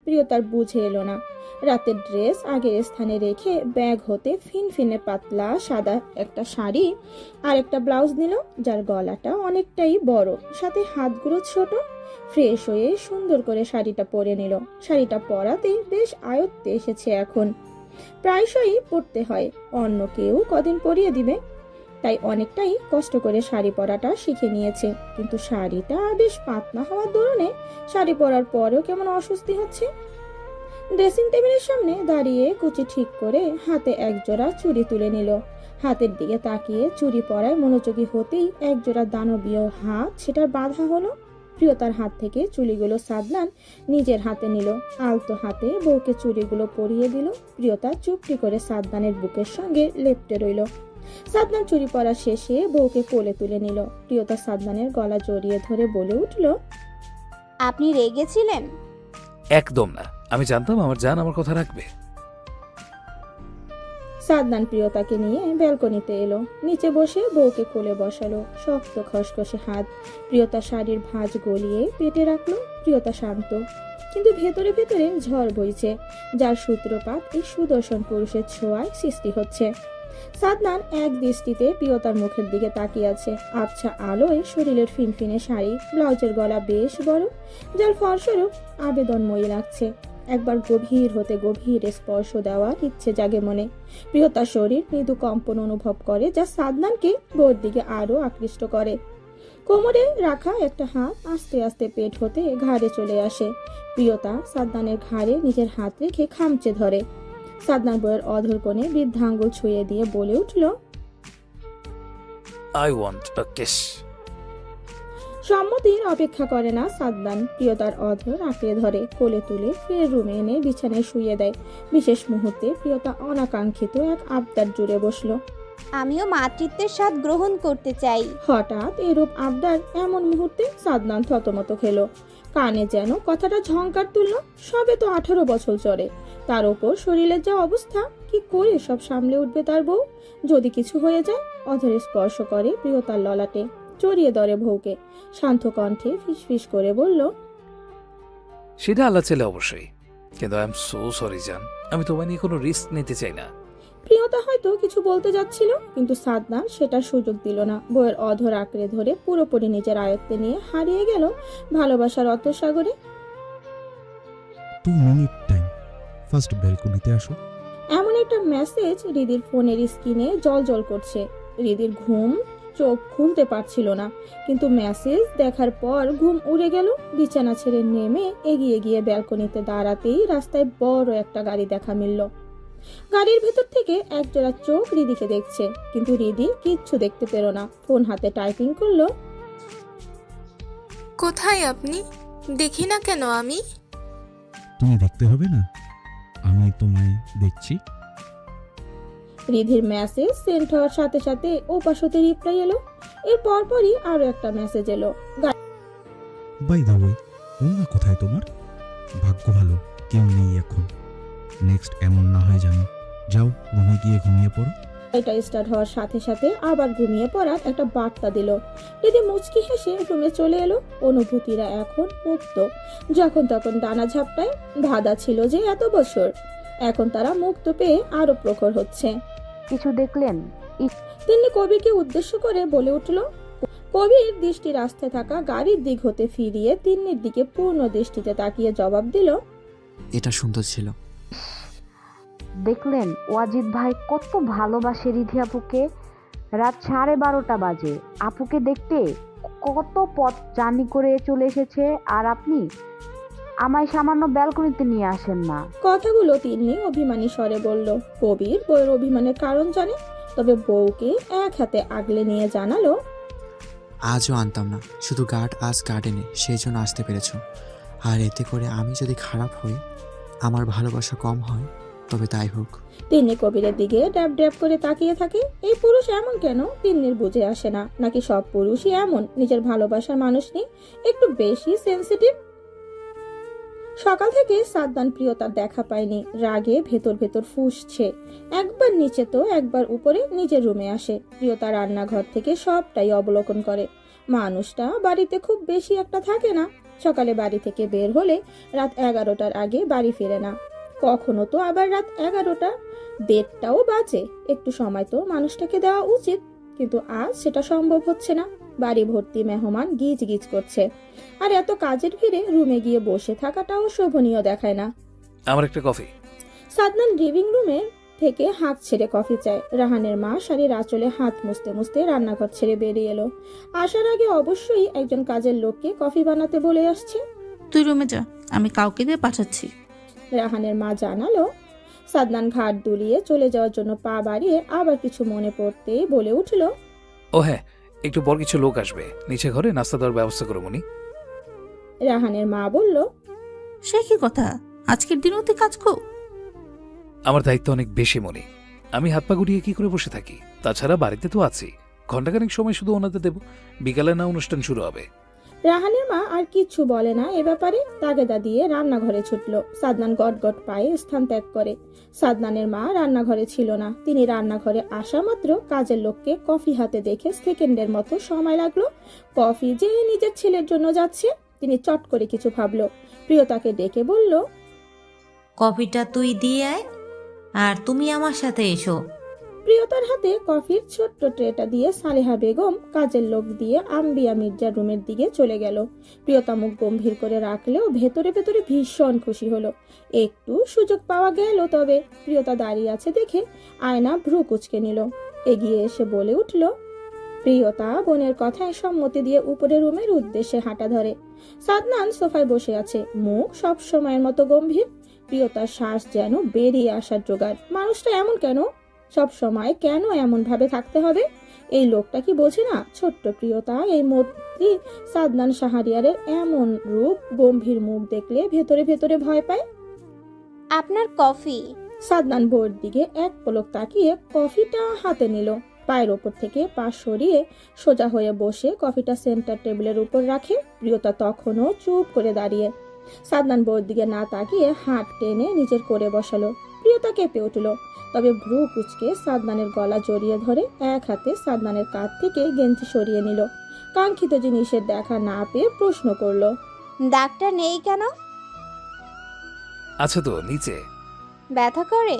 প্রিয়তার বুঝে এলো না। রাতের ড্রেস আগের স্থানে রেখে ব্যাগ হতে ফিনফিনে পাতলা সাদা একটা শাড়ি আর একটা ব্লাউজ নিল, যার গলাটা অনেকটাই বড়, সাথে হাতগুলো ছোট। ফ্রেশ হয়ে সুন্দর করে শাড়িটা পরে নিল। শাড়িটা পরাতে বেশ আয়ত্তে এসেছে এখন। প্রায়শই পরতে হয়, অন্য কেউ কদিন পরিয়ে দিবে, তাই অনেকটাই কষ্ট করে শাড়ি পরাটা শিখে নিয়েছে। কিন্তু শাড়িটা বেশ পাতলা হওয়ার দরুনে শাড়ি পরার পরেও কেমন অস্বস্তি হচ্ছে। ড্রেসিং টেবিলের সামনে দাঁড়িয়ে কুচি ঠিক করে হাতে একজোড়া চুড়ি তুলে নিল। হাতের দিকে তাকিয়ে চুড়ি পরায় মনোযোগী হতেই একজোড়া দানবীয় হাত সেটা বাঁধা হলো। প্রিয়তার হাত থেকে চুড়িগুলো সাদনান নিজের হাতে নিল, আলতো হাতে বউকে চুড়িগুলো পরিয়ে দিল। প্রিয়তা চুপটি করে সাদনানের বুকের সঙ্গে লেপ্টে রইল। সাদনান চুরি পরা শেষে বউকে কোলে তুলে নিল। প্রিয়তা সাদনানের গলা জড়িয়ে ধরে বলে উঠল, আপনি রেগেছিলেন? একদম না, আমি জানতাম আমার জান আমার কথা রাখবে। সাদনান প্রিয়তাকে নিয়ে ব্যালকনিতে এলো, নিচে বসে বউকে কোলে বসালো। শক্ত খসখসে হাত প্রিয়তা শাড়ির ভাঁজ গলিয়ে পেটে রাখলো। প্রিয়তা শান্ত, কিন্তু ভেতরে ভেতরে ঝড় বইছে, যার সূত্রপাত এই সুদর্শন পুরুষের ছোঁয়ায় সৃষ্টি হচ্ছে। সাদনান এক দৃষ্টিতে প্রিয়তার মুখের দিকে তাকিয়ে আছে। আবছা আলোয় শরীরের ফিনফিনে শাড়ি, ব্লাউজের গলা বেশ বড়, যার ফলস্বরূপ আবেদনময়ী লাগছে। একবার গভীর হতে গভীর স্পর্শ দেওয়ার ইচ্ছে জাগে মনে। প্রিয়তার শরীর মৃদু কম্পন অনুভব করে, যা সাদনানকে বউর দিকে আরো আকৃষ্ট করে। কোমরে রাখা একটা হাত আস্তে আস্তে পেট হতে ঘাড়ে চলে আসে। প্রিয়তা সাদনানের ঘাড়ে নিজের হাত রেখে খামচে ধরে। সাদনান বউয়ের অধর কোণে বৃদ্ধাঙ্গুল ছুঁয়ে দিয়ে বলে উঠল, আই ওয়ান্ট আ কিস। সম্মতির অপেক্ষা করে না সাদনান, প্রিয়তার অধর আঁকড়ে ধরে কোলে তুলে ফের রুমে এনে বিছানায় শুইয়ে দেয়। বিশেষ মুহূর্তে প্রিয়তা অনাকাঙ্ক্ষিত এক আবদার জুড়ে বসলো। আমিও মাতৃত্বের স্বাদ গ্রহণ করতে চাই। হঠাৎ এরূপ আবদার এমন মুহূর্তে সাদনান থতমত খেলো। কানে যেন কথাটা ঝংকার তুলল। সবে তো 18 বছর চড়ে, তার ওপর শরীরের যা অবস্থা, কি করে সব সামলে উঠবে তার বউ? যদি কিছু হয়ে যায়। অধরে স্পর্শ করে প্রিয়তার ললাটে, জড়িয়ে ধরে বউকে, শান্ত কণ্ঠে ফিসফিস করে বলল, সেটা আল্লাহ চাইলে অবশ্যই, কিন্তু আই এম সো সরি জান, আমি তোমায় নিয়ে কোনো রিস্ক নিতে চাই না। প্রিয়তা হয়তো কিছু বলতে যাচ্ছিল, কিন্তু সাদনান সেটার সুযোগ দিল না। বউয়ের অধর আঁকড়ে ধরে পুরোপুরি নিজের আয়ত্তে নিয়ে হারিয়ে গেল ভালোবাসার অতসাগরে। 2 মিনিট টাইম, ফার্স্ট ব্যালকনিতে আসো। এমন একটা মেসেজ রিদির ফোনের স্ক্রিনে জল করছে। রিদির ঘুম, চোখ খুলতে পারছিল না, কিন্তু মেসেজ দেখার পর ঘুম উড়ে গেল। বিছানা ছেড়ে নেমে এগিয়ে গিয়ে ব্যালকনিতে দাঁড়াতেই রাস্তায় বড় একটা গাড়ি দেখা মিলল। গাড়ির ভেতর থেকে একজোড়া চোখ রিদিকে দেখছে, কিন্তু রিদি কিচ্ছু দেখতে পেল না। ফোন হাতে টাইপিং করলো, কোথায় আপনি? দেখি না কেন আমি? তুমি দেখতে হবে না, আমি তোমায় দেখছি। রিধির মেসেজ সেন্ড হওয়ার সাথে সাথে ওপাশ হতে রিপ্লাই এলো। এর পরপরই আরো একটা মেসেজ এলো। বাই দা ওয়ে, ওনা কোথায় তোমার? ভাগ্য ভালো কেউ নেই এখন। নেক্সট এমন না হয় জানি। যাও রুমে গিয়ে ঘুমিয়ে পড়ো। এটা স্টার্ট হওয়ার সাথে সাথে আবার ঘুমিয়ে পড়ার একটা বার্তা দিল। রিদি মুচকি হেসে রুমে চলে এলো। অনুভূতিরা এখন মুক্ত। যখন তখন ডানা ঝাপটায় বাধা ছিল যে এত বছর, এখন তারা মুক্ত পেয়ে আরো প্রখর হচ্ছে। কিছু দেখলেন? তিনি কবিরকে উদ্দেশ্য করে বলে উঠল। কবির দৃষ্টি রাস্তায় থাকা গাড়ির দিক হতে ফিরিয়ে তিন্নির দিকে পূর্ণ দৃষ্টিতে তাকিয়ে জবাব দিল, এটা সুন্দর ছিল। দেখলেন ওয়াজিদ ভাই কত ভালোবাসে রিধি আপুকে? রাত 12:30 বাজে, আপুকে দেখতে কত পথ জার্নি করে চলে এসেছে, আর আপনি আমায় সামান্য ব্যালকনিতে নিয়ে আসেন না। কথাগুলো তিন্নি অভিমানী স্বরে বলল। কবির বউয়ের অভিমানের কারণ জানে, তবে বউকে এক হাতে আগলে নিয়ে জানালো, আজও আনতাম না, শুধু গার্ড আজ গার্ডেনে, সেই জন্য আসতে পেরেছ। আর এতে করে আমি যদি খারাপ হই, আমার ভালোবাসা কম হয়, তবে তাই হোক। তিন্নি কবিরের দিকে ড্যাব ড্যাব করে তাকিয়ে থাকে। এই পুরুষ এমন কেন তিন্নির বুঝে আসে না, নাকি সব পুরুষই এমন, নিজের ভালোবাসার মানুষ নিয়ে একটু বেশি সেন্সিটিভ? সকাল থেকে সাদনান প্রিয়তার দেখা পায়নি। রাগে ভেতর ভেতর ফুঁসছে। একবার নিচে তো একবার উপরে নিজের রুমে আসে। প্রিয়তা রান্নাঘর থেকে সবটাই অবলোকন করে। মানুষটা বাড়িতে খুব বেশি একটা থাকে না, সকালে বাড়ি থেকে বের হলে রাত 11টার আগে বাড়ি ফেরে না। কখনো তো আবার রাত 11টা, 1:30টাও বাজে। একটু সময় তো মানুষটাকে দেওয়া উচিত, কিন্তু আজ সেটা সম্ভব হচ্ছে না। বাড়ি ভর্তি মেহমান গিজ গিজ করছে, আর এত কাজের ভিড়ে রুমে গিয়ে বসে থাকাটাও শোভনীয় দেখায় না। আমার একটা কফি। সাদনান লিভিং রুমে থেকে হাত ছেড়ে কফি চায়। রাহানের মা শাড়ির আঁচলে হাত মুছতে মুছতে রান্নাঘর ছেড়ে বেরিয়ে এলো। আসার আগে অবশ্যই একজন কাজের লোককে কফি বানাতে বলে আসছে। তুই রুমে যা, আমি কাউকে দিয়ে পাঠাচ্ছি। রাহানের মা জানালো। সাদনান ঘাট দুলিয়ে চলে যাওয়ার জন্য পা বাড়িয়ে আবার কিছু মনে পড়তেই বলে উঠল, ও হ্যাঁ, একটু পর কিছু লোক আসবে, নিচে ঘরে নাস্তা দেওয়ার ব্যবস্থা করো মনি। রাহানের মা বলল, সে কি কথা, আজকের দিনও তুই কাজ কর। আমার দায়িত্ব অনেক বেশি মনি, আমি হাত পা গুটিয়ে কি করে বসে থাকি? তাছাড়া বাড়িতে তো আছি, ঘন্টাখানেক সময় শুধু ওনাদের দেব, বিকালে না অনুষ্ঠান শুরু হবে। রাহানের মা আর কিচ্ছু বলে না এ ব্যাপারে। তাগেদা দিয়ে রান্নাঘরে ছুটল। সাদনান গট গট পায়ে স্থান ত্যাগ করে। সাদনানের মা রান্নাঘরে ছিল না। তিনি রান্নাঘরে আসা মাত্র কাজের লোককে কফি হাতে দেখে সেকেন্ডের মতো সময় লাগলো। কফি যে নিজের ছেলের জন্য যাচ্ছে, তিনি চট করে কিছু ভাবলো। প্রিয়তাকে ডেকে বলল, কফিটা তুই দিয়ে আয়, আর তুমি আমার সাথে এসো। প্রিয়তার হাতে কফির ছোট্ট ট্রেটা দিয়ে সালেহা বেগম কাজের লোক দিয়ে আম্বিয়া মির্জার রুমের দিকে চলে গেল। প্রিয়তা মুখ গম্ভীর করে রাখলেও ভেতরে ভেতরে ভীষণ খুশি হলো। একটু সুযোগ পাওয়া গেল। তবে প্রিয়তা দাঁড়িয়ে আছে দেখে আয়না ভ্রু কুচকে নিল। এগিয়ে এসে বলে উঠল। প্রিয়তা বোনের কথায় সম্মতি দিয়ে উপরে রুমের উদ্দেশ্যে হাঁটা ধরে। সাদনান সোফায় বসে আছে, মুখ সব সময়ের মতো গম্ভীর। প্রিয়তার শ্বাস যেন বেরিয়ে আসার জোগাড়। মানুষটা এমন কেন? সব সময় কেন এমন ভাবে থাকতে হবে? এই লোকটা কি বোঝে না ছোট্ট প্রিয়তা এই মন্ত্রী সাদনান শাহরিয়ারের এমন রূপ, গম্ভীর মুখ দেখলে ভেতরে ভেতরে ভয় পায়? আপনার কফি। সাদনান বোর দিকে এক পলক তাকিয়ে কফিটা হাতে নিল। পায়ের ওপর থেকে পা সরিয়ে সোজা হয়ে বসে কফিটা সেন্টার টেবিলের উপর রাখে। প্রিয়তা তখনও চুপ করে দাঁড়িয়ে। সাদনান বোর দিকে না তাকিয়ে হাত টেনে নিজের করে বসালো। প্রিয়তা কেঁপে উঠল, তবে ভ্রু কুচকে সাদনানের গলা জড়িয়ে ধরে এক হাতে সাদনানের কাঁধ থেকে গেঞ্জি সরিয়ে নিল। কাঙ্ক্ষিত জিনিসের দেখা না পেয়ে প্রশ্ন করলো, ডাক্তার নেই কেন? আছে তো নিচে। ব্যথা করে?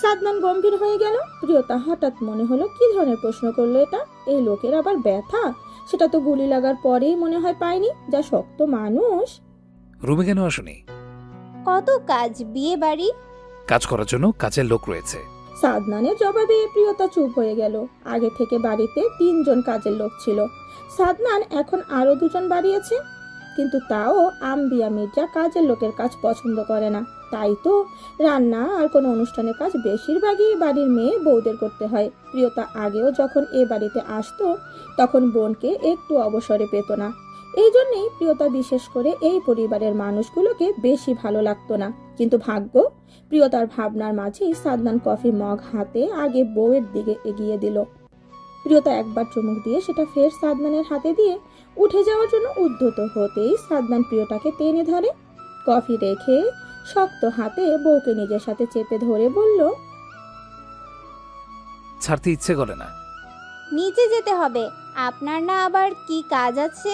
সাদনান গম্ভীর হয়ে গেল। প্রিয়তা হঠাৎ মনে হলো কি ধরনের প্রশ্ন করলো এটা। এই লোকের আবার ব্যথা? সেটা তো গুলি লাগার পরেই মনে হয় পায়নি। যা শক্ত মানুষ। রুমে কেন আসুনি? কত কাজ, বিয়ে বাড়ি। কাজ করার জন্য কাজের লোক রয়েছে। সাদনানের জবাবে প্রিয়তা চুপ হয়ে গেল। আগে থেকে বাড়িতে 3 জন কাজের লোক ছিল। সাদনান এখন আরো 2 জন বাড়িয়েছে, কিন্তু তাও আম্বিয়া মির্জা কাজের লোকের কাজ পছন্দ করে না। তাই তো রান্না আর কোনো অনুষ্ঠানের কাজ বেশিরভাগই বাড়ির মেয়ে বউদের করতে হয়। প্রিয়তা আগেও যখন এ বাড়িতে আসতো তখন বোনকে একটু অবসরে পেত না। এই জন্যই প্রিয়তা বিশেষ করে এই পরিবারের মানুষগুলোকে বেশি ভালো লাগতো না। কিন্তু ভাগ্য, প্রিয়তার ভাবনার মাঝেই সাদনান কফি মগ হাতে আগে বউয়ের দিকে এগিয়ে দিল। প্রিয়তা একবার চুমুক দিয়ে সেটা ফের সাদনানের হাতে দিয়ে উঠে যাওয়ার জন্য উদ্যত হতেই সাদনান প্রিয়তাকে টেনে ধরে। কফি রেখে শক্ত হাতে বউকে নিজের সাথে চেপে ধরে বলল, ছাড়তে ইচ্ছে করে না। নিচে যেতে হবে। আপনার না আবার কি কাজ আছে?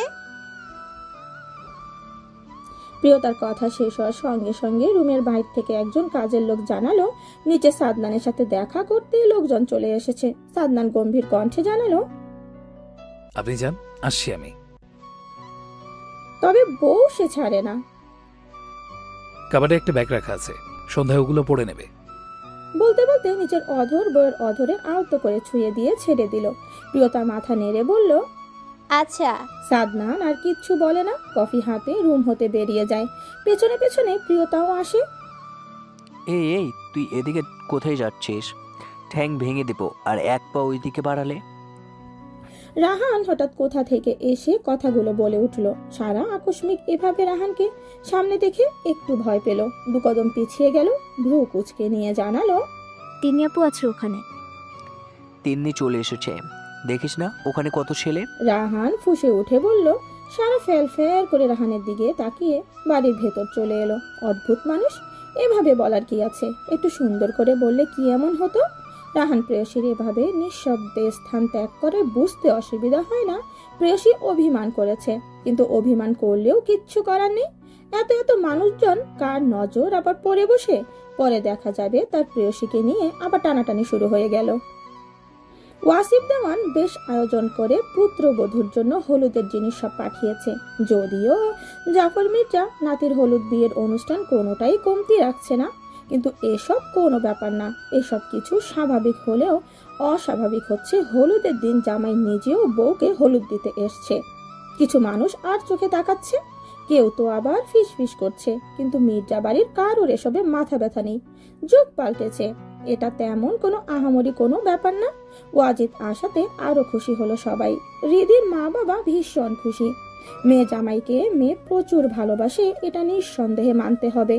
প্রিয়তার কথা শেষ হওয়ার সঙ্গে সঙ্গে রুমের বাইর থেকে একজন কাজের লোক জানালো নিচে সাদনানের সাথে দেখা করতে লোকজন চলে এসেছে। সাদনান গম্ভীর কণ্ঠে জানালো, আপনি যান, আসছি আমি। তবে বউ সে ছাড়ে না। কাবাডে একটা ব্যাগ রাখা আছে, সন্ধ্যায় ওগুলো পড়ে নেবে। বলতে বলতে নিচের অধর বউয়ের অধরে আলতো করে ছুঁয়ে দিয়ে ছেড়ে দিল। প্রিয়তার মাথা নেড়ে বলল, আচ্ছা। সাদনান আর কিচ্ছু বলে না। কফি হাতে রুম হতে বেরিয়ে যায়। পেছনে পেছনে প্রিয়তাও আসে। এই এই তুই এদিকে কোথায় যাচ্ছিস? ঠ্যাং ভেঙে দেবো আর এক পা ওইদিকে বাড়ালে। রাহান হঠাৎ কোথা থেকে এসে কথাগুলো বলে উঠল। সারা আকস্মিক এভাবে রাহানকে সামনে দেখে একটু ভয় পেল। 2 কদম পিছিয়ে গেল। ভ্রু কুচকে নিয়ে জানালো, তিনি আপু আছে ওখানে। তিন্নি চলে এসেছে, দেখিস না ওখানে কত ছেলে। রাহান ফুঁসে উঠে বলল। সারা ফেল ফেল করে রাহানের দিকে তাকিয়ে বাড়ির ভেতর চলে এলো। অদ্ভুত মানুষ, এভাবে বলার কি আছে? একটু সুন্দর করে বললে কি এমন হতো? রাহান প্রেয়সীর এভাবে নিঃশব্দে স্থান ত্যাগ করে বুঝতে অসুবিধা হয় না প্রেয়সী অভিমান করেছে, কিন্তু অভিমান করলেও কিচ্ছু করার নেই। এত এত মানুষজন কার নজর আবার পড়ে বসে, পরে দেখা যাবে তার প্রেয়সীকে নিয়ে আবার টানাটানি শুরু হয়ে গেল। ওয়াসিফ দেওয়ান বেশ আয়োজন করে পুত্রবধূর জন্য হলুদের জিনিস সব পাঠিয়েছে। যদিও জাফর মির্জা নাতির হলুদ বিয়ের অনুষ্ঠান কোনোটাই কমতি রাখছে না, কিন্তু এসব কোনো ব্যাপার না। এসব কিছু স্বাভাবিক হলেও অস্বাভাবিক হচ্ছে হলুদের দিন জামাই নিজেও বউকে হলুদ দিতে এসছে। কিছু মানুষ আর চোখে তাকাচ্ছে, কেউ তো আবার ফিসফিস করছে, কিন্তু মির্জা বাড়ির কারোর এসবে মাথা ব্যথা নেই। যুগ পাল্টেছে, এটা তেমন কোনো আহামরি কোনো ব্যাপার না। ওয়াজিদ আসাতে আরো খুশি হলো সবাই। রিদির মা বাবা ভীষণ খুশি। মেয়ে জামাইকে মেয়ে প্রচুর ভালোবাসে, এটা নিঃসন্দেহে মানতে হবে।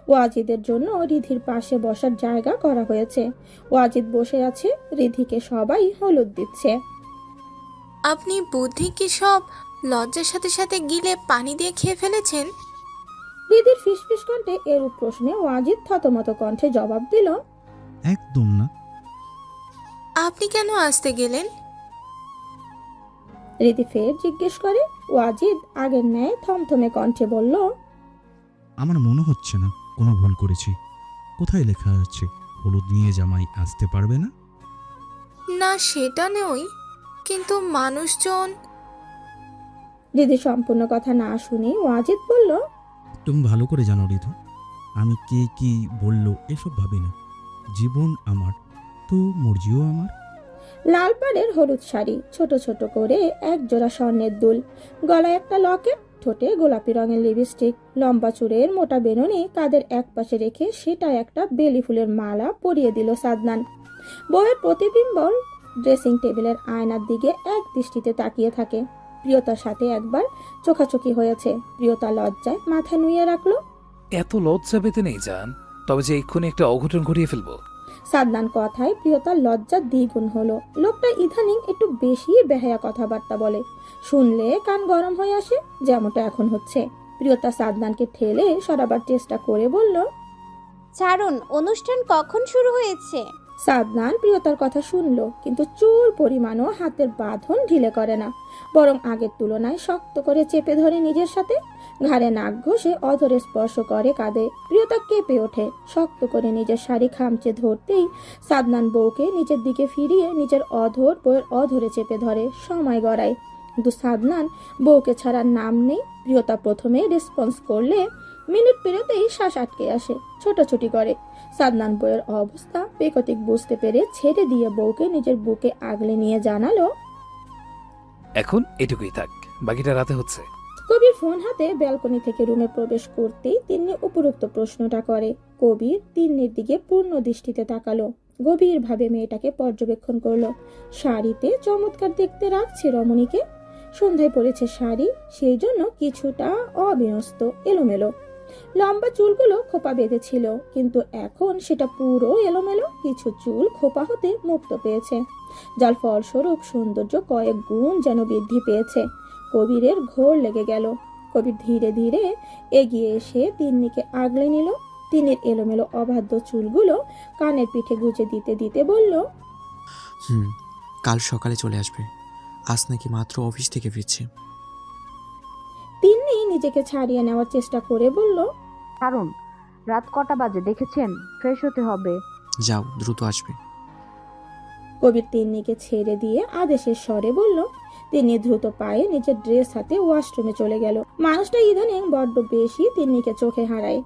ওয়াজিদের জন্য রিধির পাশে বসার জায়গা করা হয়েছে। ওয়াজিদ বসে আছে, রিধিকে সবাই হলুদ দিচ্ছে। আপনি বুদ্ধি কি সব লজ্জার সাথে সাথে গিলে পানি দিয়ে খেয়ে ফেলেছেন? রিধির ফিসফিস কণ্ঠে এরূপ প্রশ্নে ওয়াজিদ থতমত কণ্ঠে জবাব দিল, একদম না। আপনি কেন আসতে গেলেন? রিধি ফের জিজ্ঞেস করে। ওয়াজিদ আগের ন্যায় থমথমে কণ্ঠে বলল, আমার মনে হচ্ছে না কোনো ভুল করেছি। কোথায় লেখা আছে হলুদ নিয়ে জামাই আসতে পারবে না? না সেটা নয়, কিন্তু মানুষজন। রিধি সম্পূর্ণ কথা না শুনে ওয়াজিদ বলল, তুমি ভালো করে জানো ঋতু, আমি কে কি বলল এসব ভাবি না। জীবন আমার তো মর্জিও আমার। লাল পাড়ের হলুদ শাড়ি, ছোট ছোট করে এক জোড়া স্বর্ণের দুল, গলায় একটা লকেট, ঠোঁটে গোলাপি রঙের লিপস্টিক, লম্বা চুলের মোটা বেনুনি কাঁধের এক পাশে রেখে সেটা একটা বেলি ফুলের মালা পরিয়ে দিল সাদনান। বউয়ের প্রতিবিম্ব ড্রেসিং টেবিলের আয়নার দিকে এক দৃষ্টিতে তাকিয়ে থাকে। প্রিয়তার সাথে একবার চোখাচোখি হয়েছে, প্রিয়তা লজ্জায় মাথা নুয়ে রাখলো। এত লজ্জা পেতে নেই জান, তবে যে এক্ষুনি একটা অঘটন ঘটিয়ে ফেলবো। সাদনান কথায় প্রিয়তার লজ্জা দ্বিগুণ হলো। লোকটা ইদানিং একটু বেশি বেহায়া কথাবার্তা বলে, শুনলে কান গরম হয়ে আসে, যেমনটা এখন হচ্ছে। প্রিয়তা সাদনানকে ঠেলে সরাবার চেষ্টা করে বলল, ছাড়ুন, অনুষ্ঠান কখন শুরু হয়েছে? সাদনান প্রিয়তার কথা শুনলো, কিন্তু চুল পরিমাণও হাতের বাঁধন ঢিলে করে না, বরং আগের তুলনায় শক্ত করে চেপে ধরে নিজের সাথে। ঘাড়ে নাক ঘষে অধরে স্পর্শ করে কাঁধে। প্রিয়তা কেঁপে ওঠে, শক্ত করে নিজের শাড়ি খামচে ধরতেই সাদনান বউকে নিজের দিকে ফিরিয়ে নিজের অধর বউয়ের অধরে চেপে ধরে, সময় গড়ায়। কিন্তু সাদনান বউকে ছাড়ার নাম নেই। প্রিয়তা প্রথমে রেসপন্স করলে মিনিট পেরোতেই শ্বাস আটকে আসে, ছোটাছুটি করে। সাদনান বউয়ের অবস্থা বেকতিক বুঝতে পেরে ছেড়ে দিয়ে বউকে নিজের বুকে আগলে নিয়ে জানালো, এখন এটুকুই থাক, বাকিটা রাতে হচ্ছে। কবির ফোন হাতে ব্যালকনি থেকে রুমে প্রবেশ করতেই তিন্নি উপরোক্ত প্রশ্নটা করে। কবির তিন্নির দিকে পূর্ণ দৃষ্টিতে তাকালো, গভীরভাবে মেয়েটাকে পর্যবেক্ষণ করলো। শাড়িতে চমৎকার দেখতে রাখছে রমণীকে। সন্ধ্যায় পরেছে শাড়ি, সেই জন্য কিছুটা অবিন্যস্ত, এলোমেলো। লম্বা চুলগুলো খোপা বেঁধেছিল, কিন্তু এখন সেটা পুরো এলোমেলো, কিছু চুল খোপা হতে মুক্ত পেয়েছে, যার ফলস্বরূপ সৌন্দর্য কয়েক গুণ যেন বৃদ্ধি পেয়েছে। কবিরের ঘোর লেগে গেল। কবির ধীরে ধীরে এগিয়ে এসে তিন্নিকে আগলে নিল। তিন্নির এলোমেলো অবাধ্য চুলগুলো কানের পিঠে গুজে দিতে দিতে বলল, কাল সকালে চলে আসবে। আজ নাকি মাত্র অফিস থেকে ফিরছে। তিন্নি নিজেকে ছাড়িয়ে নেওয়ার চেষ্টা করে বলল, কারণ রাত কটা বাজে দেখেছেন? ফ্রেশ হতে হবে। যাও, দ্রুত আসবে। কবির তিন্নিকে ছেড়ে দিয়ে আদেশের স্বরে বলল। তিনি দ্রুত পায়ে নিজের ড্রেস হাতে ওয়াশরুমে চলে গেল। মানুষটা ইদানিং বড্ড বেশি তিন্নিকে চোখে হারায়।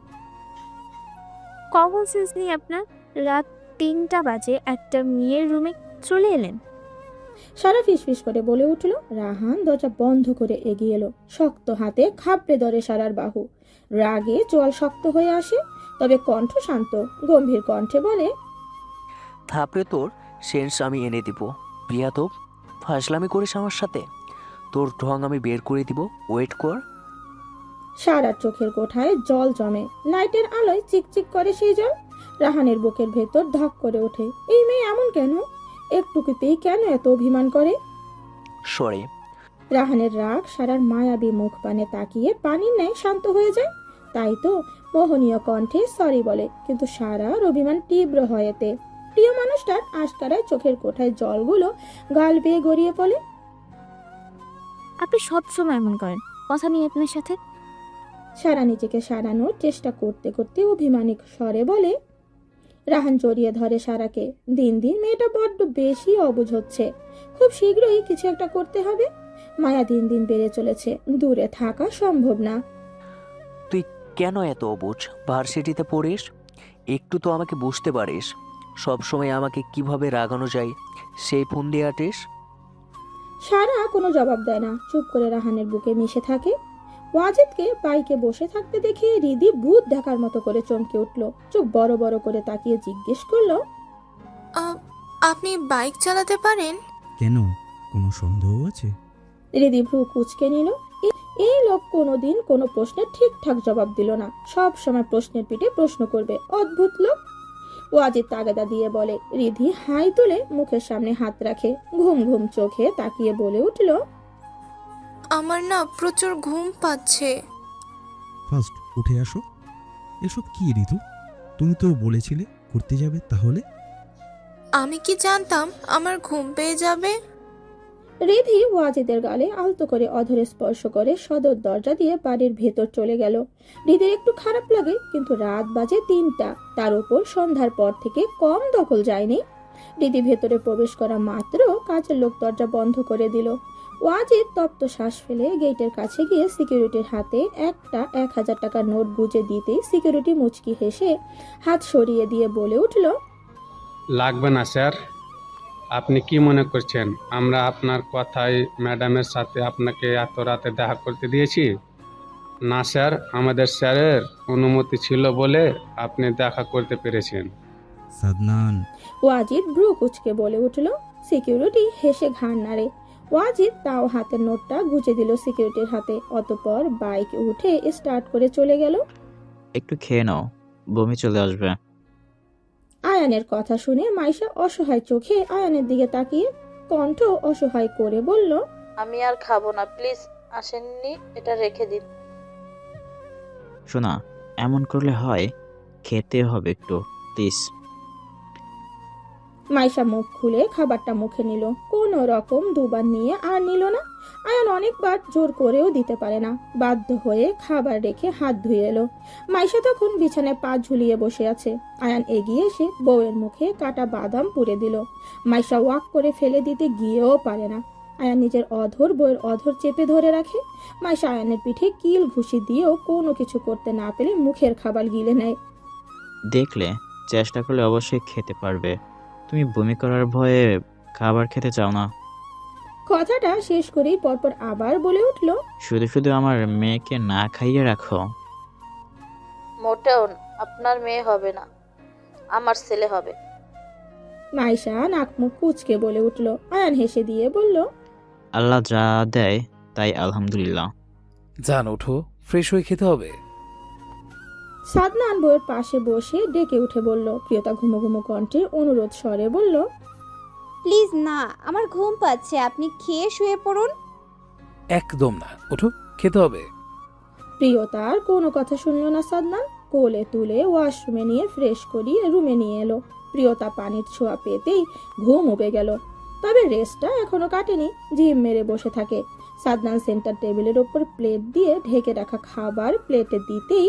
কখন সেন্স নেই আপনার? রাত 3টা বাজে একটা মেয়ের রুমে চলে এলেন। সারা ফিসফিস করে বলে উঠল। রাহান দরজা বন্ধ করে এগিয়ে এলো, শক্ত হাতে খাপড়ে ধরে সারার বাহু। রাগে চোয়াল শক্ত হয়ে আসে, তবে কণ্ঠ শান্ত, গম্ভীর কণ্ঠে বলে, থাপড়ে তোর সেন্স আমি এনে দিব। প্রিয়া তো ফাজলামি করিস আমার সাথে, তোর ঢং আমি বের করে দিব, ওয়েট কর। সারার চোখের কোঠায় জল জমে, লাইটের আলোয় চিকচিক করে সেই জল। রাহানের বুকের ভেতর ধক করে ওঠে। এই মেয়ে এমন কেন? একটুকুতেই কেন এত অভিমান করে? সরে। রাহানের রাগ সারার মায়াবী মুখ পানে তাকিয়ে পানির ন্যায় শান্ত হয়ে যায়। তাই তো মোহনীয় কণ্ঠে সরি বলে, কিন্তু সারার অভিমান তীব্র হয় এতে। প্রিয় মানুষটার আশকারায় চোখের কোঠায় জলগুলো গাল বেয়ে গড়িয়ে পড়ে। আপনি সব সময় এমন করেন, কথা নিয়ে আপনার সাথে। সারা নিজেকে সারানোর চেষ্টা করতে করতে অভিমানিক স্বরে বলে। রাহান জড়িয়ে ধরে সারাকে। দিন দিন মেয়েটা বড্ড বেশি অবুঝ হচ্ছে, খুব শীঘ্রই কিছু একটা করতে হবে। মায়া দিন দিন বেড়ে চলেছে, দূরে থাকা সম্ভব না। তুই কেন এত অবুঝ? ভার্সিটিতে পড়িস, একটু তো আমাকে বুঝতে পারিস। সব সময় আমাকে কিভাবে রাগানো যায় সেই ফোন দিয়ে আটিস। সারা কোনো জবাব দেয় না, চুপ করে রাহানের বুকে মিশে থাকে। ওয়াজিদকে বাইকে বসে থাকতে দেখে রিদি ভূত দেখার মতো করে চমকে উঠল। চোখ বড় বড় করে তাকিয়ে জিজ্ঞেস করলো, আপনি বাইক চালাতে পারেন? কেন, কোনো সন্দেহ আছে? রিদি ভ্রু কুঁচকে নিল। এই লোক কোনোদিন কোনো প্রশ্নের ঠিকঠাক জবাব দিল না, সব সময় প্রশ্নের পিঠে প্রশ্ন করবে, অদ্ভুত লোক। ওয়াজিদ তাগাদা দিয়ে বলে। রিধি হাই তুলে মুখের সামনে হাত রাখে, ঘুম ঘুম চোখে তাকিয়ে বলে উঠল, আমার না প্রচুর ঘুম পাচ্ছে। ফার্স্ট উঠে আসো। এসব কি ঋতু? তুমি তো বলেছিলে ঘুরতে যাবে, তাহলে? আমি কি জানতাম আমার ঘুম পেয়ে যাবে? রিধি ওয়াজিদের গালে আলতো করে অধরে স্পর্শ করে সদর দরজা দিয়ে বাড়ির ভেতর চলে গেল। রিধির একটু খারাপ লাগে, কিন্তু রাত বাজে 3টা, তার উপর সন্ধ্যার পর থেকে কম দখল যায়নি। রিধি ভেতরে প্রবেশ করা মাত্র কাজের লোক দরজা বন্ধ করে দিল। ওয়াজিদ তপ্ত শ্বাস ফেলে গেটের কাছে গিয়ে সিকিউরিটির হাতে একটা 1000 টাকার নোট গুজে দিতেই সিকিউরিটি মুচকি হেসে হাত সরিয়ে দিয়ে বলে উঠল, লাগবে না স্যার। আপনি কি মনে করছেন আমরা আপনার কথায় ম্যাডামের সাথে আপনাকে এত রাতে দেখা করতে দিয়েছি? না স্যার, আমাদের স্যারের অনুমতি ছিল বলে আপনি দেখা করতে পেরেছেন। সাদনান। ওয়াজিদ ভ্রু কুচকে বলে উঠল। সিকিউরিটি হেসে ঘাড় নাড়ে। ওয়াজিদ তাও হাতের নোটটা গুজে দিল সিকিউরিটির হাতে, অতঃপর বাইক উঠে স্টার্ট করে চলে গেল। একটু খেয়ে নাও, বমি চলে আসবে। আয়ানের কথা শুনে মাইশা অসহায় চোখে আয়ানের দিকে তাকিয়ে কণ্ঠ অসহায় করে বলল, আমি আর খাবো না, প্লিজ আসেননি, এটা রেখে দিন। শোনা, এমন করলে হয়? খেতে হবে একটু, প্লিজ। মাইশা মুখ খুলে খাবারটা মুখে নিল, কোনো রকম দুবার নিয়ে আর নিল না। আয়ান অনেকবার জোর করেও দিতে পারে না, বাধ্য হয়ে খাবার রেখে হাত ধুয়ে এলো। মাইশা তখন বিছানায় পা ঝুলিয়ে বসে আছে। আয়ান এগিয়ে এসে বউয়ের মুখে কাটা বাদাম পুড়ে দিল। মাইশা ওয়াক করে ফেলে দিতে গিয়েও পারে না। আয়ান নিজের অধর বউয়ের অধর চেপে ধরে রাখে। মাইশা আয়ানের পিঠে কিল ঘুষি দিয়েও কোনো কিছু করতে না পেরে মুখের খাবার গিলে নেয়। দেখলে, চেষ্টা করলে অবশ্যই খেতে পারবে। তুমি বমি করার ভয়ে খাবার খেতে চাও না। কথাটা শেষ করেই পরপর আবার বলে উঠল, শুধু শুধু আমার মেয়েকে না খাইয়ে রাখো। মোটেও আপনার মেয়ে হবে না, আমার ছেলে হবে। মাইশা নাক মুখ কুচকে বলে উঠল। আয়ান হেসে দিয়ে বলল, আল্লাহ যা দেয় তাই আলহামদুলিল্লাহ। জান ওঠো, ফ্রেশ হয়ে খেতে হবে। সাদনান বউয়ের পাশে বসে ডেকে উঠে বলল। প্রিয়তা ঘুমো ঘুমো কণ্ঠে অনুরোধ স্বরে বলল, প্লিজ না, আমার ঘুম পাচ্ছে, আপনি খেয়ে শুয়ে পড়ুন। একদম না, ওঠো, খেতে হবে। প্রিয়তার কোনো কথা শুনল না সাদনান। কোলে তুলে ওয়াশরুমে নিয়ে ফ্রেশ করিয়ে রুমে নিয়ে এলো। প্রিয়তা পানির ছোঁয়া পেতেই ঘুম উবে গেল, তবে রেস্টটা এখনো কাটেনি। জিম মেরে বসে থাকে। সাদনান সেন্টার টেবিলের ওপর প্লেট দিয়ে ঢেকে রাখা খাবার প্লেটে দিতেই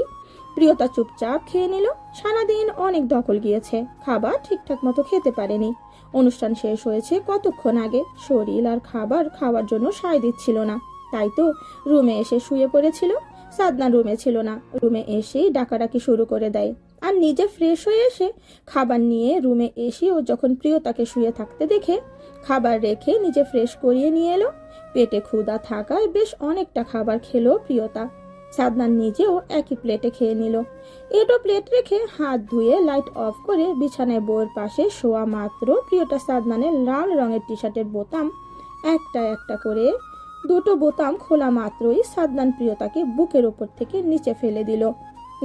প্রিয়তা চুপচাপ খেয়ে নিল। সারাদিন অনেক দখল গিয়েছে, খাবার ঠিকঠাক মতো খেতে পারেনি। অনুষ্ঠান শেষ হয়েছে কতক্ষণ আগে, শরীর আর খাবার খাওয়ার জন্য সায় দিচ্ছিল না, তাই তো রুমে এসে শুয়ে পড়েছিল। সাদনান রুমে ছিল না, রুমে এসেই ডাকাডাকি শুরু করে দেয়। আর নিজে ফ্রেশ হয়ে এসে খাবার নিয়ে রুমে এসেও যখন প্রিয়তাকে শুয়ে থাকতে দেখে খাবার রেখে নিজে ফ্রেশ করিয়ে নিয়ে এলো। পেটে ক্ষুধা থাকায় বেশ অনেকটা খাবার খেলো প্রিয়তা। সাদনান নিজেও একই প্লেটে খেয়ে নিল। এটো প্লেট রেখে হাত ধুয়ে লাইট অফ করে বিছানায় বউয়ের পাশে শোয়া মাত্র প্রিয়তা সাদনানের লাল রঙের টি শার্টের বোতাম একটা একটা করে দুটো বোতাম খোলা মাত্রই সাদনান প্রিয়তাকে বুকের ওপর থেকে নিচে ফেলে দিল।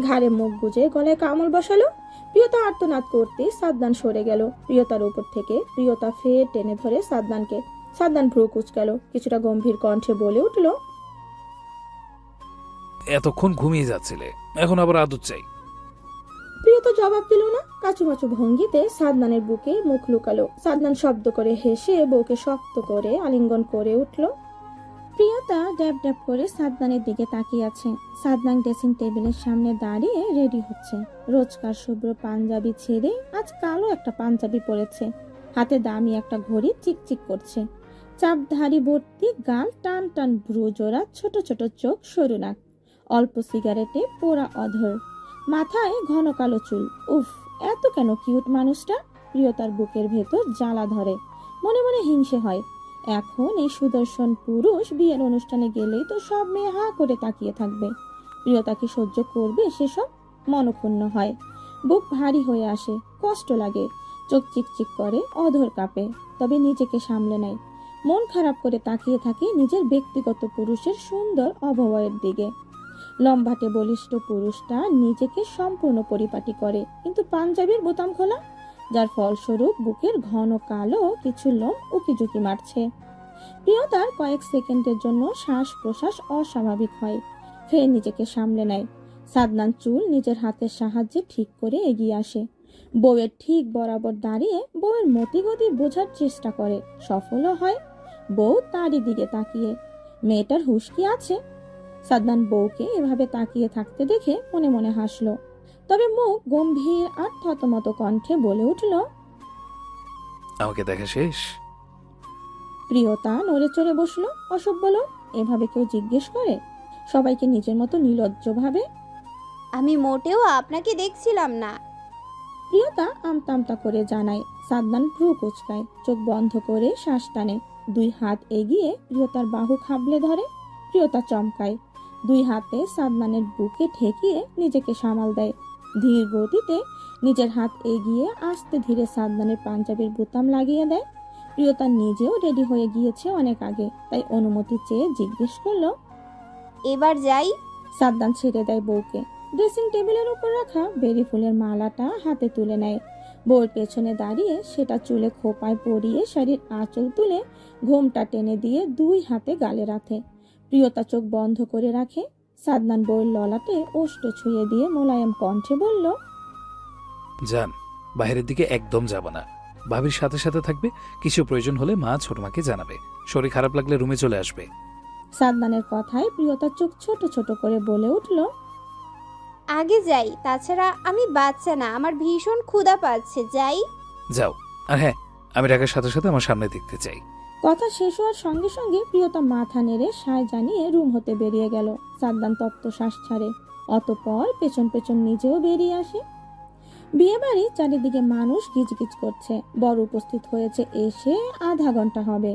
ঘাড়ে মুখ গুজে গলায় কামড় বসালো। প্রিয়তা আর্তনাদ করতে সাদনান সরে গেল। প্রিয়তার উপর থেকে প্রিয়তা ফের টেনে ধরে সাদনানকে। সাদনান ভ্রু কুঁচকাল, কিছুটা গম্ভীর কণ্ঠে বলে উঠল, এতক্ষণ ঘুমিয়ে যাচ্ছিলে, এখন আবার আদর চাই। প্রিয়তা তো জবাব দিল না। কাচুমাচু ভঙ্গিতে সাদনানের বুকে মুখ লুকালো। সাদনান শব্দ করে হেসে বউকে শক্ত করে আলিঙ্গন করে উঠল। প্রিয়তা ড্যাব ড্যাব করে সাদনানের দিকে তাকিয়ে আছে। সাদনান ড্রেসিং টেবিলের সামনে দাঁড়িয়ে রেডি হচ্ছে। রোজকার শুভ্র পাঞ্জাবি ছেড়ে আজ কালো একটা পাঞ্জাবি পরেছে। হাতে দামি একটা ঘড়ি চিকচিক করছে। চাপধারী ভর্তি গাল, টান টান ভ্রু জোড়া, ছোট ছোট চোখ, সরু নাক, অল্প সিগারেটে পোড়া অধর, মাথায় ঘন কালো চুল। উফ, এত কেন কিউট মানুষটা। প্রিয়তার বুকের ভেতর জ্বালা ধরে, মনে মনে হিংসে হয়। এখন এই সুদর্শন পুরুষ বিয়ের অনুষ্ঠানে গেলেই তো সব মেয়ে হা করে তাকিয়ে থাকবে। প্রিয়তাকে সহ্য করবে সেসব? মনক্ষুণ্ণ হয়, বুক ভারী হয়ে আসে, কষ্ট লাগে, চোখ চিকচিক করে, অধর কাঁপে। তবে নিজেকে সামলে নেয়। মন খারাপ করে তাকিয়ে থাকে নিজের ব্যক্তিগত পুরুষের সুন্দর অবয়বের দিকে। লম্বাটে বলিষ্ঠ পুরুষটা নিজেকে সম্পূর্ণ পরিপাটি করে, কিন্তু পাঞ্জাবির বোতাম খোলা, যার ফলস্বরূপ বুকের ঘন কালো কিছু লোম উকিঝুঁকি মারছে। প্রিয়তার কয়েক সেকেন্ডের জন্য শ্বাস প্রশ্বাস অস্বাভাবিক হয়, ফের নিজেকে সামলে নেয়। সাদনান চুল নিজের হাতের সাহায্যে ঠিক করে এগিয়ে আসে। বউয়ের ঠিক বরাবর দাঁড়িয়ে বউয়ের মতিগতি বোঝার চেষ্টা করে, সফলও হয়। বউ তারই দিকে তাকিয়ে। মেয়েটার হুঁশ কি আছে? সাদনান বউকে এভাবে তাকিয়ে থাকতে দেখে মনে মনে হাসলো, তবে মুখ গম্ভীর আর থতমত কণ্ঠে বলে উঠল, আমাকে দেখা শেষ? প্রিয়তা নড়ে চড়ে বসলো। অসভ্য লোক, এভাবে কেউ জিজ্ঞেস করে? সবাইকে নিজের মতো নির্লজ্জ ভাবে। আমি মোটেও আপনাকে দেখছিলাম না। প্রিয়তা আমতা আমতা করে জানায়। সাদনান ভ্রু কুচকায়, চোখ বন্ধ করে শ্বাস টানে। দুই হাত এগিয়ে প্রিয়তার বাহু খাবলে ধরে। প্রিয়তা চমকায়, দুই হাতে সাদনানের বুকে ঠেকিয়ে নিজেকে সামাল দেয়। ধীর গতিতে নিজের হাত এগিয়ে আস্তে ধীরে সাদনানের পাঞ্জাবির বোতাম লাগিয়ে দেয়। প্রিয়তা নিজেও রেডি হয়ে গিয়েছে অনেক আগে, তাই অনুমতি চেয়ে জিজ্ঞেস করলো, এবার যাই? সাদনান ছেড়ে দেয় বউকে। ড্রেসিং টেবিলের উপর রাখা বেরি ফুলের মালাটা হাতে তুলে নেয়। বউর পেছনে দাঁড়িয়ে সেটা চুলে খোপায় পরিয়ে শাড়ির আঁচল তুলে ঘোমটা টেনে দিয়ে দুই হাতে গালে রাখে। প্রিয়তা চোখ বন্ধ করে রাখে। সাদনান বউয়ের ললাটে ওষ্ঠ ছুঁয়ে দিয়ে মোলায়েম কণ্ঠে বলল, যান, বাইরের দিকে একদম যাব না। ভাবির সাথে সাথে থাকবে, কিছু প্রয়োজন হলে মা ছোট মাকে জানাবে, শরীর খারাপ লাগলে রুমে চলে আসবে। সাদনানের কথায় প্রিয়তা চোখ ছোট ছোট করে বলে উঠল, আগে যাই, তাছাড়া আমি বাচ্চা না, আমার ভীষণ ক্ষুধা পাচ্ছে, যাই। যাও, আর হ্যাঁ, আমি ঢাকার সাথে সাথে আমার সামনে দেখতে চাই। কথা শেষ হওয়ার সঙ্গে সঙ্গে প্রিয়তা মাথা নেড়ে সায় জানিয়ে রুম হতে বেরিয়ে গেল। সাদনান তপ্ত শ্বাস ছাড়ে, অতঃপর পেছন পেছন নিজেও বেরিয়ে আসে। বিয়ে বাড়ি চারিদিকে মানুষ গিজগিজ করছে। বর উপস্থিত হয়েছে এসে আধা ঘন্টা হবে।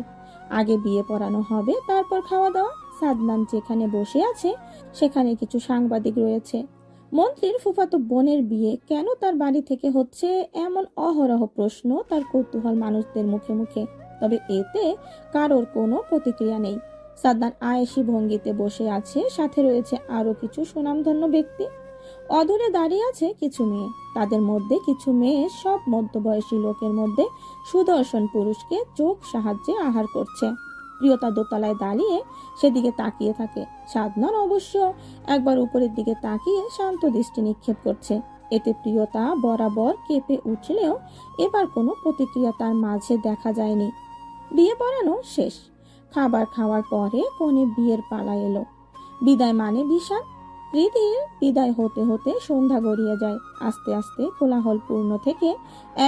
আগে বিয়ে পড়ানো হবে, তারপর খাওয়া দাওয়া। সাদনান যেখানে বসে আছে সেখানে কিছু সাংবাদিক রয়েছে। মন্ত্রীর ফুফাতো বোনের বিয়ে কেন তার বাড়ি থেকে হচ্ছে, এমন অহরহ প্রশ্ন তার কৌতূহল মানুষদের মুখে মুখে। তবে এতে কারোর কোনো প্রতিক্রিয়া নেই। সাদনান আয়েশি ভঙ্গিতে বসে আছে, সাথে রয়েছে আরো কিছু সুনামধন্য ব্যক্তি। অদূরে দাঁড়িয়ে আছে কিছু মেয়ে, তাদের মধ্যে কিছু মেয়ে সব মধ্যবয়সী লোকের মধ্যে সুদর্শন পুরুষকে চোখ সাহায্যে আহার করছে। প্রিয়তা দোতলায় দাঁড়িয়ে সেদিকে তাকিয়ে থাকে। সাদনান অবশ্য একবার উপরের দিকে তাকিয়ে শান্ত দৃষ্টি নিক্ষেপ করছে। এতে প্রিয়তা বরাবর কেঁপে উঠলেও এবার কোনো প্রতিক্রিয়া তার মাঝে দেখা যায়নি। বিয়ে পড়ানো শেষ। খাবার খাওয়ার পরে কনে বিয়ের পালা এলো। বিদায় মানে বিষাদ। রীতির বিদায় হতে হতে সন্ধ্যা গড়িয়ে যায়। আস্তে আস্তে কোলাহলপূর্ণ থেকে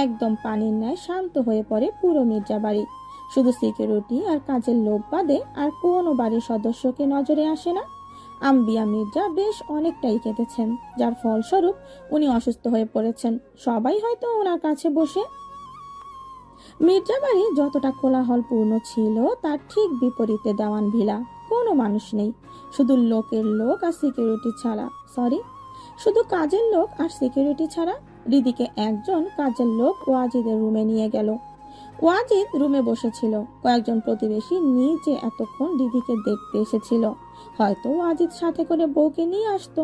একদম পানির ন্যায় শান্ত হয়ে পড়ে পুরো মির্জা বাড়ি। শুধু সিকিউরিটি আর কাজের লোক বাদে আর কোনো বাড়ির সদস্যকে নজরে আসে না। আম্বিয়া মির্জা বেশ অনেকটাই কেটেছেন, যার ফলস্বরূপ উনি অসুস্থ হয়ে পড়েছেন। সবাই হয়তো ওনার কাছে বসে। মির্জা বাড়ি যতটা কোলাহলপূর্ণ ছিল তার ঠিক বিপরীতে দেওয়ান ভিলা। কোনো মানুষ নেই, শুধু লোকের লোক আর সিকিউরিটি ছাড়া, শুধু কাজের লোক আর সিকিউরিটি ছাড়া। রিদিকে একজন কাজের লোক ওয়াজিদের রুমে নিয়ে গেল। ওয়াজিদ রুমে বসেছিল। কয়েকজন প্রতিবেশী নিজে এতক্ষণ রিদিকে দেখতে এসেছিল। হয়তো ওয়াজিদ সাথে করে বউকে নিয়ে আসতো।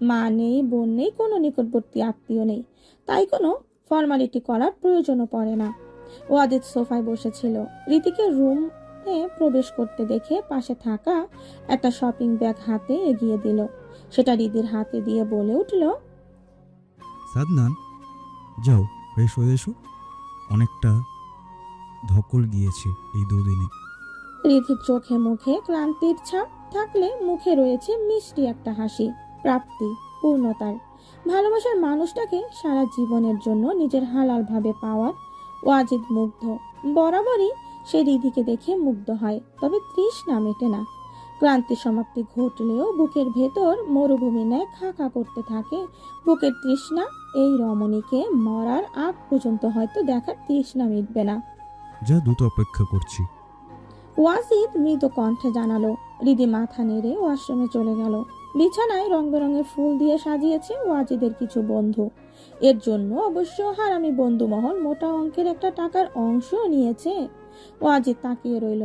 মা নেই, বোন নেই, কোনো নিকটবর্তী আত্মীয় নেই, তাই কোনো ফর্মালিটি করার প্রয়োজনও পড়ে না। ওয়াজিদ সোফায় বসেছিল। রিদিকে রুমে প্রবেশ করতে দেখে পাশে থাকা একটা শপিং ব্যাগ হাতে এগিয়ে দিল। সেটা রিদির হাতে দিয়ে বলে উঠল, সাদনান, যাও ফ্রেশ হয়ে এসো, অনেকটা ধকল গিয়েছে এই দুদিনে। রিধির চোখে মুখে ক্লান্তির ছাপ থাকলে মুখে রয়েছে মিষ্টি একটা হাসি, প্রাপ্তি, পূর্ণতার। ভালোবাসার মানুষটাকে সারা জীবনের জন্য নিজের হালালভাবে পাওয়ার ওয়াজিদ মুগ্ধ। বরাবরই সে রিধিকে দেখে মুগ্ধ হয়, তবে তৃষ্ণা মেটে না। ক্লান্তির সমাপ্তি ঘটলেও বুকের ভেতর মরুভূমি ন্যায় খা খা করতে থাকে বুকের তৃষ্ণা। এই রমণীকে মরার আগ পর্যন্ত হয়তো দেখার তৃষ্ণা মিটবে না। যা দ্রুত অপেক্ষা করছি। ওয়াজিদ মৃদু কণ্ঠে জানালো। রিদি মাথা নেড়ে ওয়াশরুমে চলে গেল। বিছানায় রং বেরঙের ফুল দিয়ে সাজিয়েছে ওয়াজিদের কিছু বন্ধু। এর জন্য অবশ্য হারামি বন্ধু মহল মোটা অঙ্কের একটা টাকার অংশ নিয়েছে। ওয়াজিদ তাকিয়ে রইল।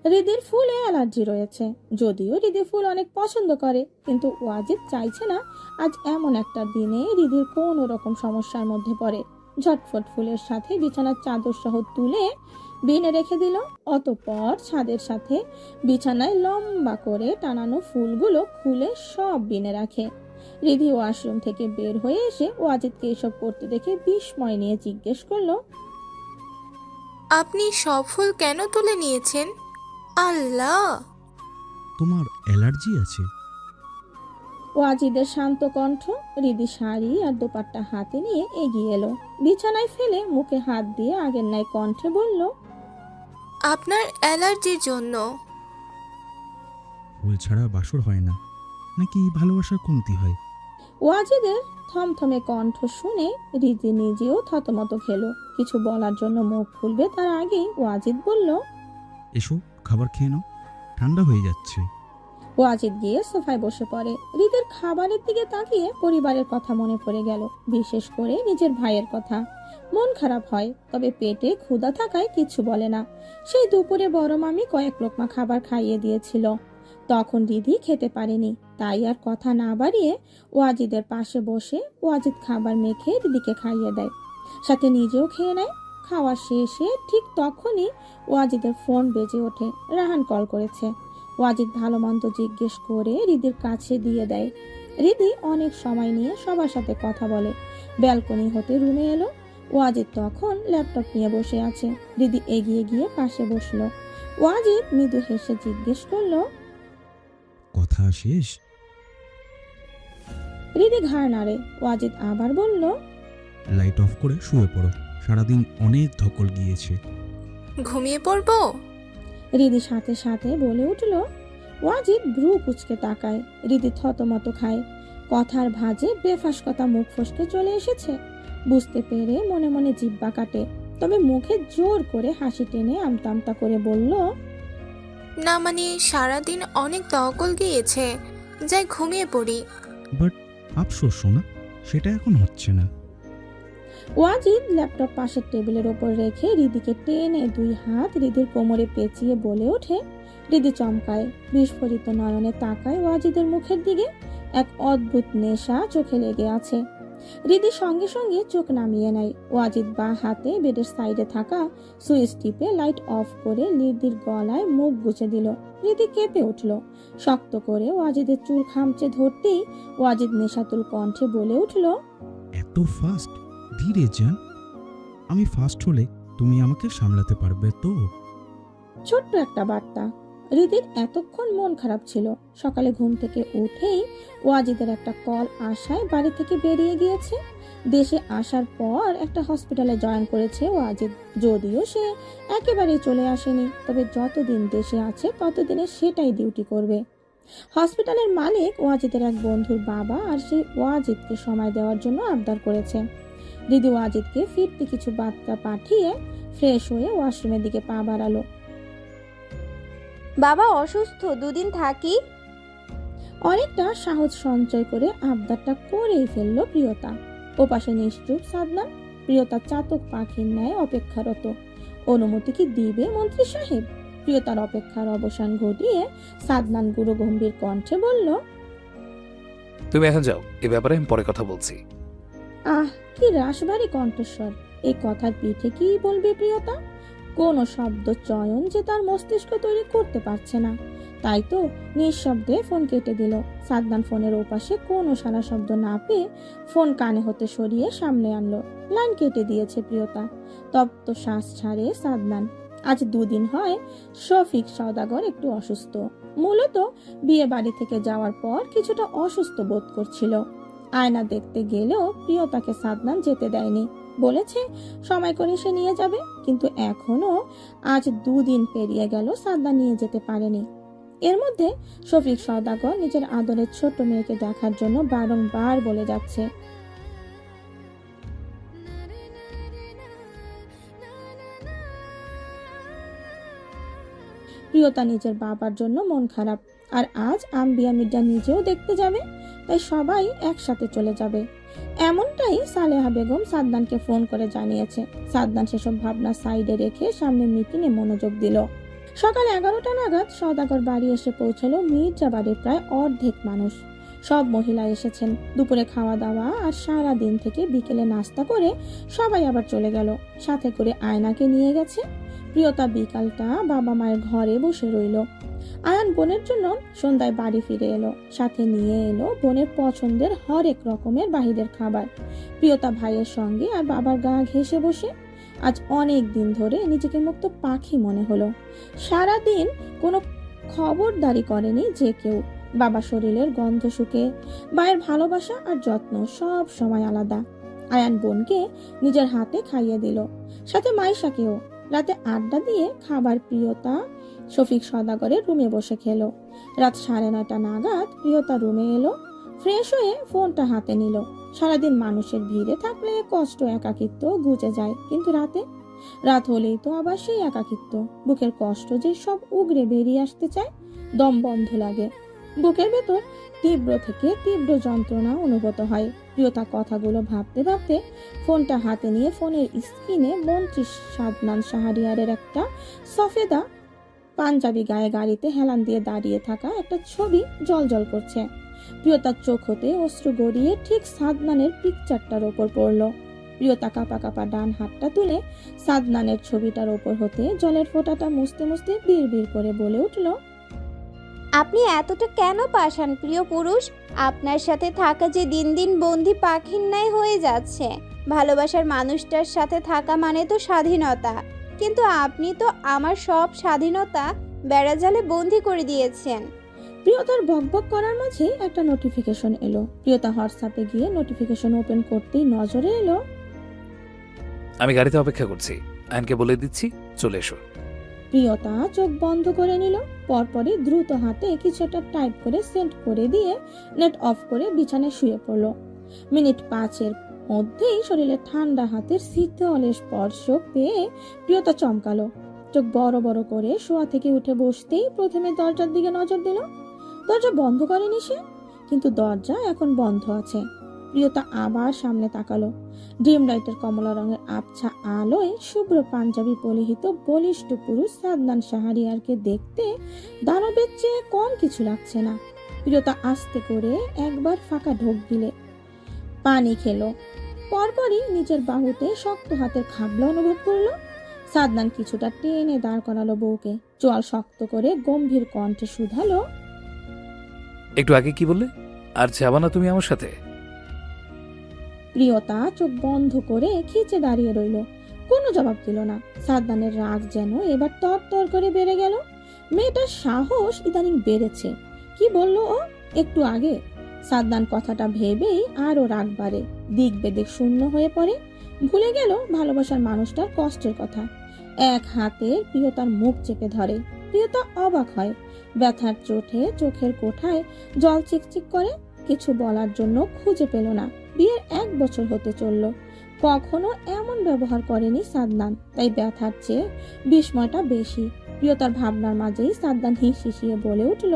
রিদির ফুলে অ্যালার্জি রয়েছে, যদিও রিদি ফুল অনেক পছন্দ করে, কিন্তু ওয়াজিদ চাইছে না আজ এমন একটা দিনে রিদির কোনো রকম সমস্যার মধ্যে পড়ে। ঝটফট ফুলের সাথে বিছানার চাদর সহ তুলে বিনে রেখে দিল। অতঃপর ছাদের সাথে বিছানায় লম্বা করে টানানো ফুলগুলো খুলে সব বিনে রাখে। রিধি ওয়াশরুম থেকে বের হয়ে এসে ওয়াজিদকে এসব করতে দেখে বিস্ময় নিয়ে জিজ্ঞেস করলো, আপনি সব ফুল কেন তুলে নিয়েছেন? আল্লাহ! তোমার অ্যালার্জি আছে? ওয়াজিদের শান্ত কণ্ঠ। রিদি শাড়ি আর দোপাট্টা হাতে নিয়ে এগিয়ে এলো। বিছানায় ফেলে মুখে হাত দিয়ে আগের ন্যায় কণ্ঠে বলল, আপনার অ্যালার্জির জন্য। ফুল ছাড়া বাসর হয় না নাকি ভালোবাসার কমতি হয়? ওয়াজিদের থমথমে কণ্ঠ শুনে রিদি নিজেও থতমত খেলো। কিছু বলার জন্য মুখ খুলবে তার আগেই ওয়াজিদ বলল, এসো খাবার খেয়ে নাও, ঠান্ডা হয়ে যাচ্ছে। ওয়াজিদ গিয়ে সোফায় বসে পড়ে। রিদের খাবারের দিকে তাকিয়ে পরিবারের কথা মনে পড়ে গেল, বিশেষ করে নিজের ভাইয়ের কথা। মন খারাপ হয়, তবে পেটে ক্ষুধা থাকায় কিছু বলে না। সেই দুপুরে বড় মামি কয়েক লোকমা খাবার খাইয়ে দিয়েছিল, তখন রিধি খেতে পারেনি। তাই আর কথা না বাড়িয়ে ওয়াজিদের পাশে বসে ওয়াজিদ খাবার মেখে রিদিকে খাইয়ে দেয়, সাথে নিজেও খেয়ে নেয়। খাওয়া শেষে ঠিক তখনই ওয়াজিদের ফোন বেজে ওঠে। রাহান কল করেছে। ওয়াজিদ ভালো মন্দ জিজ্ঞেস করে রিদির কাছে দিয়ে দেয়। রিদি অনেক সময় নিয়ে সবার সাথে কথা বলে। ব্যালকনি হতে রুমে এলো। ওয়াজিদ তখন ল্যাপটপ নিয়ে বসে আছে। রিদি এগিয়ে গিয়ে পাশে বসলো। ওয়াজিদ মৃদু হেসে জিজ্ঞেস করলো, কথা শেষ? রিদি ঘাড় নাড়ে। ওয়াজিদ আবার বলল, লাইট অফ করে শুয়ে পড়ো, সারাদিন অনেক ধকল গিয়েছে। ঘুমিয়ে পড়বো? রিদি সাথে সাথে বলে উঠল। ওয়াজিদ ভ্রু কুচকে তাকায়। রিদি থতমত খায়। কথার ভাঁজে বেফাস কথা মুখ ফসকে চলে এসেছে। বুঝতে পেরে মনে মনে জিহ্বা কাটে, তবে মুখে জোর করে হাসি টেনে আমতা আমতা করে বলল, না মানে সারাদিন অনেক দকল গিয়েছে, যাই ঘুমিয়ে পড়ি। বাট আফসোস শোনা, সেটা এখন হচ্ছে না। ওয়াজিদ ল্যাপটপ পাশের টেবিলের ওপর রেখে রিদিকে টেনে দুই হাত রিদির কোমরে পেঁচিয়ে বলে ওঠে। রিদি চমকায়, বিস্ফোরিত নয়নে তাকায় ওয়াজিদের মুখের দিকে। এক অদ্ভুত নেশা চোখে লেগে আছে। রিদি সঙ্গে সঙ্গে চোখ নামিয়ে নেয়। ওয়াজিদ বাঁ হাতে বেডের সাইডে থাকা সুইচ টিপে লাইট অফ করে রিদির গলায় মুখ গুজে দিল। রিদি কেঁপে উঠল। শক্ত করে ওয়াজিদের চুল খামচে ধরতেই ওয়াজিদ নেশাতুল কণ্ঠে বলে উঠল, এত ফাস্ট? ধীরে যান, আমি ফাস্ট হলে তুমি আমাকে সামলাতে পারবে তো? ছোট্ট একটা বার্তা। রিদির এতক্ষণ মন খারাপ ছিল। সকালে ঘুম থেকে উঠেই ওয়াজিদের একটা কল আসায় বাড়ি থেকে বেরিয়ে গিয়েছে। দেশে আসার পর একটা হসপিটালে জয়েন করেছে ওয়াজিদ। যদিও সে একেবারেই চলে আসেনি, তবে যতদিন দেশে আছে ততদিনে সেটাই ডিউটি করবে। হসপিটালের মালিক ওয়াজিদের এক বন্ধুর বাবা, আর সেই ওয়াজিদকে সময় দেওয়ার জন্য আবদার করেছে। রিদি ওয়াজিদকে ফিরতি কিছু বার্তা পাঠিয়ে ফ্রেশ হয়ে ওয়াশরুমের দিকে পা বাড়ালো। বাবা অসুস্থ, দুদিন থাকি। অনেকটা সাহস সঞ্চয় করে আবদারটা করেই ফেলল প্রিয়তা। ওপাশে নিশ্চুপ সাদনান, প্রিয়তার চাতক পাখির ন্যায় অপেক্ষারত। অনুমতি কি দিবে মন্ত্রী সাহেব? প্রিয়তার অপেক্ষার অবসান ঘটিয়ে সাদনান গুরু গম্ভীর কণ্ঠে বলল, তুমি এখন যাও, এ ব্যাপারে আমি পরে কথা বলছি। আহ, কি রাশবাড়ি কণ্ঠস্বর! এই কথার পিঠে কি বলবে প্রিয়তা? কোনো শব্দ চয়ন যে তার মস্তিষ্ক তৈরি করতে পারছে না। তাই তো নিঃশব্দে ফোন কেটে দিল। সাদনান ফোনের ওপাশে কোনো সারা শব্দ না পেয়ে ফোন কানে হতে সরিয়ে সামনে আনলো। লাইন কেটে দিয়েছে প্রিয়তা। তপ্ত শ্বাস ছাড়ে সাদনান। আজ 2 দিন হয় শফিক সওদাগর একটু অসুস্থ। মূলত বিয়ে বাড়ি থেকে যাওয়ার পর কিছুটা অসুস্থ বোধ করছিল। আয়না দেখতে গেলেও প্রিয়তাকে সাদনান যেতে দেয়নি। বলেছে সময় করে সে নিয়ে যাবে, কিন্তু এখনো আজ 2 দিন পেরিয়ে গেল সাদনান নিয়ে যেতে পারেনি। এর মধ্যে শফিক সওদাগর নিজের আদরের ছোট মেয়েকে দেখার জন্য বারংবার বলে যাচ্ছে। প্রিয়তা নিজের বাবার জন্য মন খারাপ, আর আজ আম্বিয়া মির্জা নিজেও দেখতে যাবে, তাই সবাই একসাথে চলে যাবে। এমনটাই সালেহা বেগম সাদনানকে ফোন করে জানিয়েছে। সাদনান সেসব ভাবনা সাইডে রেখে সামনে মিটিংয়ে মনোযোগ দিল। সকাল 11টা নাগাদ সওদাগর বাড়ি এসে পৌঁছলো মির্জা বাড়ির প্রায় অর্ধেক মানুষ। সব মহিলা এসেছেন। দুপুরে খাওয়া দাওয়া আর সারা দিন থেকে বিকেলে নাস্তা করে সবাই আবার চলে গেল। সাথে করে আয়নাকে নিয়ে গেছে। প্রিয়তা বিকালটা বাবা মায়ের ঘরে বসে রইল। আয়ান বোনের জন্য সন্ধ্যায় বাড়ি ফিরে এলো। সাথে নিয়ে এলো বোনের পছন্দের হরেক রকমের বাহিরের খাবার। প্রিয়তা ভাইয়ের সঙ্গে আর বাবার গা ঘেঁষে বসে। আজ অনেক দিন ধরে নিজেকে মুক্ত পাখি মনে হলো। সারাদিন কোনো খবরদারি করেনি যে কেউ। বাবা শরীরের গন্ধ শুকে, মায়ের ভালোবাসা আর যত্ন সব সময় আলাদা। আয়ান বোনকে নিজের হাতে খাইয়ে দিল, সাথে মাইশাকেও। রাতে আড্ডা দিয়ে খাবার প্রিয়তা শফিক সওদাগরের রুমে বসে খেলো। রাত 9:30 নাগাদ প্রিয়তা রুমে এলো। ফ্রেশ হয়ে ফোনটা হাতে নিল। সারাদিন মানুষের ভিড়ে থাকলে কষ্ট একাকিত্ব গুজে যায়, কিন্তু রাত হলেই তো আবার সেই একাকিত্ব। বুকের কষ্ট যে সব উগরে বেরিয়ে আসতে চায়, দম বন্ধ লাগে। বুকের ভেতর তীব্র থেকে তীব্র যন্ত্রণা অনুভূত হয়। প্রিয়তা কথাগুলো ভাবতে ভাবতে ফোনটা হাতে নিয়ে ফোনের স্ক্রিনে মন্ত্রী সাদনান শাহরিয়ারের একটা সফেদা পাঞ্জাবি গায়ে গাড়িতে হেলান দিয়ে দাঁড়িয়ে থাকা একটা ছবি জলজল করছে। প্রিয়তার চোখ হতে অশ্রু গড়িয়ে ঠিক সাদনানের পিকচারটার ওপর পড়ল। প্রিয়তা কাঁপা কাঁপা ডান হাতটা তুলে সাদনানের ছবিটার ওপর হতে জলের ফোঁটাটা মুছতে মুছতে বিড় করে বলে উঠল, আপনি এতটা কেন পাষাণ প্রিয় পুরুষ? আপনার সাথে থাকা যে দিন দিন বন্দি পাখির ন্যায় হয়ে যাচ্ছে। ভালোবাসার মানুষটার সাথে থাকা মানে তো স্বাধীনতা, কিন্তু আপনি তো আমার সব স্বাধীনতা বেড়াজালে বন্দি করে দিয়েছেন। প্রিয়তার বকবক করার মাঝে একটা নোটিফিকেশন এলো। প্রিয়তা হোয়াটসঅ্যাপে গিয়ে নোটিফিকেশন ওপেন করতেই নজরে এলো, আমি গাড়িতে অপেক্ষা করছি, আয়নকে বলে দিচ্ছি চলে এসো। প্রিয়তা চোখ বন্ধ করে নিল। পরপরই দ্রুত হাতে কিছুটা টাইপ করে সেন্ড করে দিয়ে নেট অফ করে বিছানায় শুয়ে পড়ল। মিনিট 5-এর মধ্যেই শরীরে ঠান্ডা হাতের শীতল স্পর্শ পেয়ে প্রিয়তা চমকালো। চোখ বড় বড় করে শোয়া থেকে উঠে বসতেই প্রথমে দরজার দিকে নজর দিল। দরজা বন্ধ করেনি সে, কিন্তু দরজা এখন বন্ধ আছে। প্রিয়তা আবার সামনে তাকালো। ড্রিম লাইটের কমলা রঙের আবছা আলোয় শুভ্র পাঞ্জাবি পরিহিত বলিষ্ঠ পুরুষ সাদনান শাহরিয়ারকে দেখতে দানবের চেয়ে কম কিছু লাগছে না। প্রিয়তা আস্তে করে একবার ফাঁকা ঢোক দিলে পানি খেলো। পরপরই নিজের বাহুতে শক্ত হাতের খাবলা অনুভব করলো। সাদনান কিছুটা টেনে দাঁড় করালো বউকে। চোয়াল শক্ত করে গম্ভীর কণ্ঠে শুধালো, একটু আগে কি বললে? আর যাবা না তুমি আমার সাথে? প্রিয়তা চোখ বন্ধ করে খিচে দাঁড়িয়ে রইল, কোনো জবাব দিল না। সাদনানের রাগ যেন এবার তর করে বেড়ে গেল। মেয়েটার সাহস ইদানিং বেড়েছে। কি বলল ও একটু আগে? সাদনান কথাটা ভেবেই আরো রাগ বাড়ে, দিক বেদিক শূন্য হয়ে পড়ে। ভুলে গেল ভালোবাসার মানুষটার কষ্টের কথা। এক হাতে প্রিয়তার মুখ চেপে ধরে। প্রিয়তা অবাক হয়। ব্যথার চোটে চোখের কোঠায় জল চিকচিক করে। কিছু বলার জন্য খুঁজে পেল না। বিয়ের 1 বছর হতে চলল, কখনো এমন ব্যবহার করেনি সাদনান, তাই ব্যথার চেয়ে বিস্ময়টা বেশি। প্রিয়তার ভাবনার মাঝেই সাদনান হিসিয়ে বলে উঠল,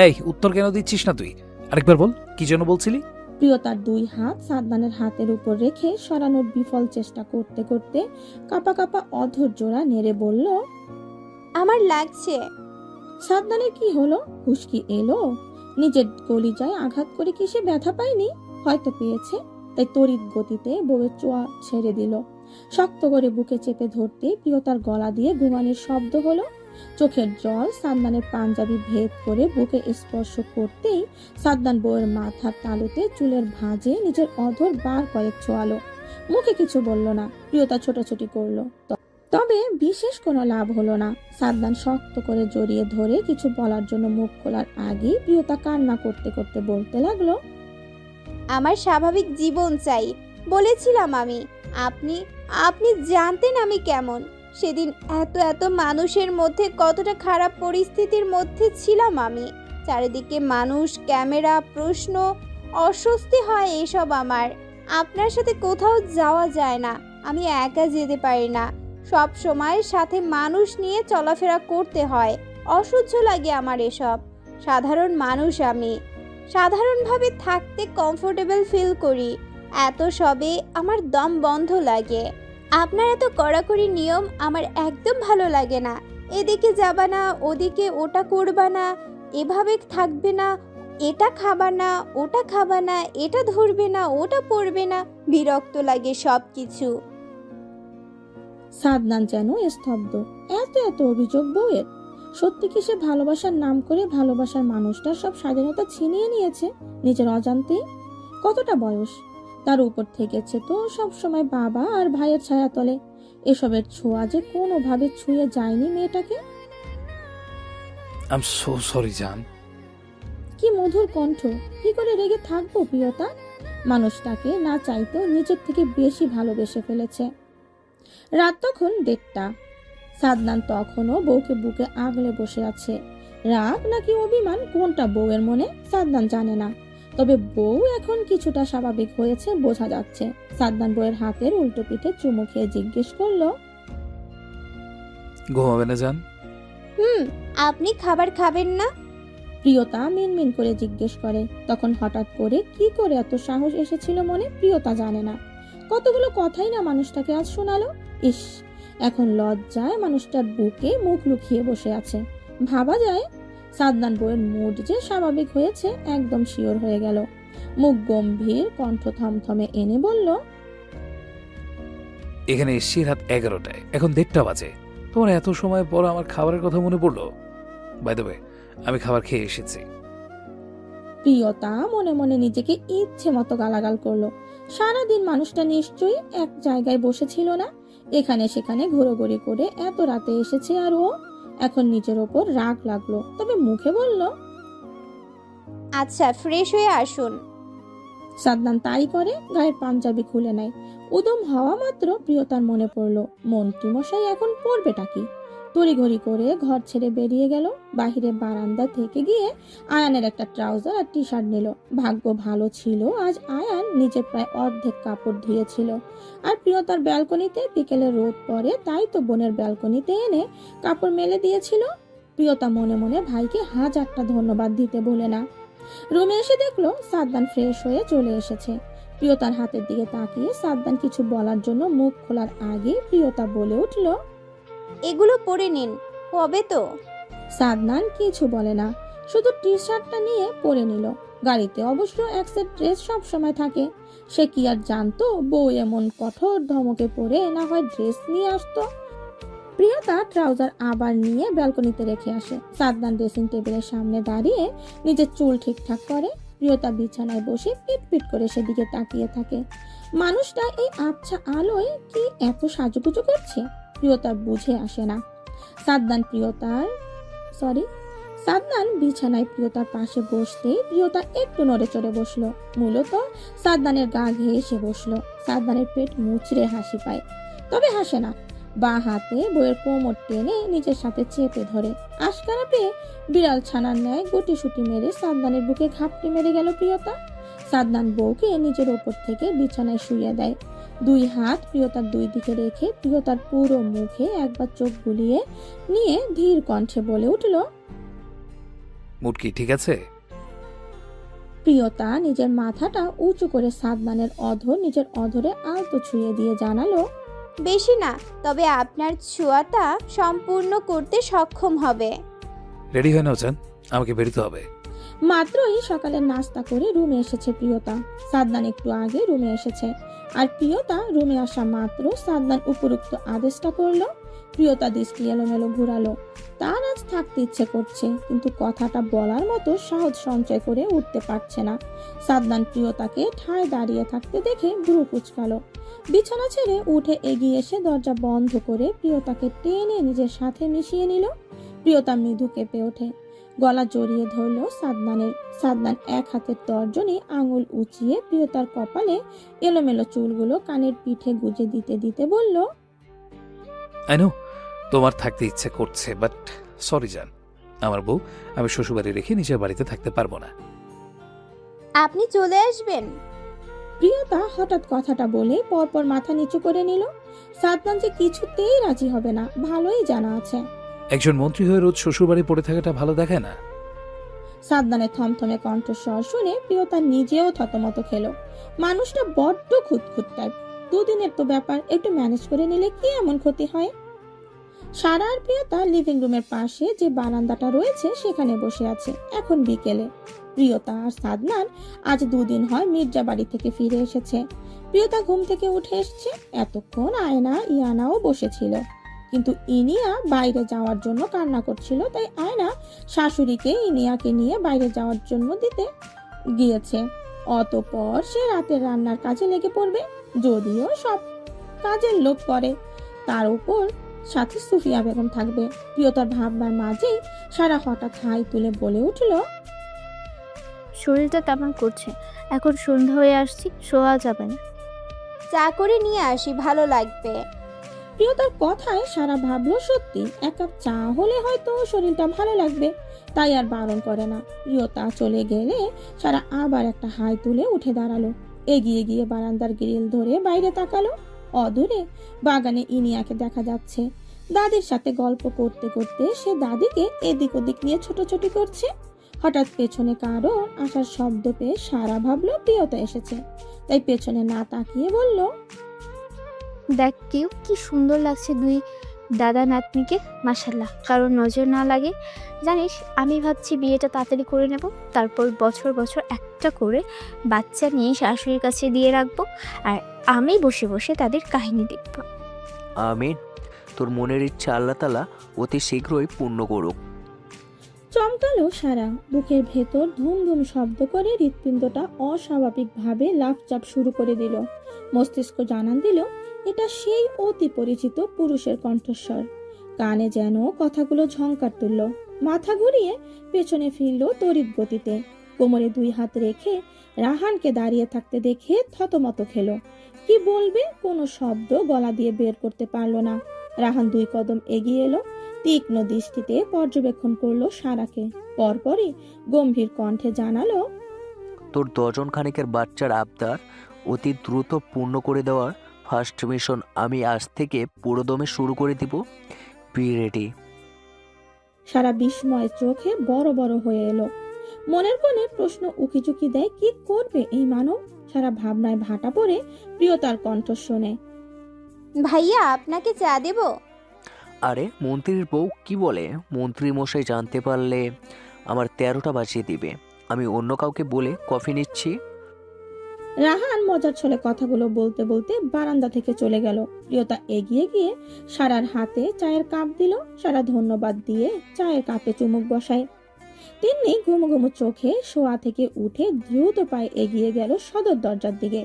এই উত্তর কেন দিচ্ছিস না তুই? আরেকবার বল, কি যেন বলছিলি? প্রিয়তার 2 হাত সাদনানের হাতের উপর রেখে সরানোর বিফল চেষ্টা করতে করতে কাপা কাপা অধর জোড়া নেড়ে বলল, আমার লাগছে। সাদনানের কি হলো? হুশকি এলো। নিজের কলিজায় আঘাত করে কি সে ব্যথা পায়নি? হয়তো পেয়েছে, তাই তড়িৎ গতিতে বউয়ের চোয়া ছেড়ে দিল। শক্ত করে বুকে চেপে ধরতে প্রিয়তার গলা দিয়ে ঘুমানোর শব্দ হলো। চোখের জল সাদনানের পাঞ্জাবি ভেদ করে বুকে স্পর্শ করতেই সাদনান বউয়ের মাথার তালুতে চুলের ভাঁজে নিজের অধর বার কয়েক ছোঁয়ালো। মুখে কিছু বলল না। প্রিয়তা ছোটাছুটি করলো, তবে বিশেষ কোনো লাভ হলো না। সাদনান শক্ত করে জড়িয়ে ধরে কিছু বলার জন্য মুখ খোলার আগেই প্রিয়তা কান্না করতে করতে বলতে লাগলো, আমার স্বাভাবিক জীবন চাই বলেছিলাম আমি। আপনি আপনি জানতেন আমি কেমন। সেদিন এত এত মানুষের মধ্যে কতটা খারাপ পরিস্থিতির মধ্যে ছিলাম আমি। চারিদিকে মানুষ, ক্যামেরা, প্রশ্ন, অস্বস্তি হয় এসব আমার। আপনার সাথে কোথাও যাওয়া যায় না, আমি একা যেতে পারি না। সব সময় সাথে মানুষ নিয়ে চলাফেরা করতে হয়, অসহ্য লাগে আমার এসব। সাধারণ মানুষ আমি, সাধারণভাবে থাকতে কমফোর্টেবল ফিল করি। এত সবে আমার দম বন্ধ লাগে। আপনার এত কড়াকড়ি নিয়ম আমার একদম ভালো লাগে না। এদিকে যাবা না, ওদিকে ওটা করবা না, এভাবে থাকবে না, এটা খাবা না, ওটা খাবা না, এটা ধরবে না, ওটা পরবে না, বিরক্ত লাগে সব কিছু। সাদনান যেন স্তব্ধ। এত এত অভিযোগ বউয়ের। সত্যি কি সে ভালোবাসার নাম করে ভালোবাসার মানুষটার সব স্বাধীনতা ছিনিয়ে নিয়েছে নিজের অজান্তেই? কতটা বয়স তার উপর থেকেছে তো সব সময় বাবা আর ভাইয়ের ছায়াতলে। এসবের ছোঁয়া যে কোনোভাবে ছুঁয়ে যায়নি মেয়েটাকে। আই এম সো সরি জান। কি মধুর কণ্ঠ! কি করে রেগে থাকবো প্রিয়তা? মানুষটাকে না চাইতেও নিজের থেকে বেশি ভালোবেসে ফেলেছে। রাত তখন 1:30। সাদনান তখনও বউকে বুকে আগলে বসে আছে। রাগ নাকি অভিমান কোনটা বউয়ের মনে সাদনান জানে না, তবে বউ এখন কিছুটা স্বাভাবিক হয়েছে বোঝা যাচ্ছে। সাদনান বউয়ের হাতের উল্টো পিঠে চুমু খেয়ে জিজ্ঞেস করলো, ঘুমাবে না জান? আপনি খাবার খাবেন না? প্রিয়তা মিনমিন করে জিজ্ঞেস করে। তখন হঠাৎ করে কি করে এত সাহস এসেছিল মনে প্রিয়তা জানে না। কতগুলো কথাই না মানুষটাকে আজ শোনালো। ইস, এখন লজ্জায় মানুষটার বুকে মুখ লুকিয়ে বসে আছে। ভাবা যায় সাদনান বউয়ের মুড যে স্বাভাবিক হয়েছে একদম শিওর হয়ে গেল। মুখ গম্ভীর, কণ্ঠ থমথমে এনে বলল, এখানে এসছি রাত 11টায়, এখন 1:30 বাজে। তোমার এত সময় পর আমার খাবারের কথা মনে পড়লো? বাই দ্য ওয়ে, আমি খাবার খেয়ে এসেছি। প্রিয়তা মনে মনে নিজেকে ইচ্ছে মতো গালাগাল করলো। সারাদিন মানুষটা নিশ্চয়ই এক জায়গায় বসেছিল না, এখানে সেখানে ঘোরাঘুরি করে এত রাতে এসেছে। আর ও এখন নিজের ওপর রাগ লাগলো, তবে মুখে বলল, আচ্ছা ফ্রেশ হয়ে আসুন। সাদনান তাই করে গায়ের পাঞ্জাবি খুলে নেয়। উদম হওয়া মাত্র প্রিয়তার মনে পড়লো মন্ত্রী মশাই এখন পড়বেটা কি। তড়িঘড়ি করে ঘর ছেড়ে বেরিয়ে গেল। বাহিরে বারান্দা থেকে গিয়ে আয়ানের একটা ট্রাউজার আর টি শার্ট নিল। ভাগ্য ভালো ছিল আজ আয়ান নিজের প্রায় অর্ধেক কাপড় ধুয়েছিল। আর প্রিয়তার ব্যালকনিতে বিকেলে রোদ পড়ে, তাই তো বোনের ব্যালকনিতে এনে কাপড় মেলে দিয়েছিল। প্রিয়তা মনে মনে ভাইকে হাজারটা ধন্যবাদ দিতে বলে না। রুমে এসে দেখলো সাদনান ফ্রেশ হয়ে চলে এসেছে। প্রিয়তার হাতের দিকে তাকিয়ে সাদনান কিছু বলার জন্য মুখ খোলার আগে প্রিয়তা বলে উঠল, এগুলো পরে নিন, হবে তো? সাদনান কিছু বলে না, শুধু টি শার্টটা নিয়ে পরে নিল। গাড়িতে অবশ্য এক সেট ড্রেস সব সময় থাকে। সে কি আর জানতো বউ এমন কঠোর ধমকে পড়ে না হয় ড্রেস নিয়ে আসতো। প্রিয়তা ট্রাউজার আবার নিয়ে ব্যালকনিতে রেখে আসে। সাদনান ড্রেসিং টেবিলের সামনে দাঁড়িয়ে নিজের চুল ঠিকঠাক করে। প্রিয়তা বিছানায় বসে পিটপিট করে সেদিকে তাকিয়ে থাকে। মানুষটা এই আবছা আলোয় কি এত সাজুগুজু করছে প্রিয়তা বুঝে আসে না। সাদনান বিছানায় প্রিয়তার পাশে বসতেই প্রিয়তা একটু নড়ে চড়ে বসলো। মূলত সাদনানের গা ঘেঁষে বসলো। সাদনানের পেট মুচড়ে হাসি পায়, তবে হাসে না। বাঁ হাতে বইয়ের কোমর টেনে নিজের সাথে চেপে ধরে আশকারা পেয়ে বিড়াল ছানার ন্যায় গুটিসুটি মেরে সাদনানের বুকে ঘাপটি মেরে গেল প্রিয়তা। সাদনান বউকে নিজের ওপর থেকে বিছানায় শুইয়ে দেয়। দুই হাত প্রিয়তার দুই দিকে রেখে প্রিয়তার পুরো মুখে একবার চোখ বুলিয়ে নিয়ে ধীর কণ্ঠে বলে উঠল, মুটকি ঠিক আছে? প্রিয়তা নিজের মাথাটা উঁচু করে সাদনানের অধর নিজের অধরে আলতো ছুঁয়ে দিয়ে জানালো, বেশি না, তবে আপনার ছোঁয়াটা সম্পূর্ণ করতে সক্ষম হবে। রেডি হয়ে নাও জান, আমাকে বেরোতে হবে। মাত্রই সকালের নাস্তা করে রুমে এসেছে প্রিয়তা। সাদনান একটু আগে রুমে এসেছে। আর প্রিয়তা রুমে আসা মাত্র সাদনান উপরোক্ত আদেশটা করলো। প্রিয়তা দৃষ্টি এলোমেলো ঘুরালো। তার আজ থাকতে ইচ্ছে করছে, কিন্তু কথাটা বলার মতো সাহস সঞ্চয় করে উঠতে পারছে না। সাদনান প্রিয়তাকে ঠায় দাঁড়িয়ে থাকতে দেখে ভ্রু কুঁচকালো। বিছানা ছেড়ে উঠে এগিয়ে এসে দরজা বন্ধ করে প্রিয়তাকে টেনে নিজের সাথে মিশিয়ে নিল। প্রিয়তা মৃদু কেঁপে ওঠে, গলা জড়িয়ে ধরল সাদনানের। সাদনান এক হাতের তর্জনী আঙুল উঁচিয়ে প্রিয়তার কপালে এলোমেলো চুলগুলো কানের পিঠে গুজে দিতে দিতে বলল, আই নো তোমার থাকতে ইচ্ছে করছে, বাট সরি জান, আমার বউ আমি শ্বশুরবাড়ি রেখে নিজের বাড়িতে থাকতে পারবো না। আপনি চলে আসবেন। প্রিয়তা হঠাৎ কথাটা বলে পরপর মাথা নিচু করে নিল। সাদনান যে কিছুতেই রাজি হবে না, ভালোই জানা আছে। একজন মন্ত্রী হয়ে রোজ শ্বশুরবাড়ি পড়ে থাকাটা ভালো দেখায় না। সাদনানের থমথমে কণ্ঠস্বর শুনে প্রিয়তা নিজেও থতমত খেলো। মানুষটা বড্ড খুঁতখুত টাইপ। দুদিনের তো ব্যাপার, একটু ম্যানেজ করে নিলে কি এমন ক্ষতি হয়। সারা আর প্রিয়তা লিভিং রুমের পাশে যে বারান্দাটা রয়েছে সেখানে বসে আছে। এখন বিকেলে। প্রিয়তা আর সাদনান আজ দুদিন হয় মির্জা বাড়ি থেকে ফিরে এসেছে। প্রিয়তা ঘুম থেকে উঠে এসছে। এতক্ষণ আয়না ইয়ানাও বসেছিল, কিন্তু ইনিয়া বাইরে যাওয়ার জন্য কান্না করছিল, তাই আয়না শাশুড়িকে ইনিয়াকে নিয়ে বাইরে যাওয়ার জন্য দিতে গিয়েছে। অতঃপর সে রাতের রান্নার কাজে লেগে পড়বে, যদিও সব কাজের লোক করে, তার উপর সাথে সুফিয়া বেগম থাকবে। প্রিয়তার ভাবনার মাঝেই সারা হঠাৎ হাই তুলে বলে উঠল, শরীরটা তেমন করছে, এখন সন্ধ্যা হয়ে আসছি, শোয়া যাবে না। চা করে নিয়ে আসি, ভালো লাগবে। প্রিয়তার কথায় সারা ভাবলো সত্যি এক কাপ চা হলে হয়তো শরীরটা ভালো লাগবে, তাই আর বারণ করে না। প্রিয়তা চলে গেলে সারা আবার একটা হাই তুলে উঠে দাঁড়ালো। এগিয়ে গিয়ে বারান্দার গ্রিল ধরে বাইরে তাকালো। অদূরে বাগানে ইনিয়াকে দেখা যাচ্ছে। দাদির সাথে গল্প করতে করতে সে দাদিকে এদিক ওদিক নিয়ে ছোটাছুটি করছে। হঠাৎ পেছনে কারো আসার শব্দ পেয়ে সারা ভাবলো প্রিয়তা এসেছে, তাই পেছনে না তাকিয়ে বলল, দেখ কেউ কি সুন্দর লাগছে দুই দাদা নাতনিকে, মাশাল্লাহ, কারোর নজর না লাগে। জানিস, আমি ভাবছি বিয়েটা তাড়াতাড়ি করে নেব, তারপর বছর বছর একটা করে বাচ্চা নিয়ে শাশুড়ির কাছে দিয়ে রাখবো, আর আমি বসে বসে তাদের কাহিনী দেখব। আমিন। তোর মনের ইচ্ছা আল্লাহ তাআলা অতি শীঘ্রই পূর্ণ করুক। চমকালো সারা। বুকের ভেতর ধুম ধুম শব্দ করে হৃৎপিণ্ডটা অস্বাভাবিকভাবে লাফচাপ শুরু করে দিল। মস্তিষ্ক জানান দিল এটা সেই অতি পরিচিত পুরুষের কণ্ঠস্বর। কানে যেন কথাগুলো ঝংকার তুলল। মাথা ঘুরিয়ে পেছনে ফিরল তড়িৎ গতিতে। কোমরে দুই হাত রেখে রাহানকে দাঁড়িয়ে থাকতে দেখে থতমত খেলো। কি বলবে কোনো শব্দ গলা দিয়ে বের করতে পারলো না। রাহান দুই কদম এগিয়ে এলো, তীক্ষ্ণ দৃষ্টিতে পর্যবেক্ষণ করলো সারাকে। পরপরই গম্ভীর কণ্ঠে জানালো, তোর ডজন খানিকের বাচ্চার আবদার অতি দ্রুত পূর্ণ করে দেওয়ার ফার্স্ট মিশন আমি আজ থেকে পুরোদমে শুরু করে দিব। B ready. সারা বিস্ময় চোখে বড় বড় হয়ে এলো। মনের কোণে প্রশ্ন উকিঝুঁকি দেয়, কি করবে এই মানব। সারা ভাবনায় ভাটা পড়ে প্রিয়তার কণ্ঠ শোনে, ভাইয়া আপনাকে চা দেব? আরে মন্ত্রীর বউ কি বলে, মন্ত্রী মশাই জানতে পারলে আমার 13টা বাজিয়ে দিবে। আমি অন্য কাউকে বলে কফি নিচ্ছি। রাহান মজার ছলে কথাগুলো বলতে বলতে বারান্দা থেকে চলে গেল। প্রিয়তা এগিয়ে গিয়ে সারার হাতে চায়ের কাপ দিল। সারা ধন্যবাদ দিয়ে চায়ের কাপে চুমুক বসায়। তিন্নি ঘুমো ঘুমো চোখে শোয়া থেকে উঠে দ্রুত পায়ে এগিয়ে গেল সদর দরজার দিকে।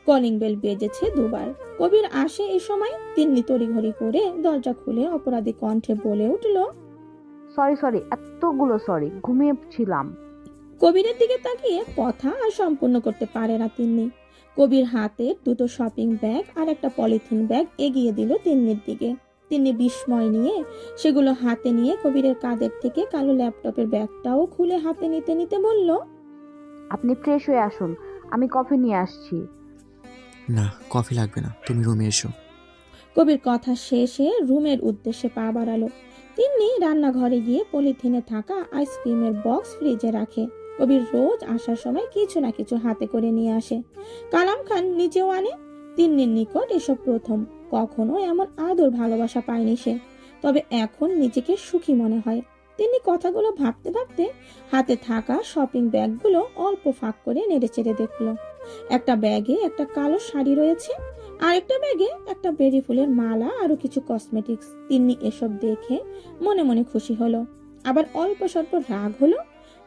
কলিং বেল বেজেছে দুবার। কবির আসে এই সময়। তিন্নি তড়িঘড়ি করে দরজা খুলে অপরাধী কণ্ঠে বলে উঠল, সরি, এতগুলো সরি, ঘুমিয়েছিলাম। কবিরের দিকে তাকিয়ে কথা আর সম্পূর্ণ করতে পারে না তিন্নি। কবির হাতে দুটো শপিং ব্যাগ আর একটা পলিথিন ব্যাগ এগিয়ে দিল তিন্নির দিকে। তিন্নি বিস্ময় নিয়ে সেগুলো হাতে নিয়ে কবিরের কাঁধের থেকে কালো ল্যাপটপের ব্যাগটাও খুলে হাতে নিতে নিতে বলল, আপনি ফ্রেশ হয়ে আসুন, আমি কফি নিয়ে আসছি। না, কফি লাগবে না, তুমি রুমে এসো। কবির কথা শেষে রুমের উদ্দেশ্যে পা বাড়ালো। তিন্নি রান্নাঘরে গিয়ে পলিথিনে থাকা আইসক্রিমের বক্স ফ্রিজে রাখে। কবির রোজ আসার সময় কিছু না কিছু হাতে করে নিয়ে আসে। কালাম খান নিজেও আনে। তিন্নির নিকট এসব প্রথম। কখনো এমন আদর ভালোবাসা পায়নি সে। তবে এখন নিজেকে সুখী মনে হয়। তিন্নি কথাগুলো ভাবতে ভাবতে হাতে থাকা শপিং ব্যাগগুলো অল্প ফাঁক করে নেড়েচেড়ে দেখলো। একটা ব্যাগে একটা কালো শাড়ি রয়েছে, আরেকটা ব্যাগে একটা বেরি ফুলের মালা, আরো কিছু কসমেটিক্স। তিন্নি এসব দেখে মনে মনে খুশি হলো, আবার অল্প স্বল্প রাগ হলো।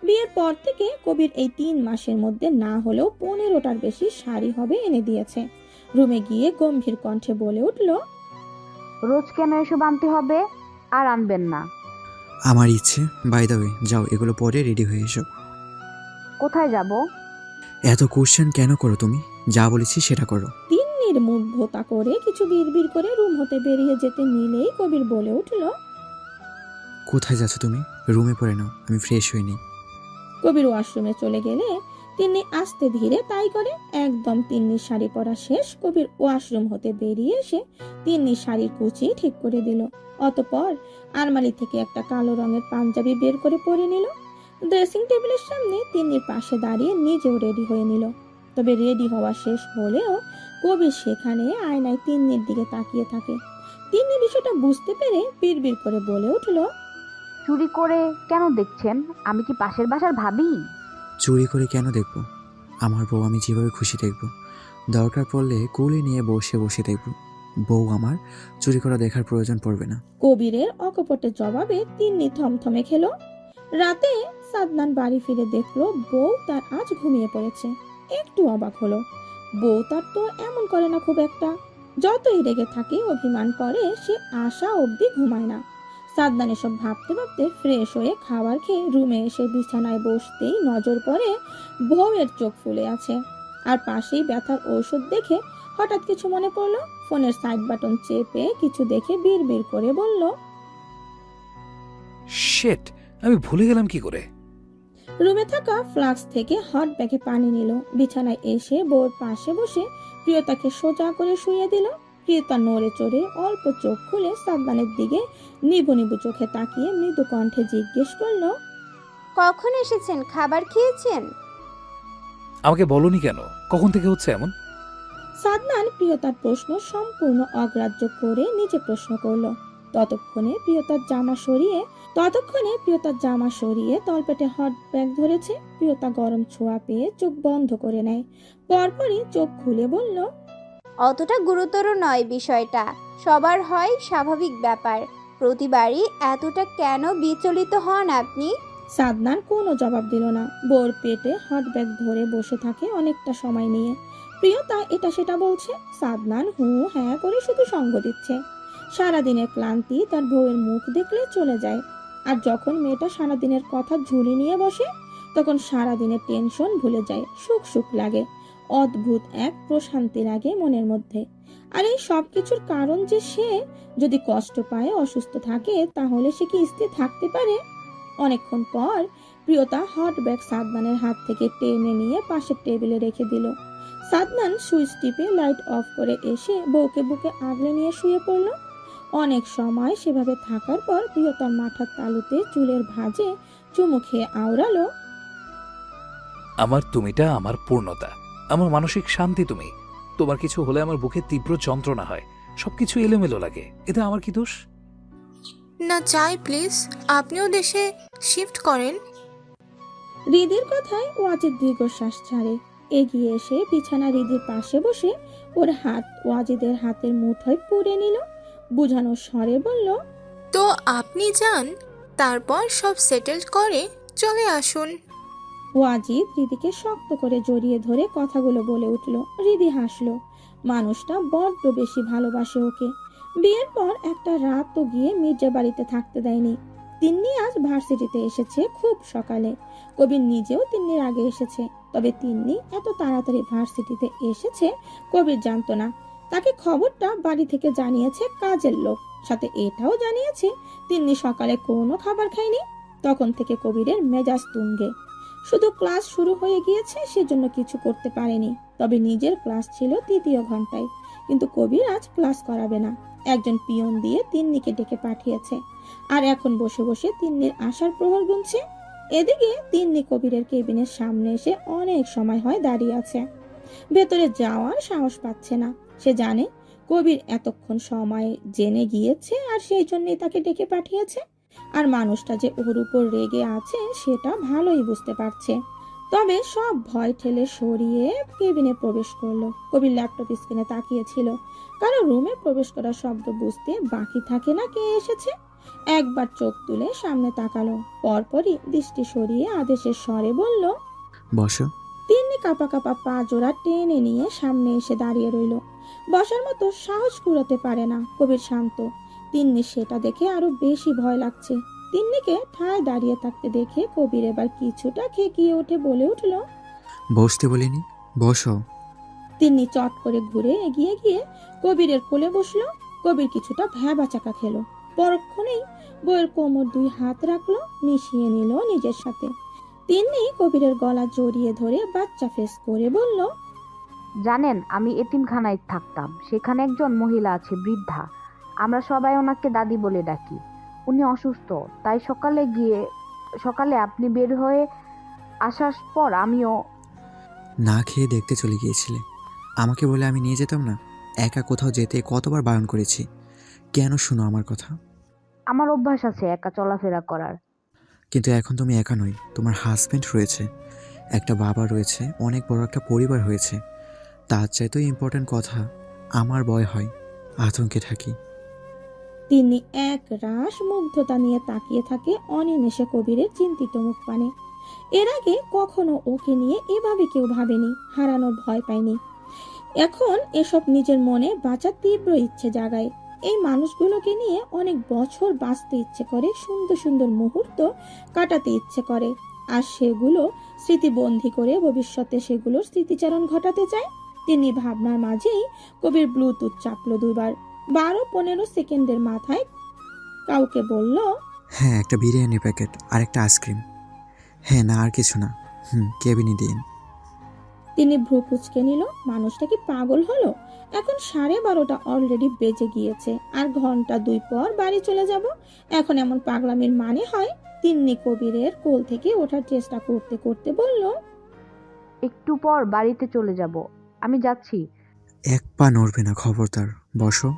বিয়ের পর থেকে কবির এই 3 মাসের মধ্যে না হলেও 15টার বেশি শাড়ি হবে এনে দিয়েছে। রুমে গিয়ে গম্ভীর কণ্ঠে বলে উঠল, রোজ কেন এসব আনতে হবে? আর আনবেন না। আমার ইচ্ছে। বাই দ্য ওয়ে, যাও এগুলো পরে রেডি হয়ে এসো। কোথায় যাব? এত কোশ্চেন কেন করো তুমি? যা বলেছি সেটা করো। তিন্নির মুখ ভোতা করে কিছু বিড়বিড় করে রুম হতে বেরিয়ে যেতে নিলেই কবির বলে উঠল, কোথায় যাচ্ছ তুমি? রুমে পড়ে নাও, আমি ফ্রেশ হয়ে নিই। কবির ওয়াশরুমে চলে গেলে তিন্নি আস্তে ধীরে তাই করে। একদম তিন্নির শাড়ি পরা শেষ, কবির ওয়াশরুম হতে বেরিয়ে এসে তিন্নির শাড়ির কুচি ঠিক করে দিল। অতঃপর আলমারি থেকে একটা কালো রঙের পাঞ্জাবি বের করে পরে নিল। ড্রেসিং টেবিলের সামনে তিন্নির পাশে দাঁড়িয়ে নিজেও রেডি হয়ে নিল। তবে রেডি হওয়া শেষ হলেও কবির সেখানে আয়নায় তিন্নির দিকে তাকিয়ে থাকে। তিন্নি বিষয়টা বুঝতে পেরে বিড়বিড় করে বলে উঠল, চুরি করে কেন দেখছেন? আমি কি পাশের বাসার ভাবি? চুরি করে কেন দেখবো? আমার বউ আমি যেভাবে খুশি দেখবো, দরকার পড়লে কোলে নিয়ে বসে বসে দেখবো। বউ আমার চুরি করা দেখার প্রয়োজন পড়বে না। কবিরের অকপটের জবাবে তিন্নি থমথমে খেলো। রাতে সাদনান বাড়ি ফিরে দেখলো বউ তার আজ ঘুমিয়ে পড়েছে। একটু অবাক হলো, বউ তার তো এমন করে না খুব একটা। যতই রেগে থাকে, অভিমান করে, সে আশা অবধি ঘুমায় না। সাদনান এসব ভাবতে ভাবতে ফ্রেশ হয়ে খাবার খেয়ে রুমে এসে বিছানায় বসতেই নজর পড়ে বউয়ের চোখ ফুলে আছে। আর পাশেই ব্যথার ঔষধ দেখে হঠাৎ কিছু মনে পড়লো। ফোনের সাইড বাটন চেপে কিছু দেখে বিড়বিড় করে বলল, শেট, আমি ভুলে গেলাম কি করে। রুমে থাকা ফ্লাক্স থেকে হট ব্যাগে পানি নিল। বিছানায় এসে বউর পাশে বসে প্রিয়তাকে সোজা করে শুইয়ে দিল। প্রিয়তা নড়ে চড়ে অল্প চোখ খুলে সাদনানের দিকে নিভু নিভু চোখে তাকিয়ে মৃদু কণ্ঠে জিজ্ঞেস করলো, কখন এসেছেন? খাবার খেয়েছেন? আমাকে বলনি কেন? কখন থেকে হচ্ছে এমন? সাদনান প্রিয়তার প্রশ্ন সম্পূর্ণ অগ্রাহ্য করে নিজে প্রশ্ন করলো। ততক্ষণে প্রিয়তার জামা সরিয়ে তলপেটে হট ব্যাগ ধরেছে। প্রিয়তা গরম ছোঁয়া পেয়ে চোখ বন্ধ করে নেয়। পরপরই চোখ খুলে বলল, অতটা গুরুতর নয় বিষয়টা, সবার হয়, স্বাভাবিক ব্যাপার। প্রতিবারই এতটা কেন বিচলিত হন আপনি? সাদনান কোনো জবাব দিল না। বোর পেটে হট ব্যাগ ধরে বসে থাকে অনেকটা সময় নিয়ে। প্রিয়তা এটা সেটা বলছে, সাদনান হু হ্যাঁ করে শুধু সঙ্গ দিচ্ছে। সারাদিনের ক্লান্তি তার বউয়ের মুখ দেখলে চলে যায়। আর যখন মেয়েটা সারাদিনের কথা ঝুলি নিয়ে বসে, তখন সারাদিনের টেনশন ভুলে যায়। সুখ সুখ লাগে, অদ্ভুত এক প্রশান্তি লাগে মনের মধ্যে। আর এই সব কিছুর কারণ যে সে যদি কষ্ট পায়, অসুস্থ থাকে, তাহলে সে কি স্থির থাকতে পারে? অনেকক্ষণ পর প্রিয়তা হট ব্যাগ সাদনানের হাত থেকে টেনে নিয়ে পাশের টেবিলে রেখে দিল। সাদনান সুইচ টিপে লাইট অফ করে এসে বউকে বুকে আগলে নিয়ে শুয়ে পড়ল। অনেক সময় সেভাবে থাকার পর প্রিয়তার মাথার তালুতে চুলের ভাঁজে চুমু খেয়ে আওড়ালো, আমার তুমিটা আমার পূর্ণতা, আমার মানসিক শান্তি তুমি। তোমার কিছু হলে আমার বুকে তীব্র যন্ত্রণা হয়, সবকিছু এলোমেলো লাগে। এতে আমার কি দোষ? না চাই প্লিজ, আপনিও দেশে শিফট করেন। হৃদির কথায় ওয়াজিদ দীর্ঘশ্বাস ছাড়ে। এগিয়ে এসে বিছানা হৃদির পাশে বসে ওর হাত ওয়াজিদের হাতের মুঠোয় পুরে নিল। বুঝানোর স্বরে বলল, তো আপনি যান, তারপর সব সেটেল করে চলে আসুন। ওয়াজিদ হৃদিকে শক্ত করে জড়িয়ে ধরে কথাগুলো বলে উঠল। হৃদি হাসলো। মানুষটা বড্ড বেশি ভালোবাসে ওকে। বিয়ের পর একটা রাত তো গিয়ে মির্জা বাড়িতে থাকতে দেয়নি। তিন্নি আজ ভার্সিটিতে এসেছে খুব সকালে। কবির নিজেও তিন্নির আগে এসেছে। তবে তিন্নি এত তাড়াতাড়ি ভার্সিটিতে এসেছে কবির জানতো না। তাকে খবরটা বাড়ি থেকে জানিয়েছে কাজের লোক, সাথে এটাও জানিয়েছে তিন্নি সকালে কোনো খাবার খায়নি। তখন থেকে কবিরের মেজাজ তুঙ্গে। শুধু ক্লাস শুরু হয়ে গিয়েছে, সেজন্য কিছু করতে পারেনি। তবে নিজের ক্লাস ছিল 3য় ঘন্টায়, কিন্তু কবির আজ ক্লাস করাবে না। একজন পিয়ন দিয়ে তিন্নিকে ডেকে পাঠিয়েছে। আর এখন বসে বসে তিন্নির আসার প্রহর গুনছে। এদিকে তিন্নি কবিরের কেবিনের সামনে এসে অনেক সময় হয় দাঁড়িয়ে আছে। ভেতরে যাওয়ার সাহস পাচ্ছে না। সে জানে কবির এতক্ষণ সময় জেনে গিয়েছে, আর সেই জন্যই তাকে ডেকে পাঠিয়েছে। আর মানুষটা যে ওর উপর রেগে আছে সেটা ভালোই বুঝতে পারছে। তবে সব ভয় ঠেলে সরিয়ে কেবিনে প্রবেশ করলো। কবির ল্যাপটপ স্ক্রিনে তাকিয়েছিল। কারো রুমে প্রবেশ করার শব্দ বুঝতে বাকি থাকে না কে এসেছে। একবার চোখ তুলে সামনে তাকালো, পরপরই দৃষ্টি সরিয়ে আদেশের স্বরে বলল, বসো। তিন্নি কাঁপা কাঁপা পা জোড়া টেনে নিয়ে সামনে এসে দাঁড়িয়ে রইল। বসার মতো সাহস কুড়াতে পারে না। কবির শান্ত, তিন্নি সেটা দেখে আরো বেশি ভয় লাগছে। তিন্নিকে ঠায় দাঁড়িয়ে থাকতে দেখে কবির এবার কিছুটা খেকিয়ে উঠে বলে উঠল, বসতে বলিনি, বসো। তিন্নি চট করে ঘুরে এগিয়ে গিয়ে কবিরের কোলে বসলো। কবির কিছুটা ভ্যাবাচাকা খেলো। পরক্ষণেই বইয়ের কোমর 2 হাত রাখলো, মিশিয়ে নিল নিজের সাথে। তিন্নি কবিরের গলা জড়িয়ে ধরে বাচ্চা ফেস করে বলল, জানেন আমি এতিমখানায় থাকতাম, সেখানে একজন মহিলা আছে, বৃদ্ধা। আমরা সবাই ওনাকে দাদি বলে ডাকি। উনি অসুস্থ, তাই সকালে আপনি বের হয়ে আসার পর আমিও না খেয়ে দেখতে চলে গিয়েছিলে। আমাকে বলে আমি নিয়ে যেতাম না? একা কোথাও যেতে কতবার বারণ করেছি, কেন শুনো আমার কথা? আমার অভ্যাস আছে একা চলাফেরা করার। কিন্তু এখন তুমি একা নই, তোমার হাজবেন্ড রয়েছে, একটা বাবা রয়েছে, অনেক বড় একটা পরিবার হয়েছে। তার চাইতেও ইম্পর্ট্যান্ট কথা, আমার ভয় হয়, আতঙ্কে থাকি। তিনি এক রাশ মুগ্ধতা নিয়ে তাকিয়ে থাকে অনিমেষে কবিরের চিন্তিত মুখ পানে। এর আগে কখনো ওকে নিয়ে এভাবে কেউ ভাবেনি, হারানোর ভয় পায়নি। এখন এসব নিজের মনে বাঁচার তীব্র ইচ্ছে জাগায়। এই মানুষগুলোকে নিয়ে অনেক বছর বাঁচতে ইচ্ছে করে, সুন্দর সুন্দর মুহূর্ত কাটাতে ইচ্ছে করে, আর সেগুলো স্মৃতিবন্দী করে ভবিষ্যতে সেগুলোর স্মৃতিচারণ ঘটাতে চায়। তিনি ভাবনার মাঝেই কবির ব্লুটুথ চাপলো 2 বার। 12-15 সেকেন্ডের মাথায় কাউকে বলল, হ্যাঁ, একটা বিরিয়ানি প্যাকেট আর একটা আইসক্রিম। হ্যাঁ, না আর কিছু না। কেবিনে দিন। তিনি ভ্রু কুঁচকে নিল। মানুষটা কি পাগল হলো? এখন 12:30 অলরেডি বেজে গিয়েছে, আর ঘন্টা 2 পর বাড়ি চলে যাব। এখন এমন পাগলামির মানে হয়? তিন্নি কবিরের কোল থেকে ওঠার চেষ্টা করতে করতে বলল, একটু পর বাড়িতে চলে যাব, আমি যাচ্ছি। এক পা নড়বে না, খবরদার। বসো।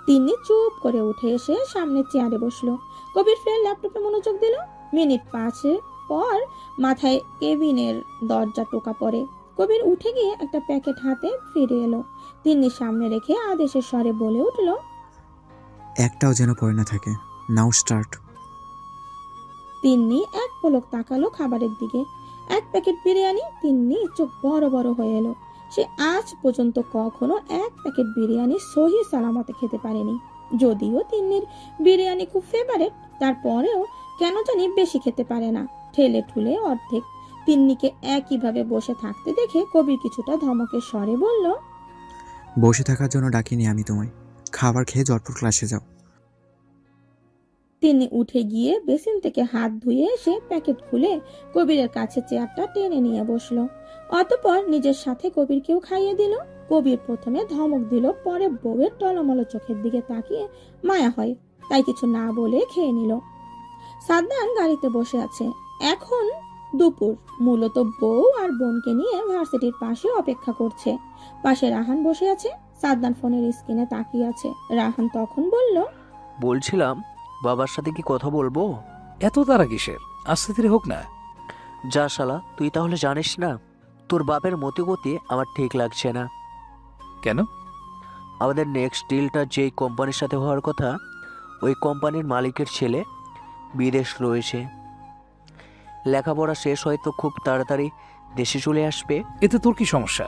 তিনি চুপ করে উঠে এসে সামনে চেয়ারে বসলো। কবির ফের ল্যাপটপে মনোযোগ দিল। মিনিট 5 পর মাথায় কেবিনের দরজা টোকা পড়ে। কবির উঠে গিয়ে একটা প্যাকেট হাতে ফিরে এলো। তিনি সামনে রেখে আদেশের স্বরে বলে উঠল, একটাও যেন পড়ে না থাকে। নাও স্টার্ট। তিন্নি এক পলক তাকালো খাবারের দিকে। এক প্যাকেট বিরিয়ানি। তিন্নি চোখ বড় বড় হয়ে এলো। সে আজ পর্যন্ত কখনো এক প্যাকেট বিরিয়ানি সহি সালামতে খেতে পারেনি। যদিও তিন্নির বিরিয়ানি খুব ফেভারেট, তারপরেও কেন জানি বেশি খেতে পারে না। ঠেলে ঠুলে অর্ধেক। তিন্নিকে একইভাবে বসে থাকতে দেখে কবির কিছুটা ধমকের স্বরে বলল, বসে থাকার জন্য ডাকিনি আমি তোমায়। খাবার খেয়ে জটপট ক্লাসে যাও। তিনি উঠে গিয়ে বেসিন থেকে হাত ধুয়ে এসে প্যাকেট খুলে কবিরের কাছে চেয়ারটা টেনে নিয়ে বসলো। অতঃপর নিজের সাথে কবিরকেও খাইয়ে দিল। কবির প্রথমে ধমক দিল, পরে বউয়ের টলমল চোখের দিকে তাকিয়ে মায়া হয়, তাই কিছু না বলে খেয়ে নিল। সাদনান গাড়িতে বসে আছে। এখন দুপুর। মূলত বউ আর বোনকে নিয়ে ভার্সিটির পাশে অপেক্ষা করছে। পাশে রাহান বসে আছে। সাদনান ফোনের স্ক্রিনে তাকিয়ে আছে। রাহান তখন বলল, বলছিলাম বাবার সাথে কি কথা বলবো? এত তারা কিসের? আস্তে ধীরে হোক না। যা শালা, তুই তাহলে জানিস না তোর বাপের মতিগতি আমার ঠিক লাগছে না। কেন? আমাদের নেক্সট ডিলটা যেই কোম্পানির সাথে হওয়ার কথা, ওই কোম্পানির মালিকের ছেলে বিদেশ রয়েছে। লেখাপড়া শেষ হয়তো খুব তাড়াতাড়ি দেশে চলে আসবে। এতে তোর কি সমস্যা?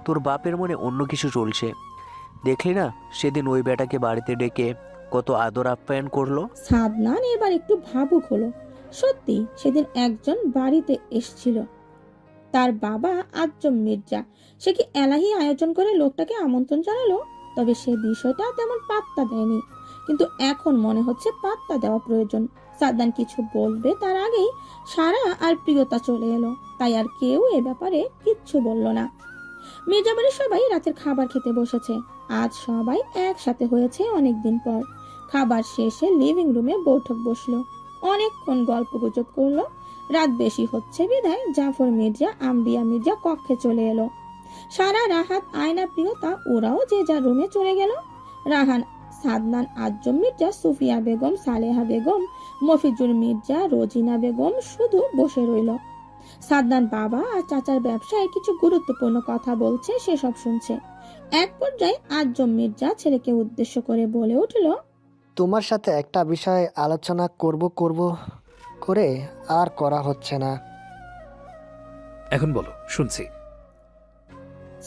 তোর বাপের মনে অন্য কিছু চলছে। দেখলি না সেদিন ওই বেটাকে বাড়িতে ডেকে কত আদর আপ্যায়ন করলো। সাদনান এবার একটু ভাবুক হলো। সত্যি সেদিন একজন বাড়িতে এসেছিল, তার বাবা আজম মির্জা। সে কি এলাহি আয়োজন করে লোকটাকে আমন্ত্রণ জানালো? তবে সে বিষয়টা তেমন পাত্তা দেয়নি, কিন্তু এখন মনে হচ্ছে পাত্তা দেওয়া প্রয়োজন। সাদনান কিছু বলবে তার আগেই সারা আর প্রিয়তা চলে এলো, তাই আর কেউ এ ব্যাপারে কিচ্ছু বলল না। মির্জাবাড়ির সবাই রাতের খাবার খেতে বসেছে। আজ সবাই একসাথে হয়েছে অনেকদিন পর। খাবার শেষে লিভিং রুমে বৈঠক বসলো। অনেকক্ষণ গল্প গুজব করলো। রাত বেশি হচ্ছে বিধায় জাফর মির্জা, আম্বিয়া মির্জা কক্ষে চলে এলো। সারা, রাহাত, আয়না, প্রিয়তা ওরাও যে যার রুমে চলে গেল। রাহান, সাদনান, আজম মির্জা, সুফিয়া বেগম, সালেহা বেগম, মফিজুল মির্জা, রোজিনা বেগম শুধু বসে রইল। সাদনান বাবা আর চাচার ব্যবসায় কিছু গুরুত্বপূর্ণ কথা বলছে, সেসব শুনছে। এক পর্যায়ে আজম মির্জা ছেলেকে উদ্দেশ্য করে বলে উঠল, তোমার সাথে একটা বিষয়ে আলোচনা করব করে আর করা হচ্ছে না। এখন বলো, শুনছি।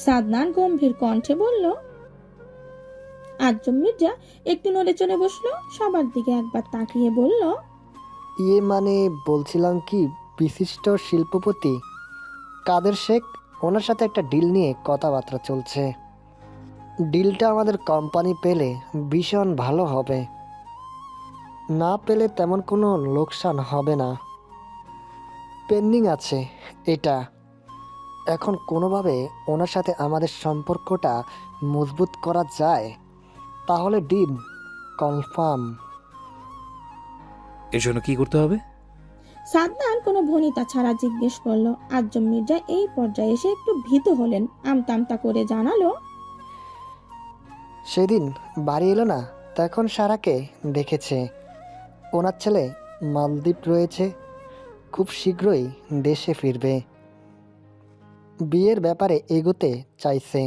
সাদনান গম্ভীর কণ্ঠে বলল। আজম মির্জা একটু নড়ে চড়ে বসলো, সবার দিকে একবার তাকিয়ে বলল, মানে বলছিলাম কি, বিশিষ্ট শিল্পপতি কাদের শেখ, ওনার সাথে একটা ডিল নিয়ে কথাবার্তা চলছে। ডিলটা আমাদের কোম্পানি পেলে ভীষণ ভালো হবে, না পেলে তেমন কোনো লোকসান হবে না। পেন্ডিং আছে এটা। এখন কোনোভাবে ওনার সাথে আমাদের সম্পর্কটা মজবুত করা যায় তাহলে ডিল কনফার্ম। এর জন্য কি করতে হবে? সাদনান কোনো ভনিতা ছাড়া জিজ্ঞেস করলো। আজম মির্জা এই পর্যায়ে এসে একটু ভীত হলেন, আমতা করে জানালো, সেদিন বাড়ি এলো না, তখন সারাকে দেখেছে। ওনার ছেলে মালদ্বীপ রয়েছে, খুব শীঘ্রই দেশে ফিরবে। বিয়ের ব্যাপারে এগোতে চাইছে।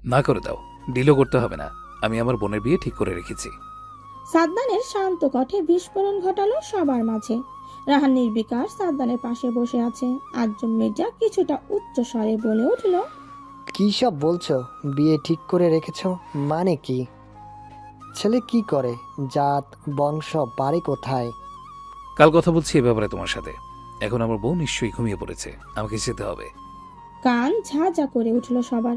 না করে দাও, ডিলও করতে হবে না। আমি আমার বোনের বিয়ে ঠিক করে রেখেছি। সাদনানের শান্ত কণ্ঠে বিস্ফোরণ ঘটালো সবার মাঝে। রাহান নির্বিকার সাদনানের পাশে বসে আছে। আজম মির্জা কিছুটা উচ্চ স্বরে বলে উঠল, কী সব বলছো? বিয়ে ঠিক করে রেখেছো মানে কি? ছেলে কি করে, জাত বংশ বাড়ি কোথায়? কাল কথা বলছি এ ব্যাপারে তোমার সাথে। এখন আমার বউ নিশ্চয়ই ঘুমিয়ে পড়েছে, আমাকে যেতে হবে। কান ঝাঁঝা করে উঠল সবার।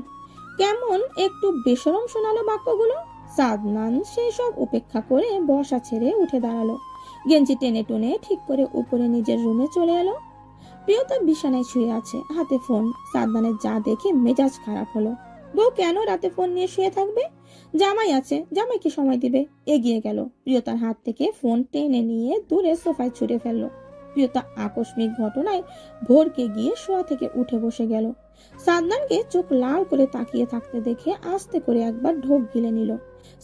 কেমন একটু বেশরম শোনালো বাক্যগুলো। সাদনান সেসব উপেক্ষা করে বসা ছেড়ে উঠে দাঁড়ালো, গেঞ্জি টেনে টুনে ঠিক করে উপরে নিজের রুমে চলে এলো। প্রিয়তা বিছানায় শুয়ে আছে, হাতে ফোন। সাদনানের যা দেখে মেজাজ খারাপ হলো। বউ কেন রাতে ফোন নিয়ে শুয়ে থাকবে? জামাই আছে, জামাইকে সময় দিবে। এগিয়ে গেল, প্রিয়তার হাত থেকে ফোন টেনে নিয়ে দূরে সোফায় ছুঁড়ে ফেললো। প্রিয়তা আকস্মিক ঘটনায় ভোরকে গিয়ে শোয়া থেকে উঠে বসে গেল। সাদনানকে চোখ লাল করে তাকিয়ে থাকতে দেখে আস্তে করে একবার ঢোক গিলে নিল।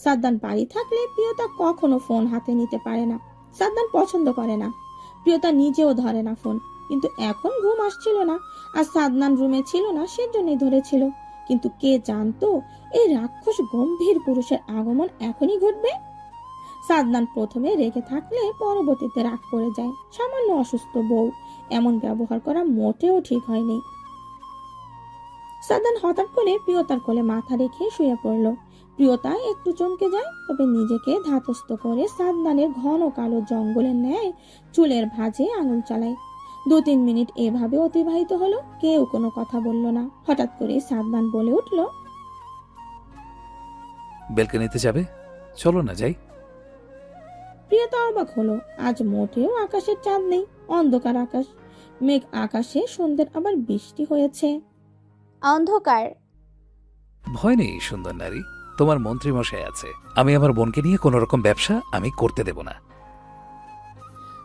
সাদনান বাড়ি থাকলে প্রিয়তা কখনো ফোন হাতে নিতে পারে না। সাদনান পছন্দ করে না, প্রিয়তা নিজেও ধরে না ফোন। কিন্তু এখন ঘুম আসছিল না, আর সাদনান রুমে ছিল না, সেজন্যই ধরেছিল। কিন্তু কে জানতো এই রাক্ষস গম্ভীর পুরুষের আগমন এখনই ঘটবে। সাদনান প্রথমে রেগে থাকলে পরবর্তীতে রাগ করে যায়। সামান্য অসুস্থ বউ এমন ব্যবহার করা মোটেও ঠিক হয়নি। সাদনান হঠাৎ করে প্রিয়তার কোলে মাথা রেখে শুয়ে পড়ল। প্রিয়তা একটু চমকে যায়, তবে নিজেকে ধাতস্থ করে সাদনানের ঘন কালো জঙ্গলের ন্যায় চুলের ভাঁজে আঙুল চালায়। 2-3 মিনিট এভাবে অতিবাহিত হলো, কেউ কোনো কথা বলল না। হঠাৎ করে সাদনান বলে উঠল, বেলকনিতে যাবে? চলো না যাই। প্রিয়তা অবাক হলো। আজ মোটেও আকাশের চাঁদ নেই, অন্ধকার আকাশ। মেঘ আকাশে, সন্ধ্যের আবার বৃষ্টি হয়েছে। অন্ধকার। ভয় নেই সুন্দর নারী, তোমার মন্ত্রী মশাই আছে। আমি আমার বোনকে নিয়ে কোনো রকম ব্যবসা আমি করতে দেব না।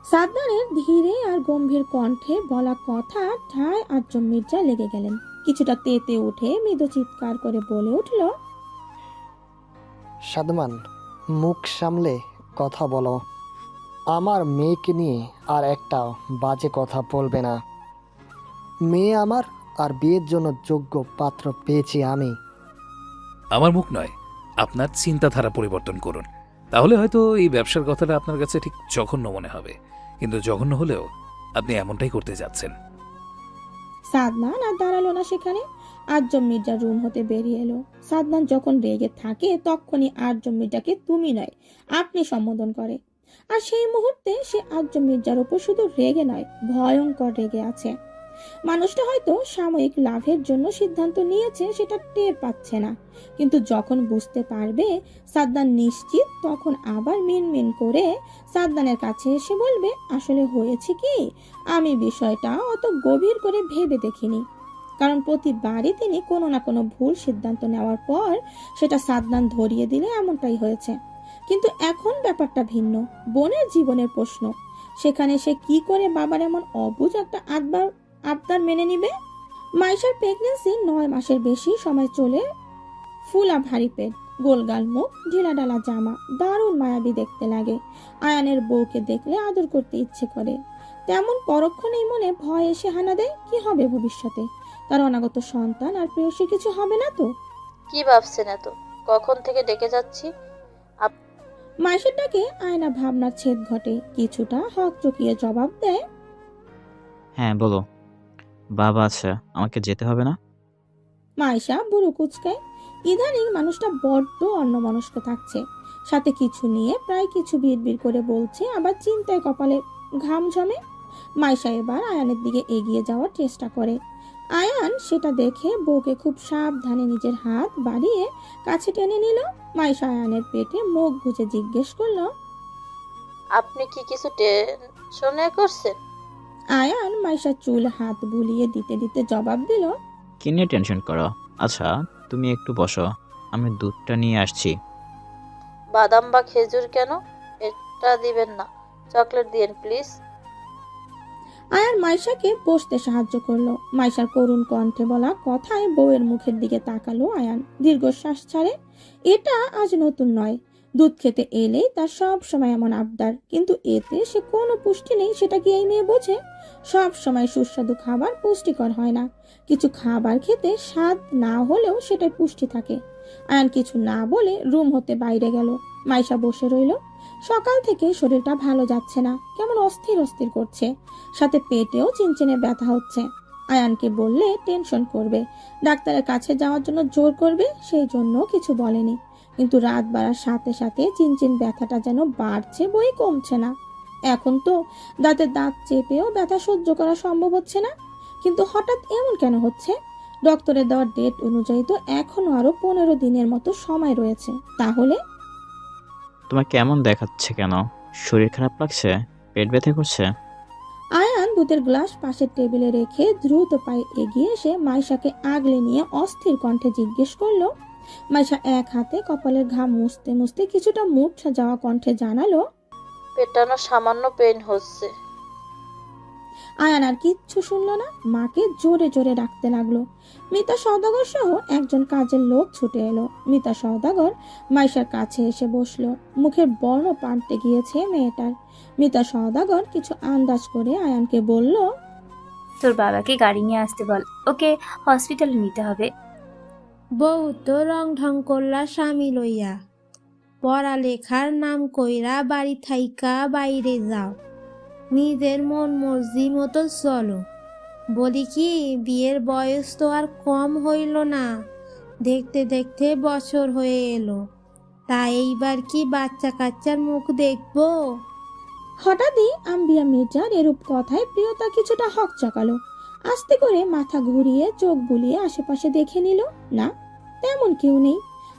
সাদনানের ধীরে আর গম্ভীর কণ্ঠে বলা কথা ঠায় আজম মির্জা লেগে গেলেন। কিছুটা তেতে উঠে মৃদু চিৎকার করে বলে উঠল, সাদমান, মুখ সামলে কথা বলো। আমার মেয়েকে নিয়ে আর একটা বাজে কথা বলবে না। মেয়ে আমার, আর বিয়ের জন্য যোগ্য পাত্র পেয়েছি আমি। আমার মুখ নয়, আপনার চিন্তাধারা পরিবর্তন করুন, তাহলে হয়তো এই ব্যবসার কথাটা আপনার কাছে ঠিক জঘন্য মনে হবে। কিন্তু জঘন্য হলেও আপনি এমনটাই করতে যাচ্ছেন। সাদনান আর দাঁড়ালো না সেখানে। আজম মির্জা রুম হতে বেরিয়ে এলো। সাদনান যখন রেগে থাকে তখনই আজম মির্জাকে তুমি নয় আপনি সম্বোধন করে। আর সেই মুহূর্তে সে আজম মির্জার উপর শুধু রেগে নয়, ভয়ঙ্কর রেগে আছে। মানুষটা হয়তো সাময়িক লাভের জন্য সিদ্ধান্ত নিয়েছে, সেটা টের পাচ্ছে না। কিন্তু যখন বুঝতে পারবে সাদনান নিশ্চিত, তখন আবার মিনমিন করে সাদনানের কাছে এসে বলবে, আসলে হয়েছে কি, আমি বিষয়টা অত গভীর করে ভেবে দেখিনি। কারণ প্রতিবারই তিনি কোনো না কোনো ভুল সিদ্ধান্ত নেওয়ার পর সেটা সাদনান ধরিয়ে দিলে এমনটাই হয়েছে। কিন্তু এখন ব্যাপারটা ভিন্ন, বোনের জীবনের প্রশ্ন। সেখানে সে কি করে বাবার এমন অবুঝ একটা আবদার মেনে নিবে? মাইশার প্রেগনেন্সি 9 মাসের বেশি সময় চলে। ফুলা ভারী পেট, গোলগাল মুখ, ঢিলা ডালা জামা, দারুণ মায়াবী দেখতে লাগে। আয়ানের বউকে দেখলে আদর করতে ইচ্ছে করে। তেমন পরক্ষণেই মনে ভয় এসে হানা দেয়, কি হবে ভবিষ্যতে, তার অনাগত সন্তান আর প্রেয়সী কিছু হবে না তো। কি ভাবছেন এত? কখন থেকে ডেকে যাচ্ছি? মাইশের ডাকে আয়না ভাবনার ছেদ ঘটে, কিছুটা হক চকিয়ে জবাব দেয়, হ্যাঁ বলো। বাবা আচ্ছা, আমাকে যেতে হবে না? মাইশা বুড়ো কুচকায়। ইদানিং মানুষটা বড্ড অন্যমনস্ক থাকছে, সাথে কিছু নিয়ে প্রায় কিছু বিড়বিড় করে বলছে, আবার চিন্তায় কপালে ঘাম জমে। মাইশা এবার আয়ানের দিকে এগিয়ে যাওয়ার চেষ্টা করে। আয়ান সেটা দেখে বউকে খুব সাবধানে নিজের হাত বাড়িয়ে কাছে টেনে নিল। মাইশা আয়ানের পেটে মুখ গুজে জিজ্ঞেস করলো, আপনি কি কিছু টেনশনে করছেন? আয়ান মাইশার চুল হাত বুলিয়ে দিতে দিতে জবাব দিল, কি নিয়ে টেনশন করো? আচ্ছা তুমি একটু বসো, আমি দুধটা নিয়ে আসছি। বাদাম বা খেজুর কেন? এটা দিবেন না, চকলেট দিয়েন প্লিজ। আয়ান মাইশাকে বসতে সাহায্য করলো। মাইশার করুণ কণ্ঠে বলা কথায় বউয়ের মুখের দিকে তাকালো আয়ান, দীর্ঘশ্বাস ছাড়ে। এটা আজ নতুন নয়, দুধ খেতে এলেই তার সব সময় এমন আবদার, কিন্তু এতে সে কোনো পুষ্টি নেই, সেটা কি এই মেয়ে বোঝে? সব সময় সুস্বাদু খাবার পুষ্টিকর হয় না, কিছু খাবার খেতে স্বাদ না হলেও সেটাই পুষ্টি থাকে। আয়ান কিছু না বলে রুম হতে বাইরে গেল। মাইশা বসে রইল। সকাল থেকে শরীরটা ভালো যাচ্ছে না, কেমন অস্থির অস্থির করছে, সাথে পেটেও চিনচিনে ব্যথা হচ্ছে। আয়ানকে বললে টেনশন করবে, ডাক্তারের কাছে যাওয়ার জন্য জোর করবে, সেই জন্য কিছু বলেনি। কিন্তু রাত বাড়ার সাথে সাথে চিনচিন ব্যথাটা যেন বাড়ছে, বই কমছে না। এখন তো দাঁতের দাঁত চেপেও ব্যথা সহ্য করা সম্ভব হচ্ছে না। কিন্তু হঠাৎ এমন কেন হচ্ছে? ডক্টরের দেওয়ার ডেট অনুযায়ী তো এখনো আরো 15 দিনের মতো সময় রয়েছে। তাহলে তোমার কেমন দেখাচ্ছে? কেন শরীর খারাপ লাগছে? পেট ব্যথা করছে? আয়ান দুধের গ্লাস পাশের টেবিলে রেখে দ্রুত পায়ে এগিয়ে এসে মাইশাকে আগলে নিয়ে অস্থির কণ্ঠে জিজ্ঞেস করলো। মাইশা এক হাতে কপালের ঘাম মুছতে মুছতে কিছুটা মূর্ছা যাওয়া কণ্ঠে জানালো, পেটানো সামান্য পেন হচ্ছে। আয়ান আর কিচ্ছু শুনলো না, মাকে জোরে জোরে ডাকতে লাগলো। মিতা সওদাগর সহ একজন কাজের লোক ছুটে এলো। মিতা সওদাগর মাইশার কাছে এসে বসলো। মুখের বর্ণ পাল্টে গিয়েছে মেয়েটার। মিতা সওদাগর কিছু আন্দাজ করে আয়ানকে বলল, তোর বাবাকে গাড়ি নিয়ে আসতে বল, ওকে হসপিটালে নিতে হবে। বউ তো রং ঢং করলা স্বামী লইয়া, পড়ালেখার নাম কইরা বাড়ি থাইকা বাইরে যাও, নিজের মন মর্জি মতো চলো। বলি কি, বিয়ের বয়স তো আর কম হইল না, দেখতে দেখতে বছর হয়ে এলো, তাই এইবার কি বাচ্চা কাচ্চার মুখ দেখবো? হঠাৎই আম্বিয়া মির্জার এরূপ কথায় প্রিয়তা কিছুটা হকচকালো। আস্তে করে মাথা ঘুরিয়ে চোখ বুলিয়ে আশেপাশে দেখে নিল, না তেমন কেউ নেই।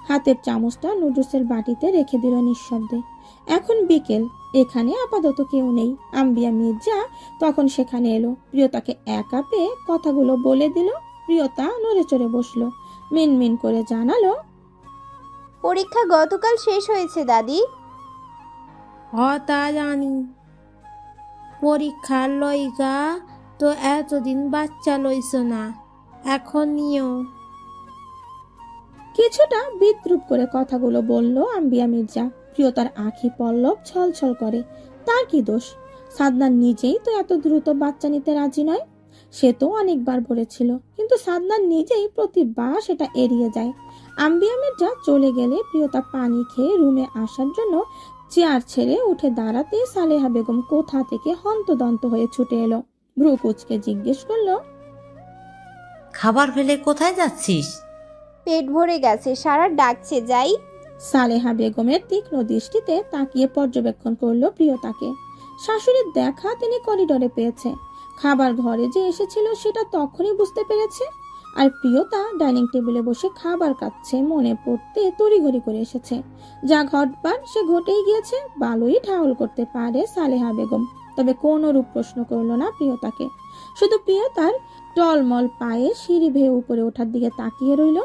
হাতের চামচটা নুডলসের বাটিতে রেখে দিল নিঃশব্দে। এখন বিকেল, এখানে আপাতত কেউ নেই। আম্বিয়া মির্জা তখন সেখানে এলো। প্রিয়তাকে একা পেয়ে কথাগুলো বলে দিল। প্রিয়তা নড়ে চড়ে বসলো, মিনমিন করে জানালো, পরীক্ষা গতকাল শেষ হয়েছে দাদি। তা জানি, পরীক্ষার লইগা তো এতদিন বাচ্চা লইছ না, এখন নিও। কিছুটা বিদ্রুপ করে কথাগুলো বলল আম্বিয়া মির্জা। প্রিয়তার আঁখি পল্লব ছলছল করে। তার কি দোষ? সাদনান নিজেই তো এত দ্রুত বাচ্চা নিতে রাজি নয়। সে তো অনেকবার বলেছিল, কিন্তু সাদনান নিজেই প্রতিবার সেটা এড়িয়ে যায়। আম্বিয়া মির্জা চলে গেলে প্রিয়তা পানি খেয়ে রুমে আসার জন্য চেয়ার ছেড়ে উঠে দাঁড়াতে সালেহা বেগম কোথা থেকে হন্তদন্ত হয়ে ছুটে এলো। ভ্রু কুচকে জিজ্ঞেস করলো, খাবার ফেলে কোথায় যাচ্ছিস? পেট ভরে গেছে, সারা ডাকছে যাই। সালেহা বেগমের তীক্ষ্ণ দৃষ্টিতে তাকিয়ে পর্যবেক্ষণ করলো প্রিয়তাকে। শাশুড়ির দেখা তিনি করিডোরে পেয়েছে। খাবার ঘরে যে এসেছিল সেটা তখনই বুঝতে পেরেছে। আর প্রিয়তা ডাইনিং টেবিলে বসে খাবার খাচ্ছে মনে পড়তে তড়িঘড়ি করে এসেছে। যা ঘটবার সে ঘটেই গিয়েছে, ভালোই ঠাউল করতে পারে সালেহা বেগম। তবে কোনো রূপ প্রশ্ন করলো না প্রিয়তাকে, শুধু প্রিয়তার টলমল পায়ে সিঁড়ি বেয়ে উপরে ওঠার দিকে তাকিয়ে রইল।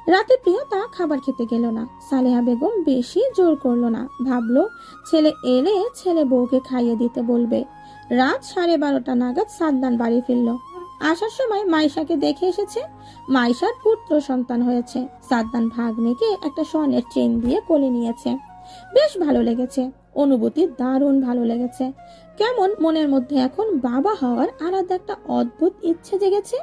রাতে প্রিয়তা খাবার খেতে গেল না। সালেহা বেগম বেশি জোর করলো না, ভাবলো ছেলে এলে ছেলে বউকে খাইয়ে দিতে বলবে। রাত 12:30 নাগাদ সাদনান বাড়ি ফিরল। আসার সময় মাইশাকে দেখে এসেছে। মাইশার পুত্র সন্তান হয়েছে। সাদনান ভাগ্নেকে একটা স্বর্ণের চেন দিয়ে কোলে নিয়েছে। বেশ ভালো লেগেছে, অনুভূতি দারুণ ভালো লেগেছে। কেমন মনের মধ্যে এখন বাবা হওয়ার আলাদা একটা অদ্ভুত ইচ্ছে জেগেছে।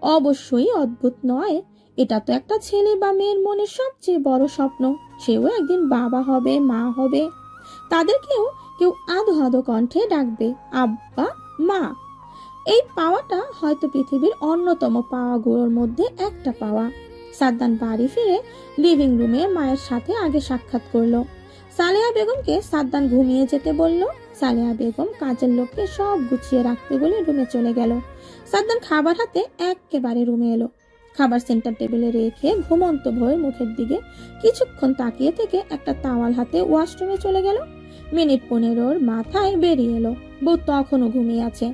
অবশ্যই অদ্ভুত নয়, এটা তো একটা ছেলে বা মেয়ের মনের সবচেয়ে বড় স্বপ্ন। সেও একদিন বাবা হবে, মা হবে, তাদেরকেও কেউ আধো আধো কণ্ঠে ডাকবে আব্বা, মা। এই পাওয়াটা হয়তো পৃথিবীর অন্যতম পাওয়াগুলোর মধ্যে একটা পাওয়া। সাদ্দান বাড়ি ফিরে লিভিং রুমে মায়ের সাথে আগে সাক্ষাৎ করলো। সালেহা বেগমকে সাদ্দান ঘুমিয়ে যেতে বলল। সালেহা বেগম কাজের লোককে সব গুছিয়ে রাখতে বলে রুমে চলে গেল। সাদ্দান খাবার হাতে একেবারে রুমে এলো। খাবার সেন্টার টেবিলে রেখে ঘুমন্ত ভয়ে মুখের দিকে কিছুক্ষণ তাকিয়ে থেকে একটা তাওয়াল হাতে ওয়াশরুমে চলে গেল। মিনিট 15 মাথায় বেরিয়ে এলো। বউ তখনও ঘুমিয়ে আছে।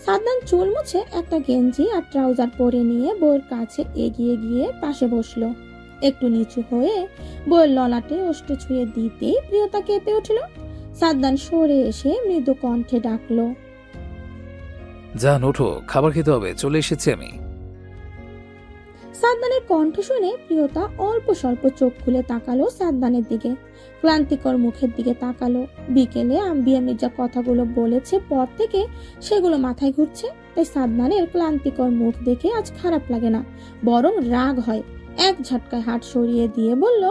সাদ্দান চুল মুছে একটা গেঞ্জি আর ট্রাউজার পরে নিয়ে বউয়ের কাছে এগিয়ে গিয়ে পাশে বসলো। একটু নিচু হয়ে বউয়ের ললাটে ওষ্ঠ ছুঁয়ে দিতেই প্রিয়তা কেঁপে উঠল। সাদ্দান সরে এসে মৃদু কণ্ঠে ডাকলো, যান ওঠো, খাবার খেতে হবে, চলে এসেছি আমি। সাদ্দানের কণ্ঠ শুনে প্রিয়তা অল্প স্বল্প চোখ খুলে তাকালো সাদ্দানের দিকে, ক্লান্তিকর মুখের দিকে তাকালো। বিকেলে আম্বিয়া মির্জা কথাগুলো বলেছে পর থেকে সেগুলো মাথায় ঘুরছে, তাই সাদ্দানের ক্লান্তিকর মুখ দেখে আজ খারাপ লাগে না, বরং রাগ হয়। এক ঝটকায় হাত সরিয়ে দিয়ে বলল,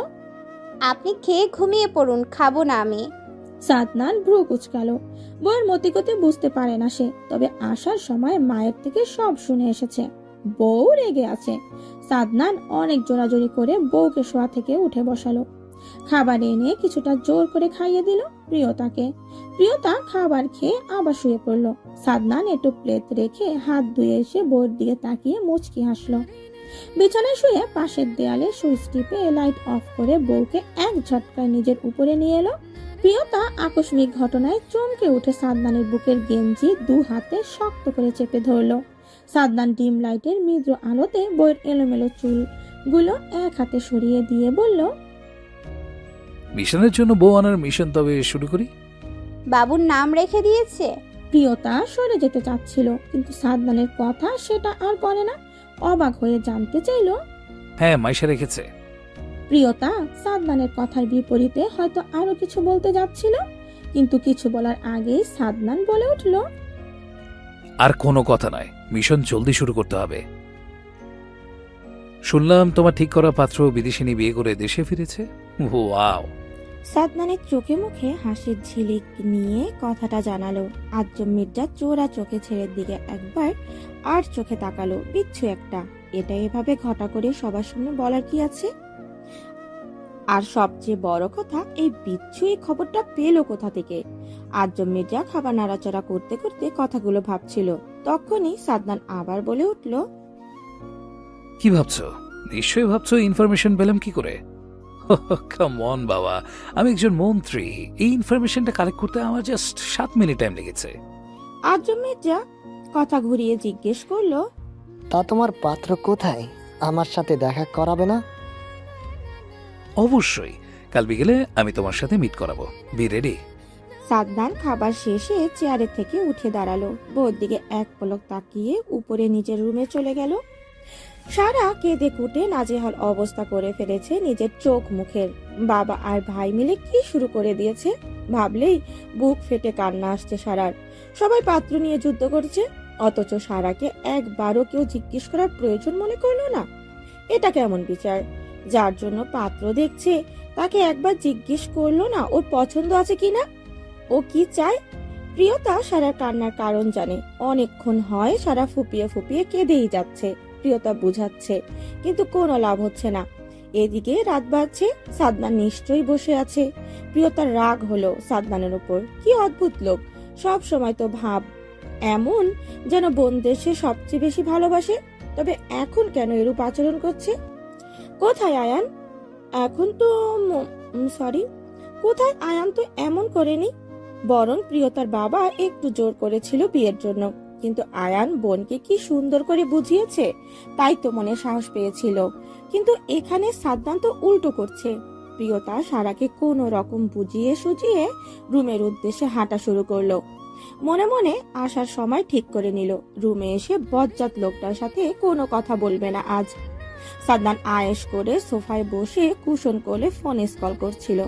আপনি খেয়ে ঘুমিয়ে পড়ুন, খাবো না আমি। সাদনান ভ্রু কুচকালো। বউয়ের মতিগতি বুঝতে পারে না সে, তবে আসার সময় মায়ের থেকে সব শুনে এসেছে। বউ রেগে আছে। সাদনান অনেক জোরাজোরি করে বউকে শোয়া থেকে উঠে বসালো। খাবার এনে কিছুটা জোর করে খাইয়ে দিল প্রিয়তাকে। প্রিয়তা খাবার খেয়ে আবার শুয়ে পড়ল। সাদনান একটু প্লেট রেখে হাত ধুয়ে এসে বউয়ের দিকে তাকিয়ে মুচকি হাসলো। বিছানায় শুয়ে পাশের দেয়ালে সুইচ টিপে লাইট অফ করে বউকে এক ঝটকায় নিজের উপরে নিয়ে এলো। প্রিয়তা আকস্মিক ঘটনায় চমকে উঠে সাদনানের বুকের গেঞ্জি 2 হাতে শক্ত করে চেপে ধরলো। সাদনান ডিম লাইটের মৃদু আলোতে বউয়ের এলোমেলো চুলগুলো এক হাতে সরিয়ে দিয়ে বলল, মিশনের জন্য বউ আনার মিশন তবে শুরু করি। বাবুর নাম রেখে দিয়েছে। প্রিয়তা সরে যেতে চাচ্ছিল, কিন্তু সাদনানের কথা সেটা আর করে না। অবাক হয়ে জানতে চাইল, হ্যাঁ, মাইশা রেখেছে। প্রিয়তা সাদনানের কথার বিপরীতে হয়তো আরো কিছু বলতে যাচ্ছিল, কিন্তু কিছু বলার আগেই সাদনান বলে উঠল, আর কোনো কথা নয়, মিশন জলদি শুরু করতে হবে। শুনলাম তোমার ঠিক করা পাত্র বিদেশিনী বিয়ে করে দেশে ফিরেছে। ওয়াও! সাদনানের চোখে মুখে হাসির ঝিলিক নিয়ে কথাটা জানালো। আজম মির্জা চোরা চোখে ছেলের দিকে একবার আর চোখে তাকালো। বিচ্ছু একটা, এটা এভাবে ঘটা করে সবার সামনে বলার কি আছে? আর সবচেয়ে বড় কথা, এই বিচ্ছু এই খবরটা পেলো কোথা থেকে? আজম মির্জা খাবার নাড়াচাড়া করতে করতে কথাগুলো ভাবছিল। তখনই সাদনান আবার বলে উঠল, কি ভাবছো? নিশ্চয়ই ভাবছো ইনফরমেশন পেলাম কি করে। কাম অন বাবা, আমি একজন মন্ত্রী, এই ইনফরমেশনটা কালেক্ট করতে আমার জাস্ট 7 মিনিট টাইম লেগেছে। আজম মির্জা কথা ঘুরিয়ে জিজ্ঞেস করলো, তা তোমার পাত্র কোথায়? আমার সাথে দেখা করাবে না? অবশ্যই, কাল বিকেলে আমি তোমার সাথে মিট করাবো। B ready. সাদনান খাবার শেষে চেয়ারে থেকে উঠে দাঁড়ালো। বউর দিকে এক পলক তাকিয়ে উপরে নিজের রুমে চলে গেল। সারা কেঁদে কুটে নাজেহাল অবস্থা করে ফেলেছে নিজের চোখ মুখের। বাবা আর ভাই মিলে কি শুরু করে দিয়েছে, ভাবলেই বুক ফেটে কান্না আসছে সারার। সবাই পাত্র নিয়ে যুদ্ধ করছে, অথচ সারাকে একবারও কেউ জিজ্ঞেস করার প্রয়োজন মনে করলো না। এটা কেমন বিচার? যার জন্য পাত্র দেখছে তাকে একবার জিজ্ঞেস করলো না ওর পছন্দ আছে কিনা, ও কি চায়। প্রিয়তা সারার কান্নার কারণ জানে। অনেকক্ষণ হয় সারা ফুপিয়ে ফুপিয়ে কেঁদেই যাচ্ছে। প্রিয়তা বুঝাচ্ছে, কিন্তু কোনো লাভ হচ্ছে না। এদিকে রাত বাজছে, সাদনান নিশ্চয়ই বসে আছে। প্রিয়তার রাগ হলো সাদনানের উপর। কি অদ্ভুত লোক, সব সময় তো ভাব এমন যেন বোনদের সে সবচেয়ে বেশি ভালোবাসে, তবে এখন কেন এরূপ আচরণ করছে? কোথায় আয়ান? এখন তো সরি, কোথায় আয়ান তো এমন করেনি। বরং প্রিয়তার বাবা একটু জোর করেছিল বিয়ের জন্য, কিন্তু আয়ান বোনকে কি সুন্দর করে বুঝিয়েছে, তাই তো মনে সাহস পেয়েছিল। কিন্তু এখানে সাদনান তো উল্টো করছে। প্রিয়তা সারাকে কোনো রকম বুঝিয়ে সুজিয়ে রুমের উদ্দেশ্যে হাঁটা শুরু করলো। মনে মনে আসার সময় ঠিক করে নিল, রুমে এসে বজ্জাত লোকটার সাথে কোনো কথা বলবে না আজ। সাদনান আয়েশ করে সোফায় বসে কুশন কোলে ফোনে কল করছিল।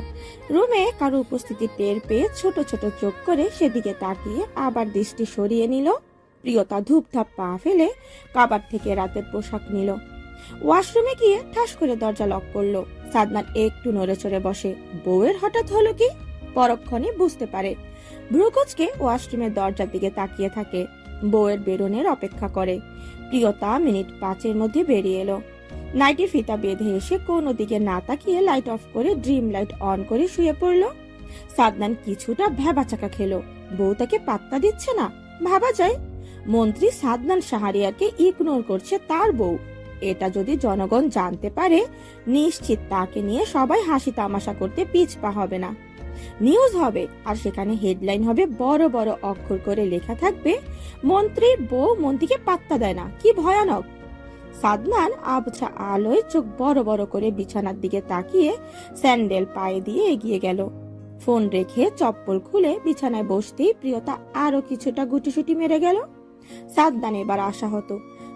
রুমে কারো উপস্থিতি টের পেয়ে ছোট ছোট চোখ করে সেদিকে তাকিয়ে আবার দৃষ্টি সরিয়ে নিল। প্রিয়তা ধূপধাপ পা ফেলে কাবার থেকে রাতের পোশাক নিল। ওয়াশরুমে গিয়ে ঠাস করে দরজা লক করলো। সাদনান একটু নড়ে চড়ে বসে। বউয়ের হঠাৎ হলো কি? পরক্ষণে বুঝতে পারে। ভ্রুকুচকে ওয়াশরুমের দরজার দিকে তাকিয়ে থাকে। বউয়ের বেরোনের অপেক্ষা করে। প্রিয়তা মিনিট 5-এর মধ্যে বেরিয়ে এলো। নাইটির ফিতা বেঁধে এসে কোনো দিকে না তাকিয়ে লাইট অফ করে ড্রিম লাইট অন করে শুয়ে পড়লো। সাদনান কিছুটা ভ্যাবাচাকা খেলো। বউ তাকে পাত্তা দিচ্ছে না। ভাবা যায় মন্ত্রী সাদনান শাহরিয়ারকে ইগনোর করছে তার বউ। এটা যদি জনগণ জানতে পারে, নিশ্চিত তাকে নিয়ে সবাই হাসি তামাশা করতে পিছপা হবে না। নিউজ হবে, আর সেখানে হেডলাইন হবে বড় বড় অক্ষর করে লেখা থাকবে, মন্ত্রীর বউ মন্ত্রীকে পাত্তা দেয় না। কি ভয়ানক! সাদনান আবছা আলোয় চোখ বড় বড় করে বিছানার দিকে তাকিয়ে স্যান্ডেল পায়ে দিয়ে এগিয়ে গেল। ফোন রেখে চপ্পল খুলে বিছানায় বসতেই প্রিয়তা আরো কিছুটা গুটিসুটি মেরে গেল। সাদনান এবার আশাহত,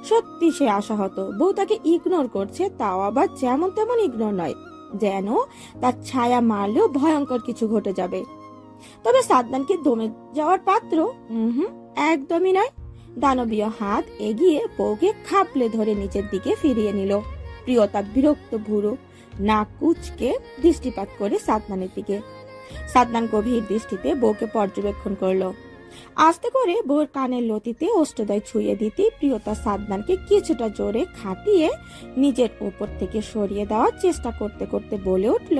সত্যি সে আশাহত। বউ তাকে ইগনোর করছে, তাও আবার যেমন তেমন ইগনোর নয়, যেন তার ছায়া মারলেও ভয়ঙ্কর কিছু ঘটে যাবে। তবে সাদনান কি দমে যাওয়ার পাত্র? একদমই নয়। দানবীয় হাত এগিয়ে বউকে খাপলে ধরে নিচের দিকে ফিরিয়ে নিল। প্রিয়তা বিরক্ত ভুরু নাক কুচকে দৃষ্টিপাত করে সাদনানের দিকে। সাদনান গভীর দৃষ্টিতে বউকে পর্যবেক্ষণ করলো। আস্তে করে বউর কানের লতিতে অষ্টদয় ছুঁয়ে দিতে প্রিয়তা সাদনানকে কিছুটা জোরে খাটিয়ে নিজের উপর থেকে সরিয়ে দেওয়ার চেষ্টা করতে করতে বলে উঠল,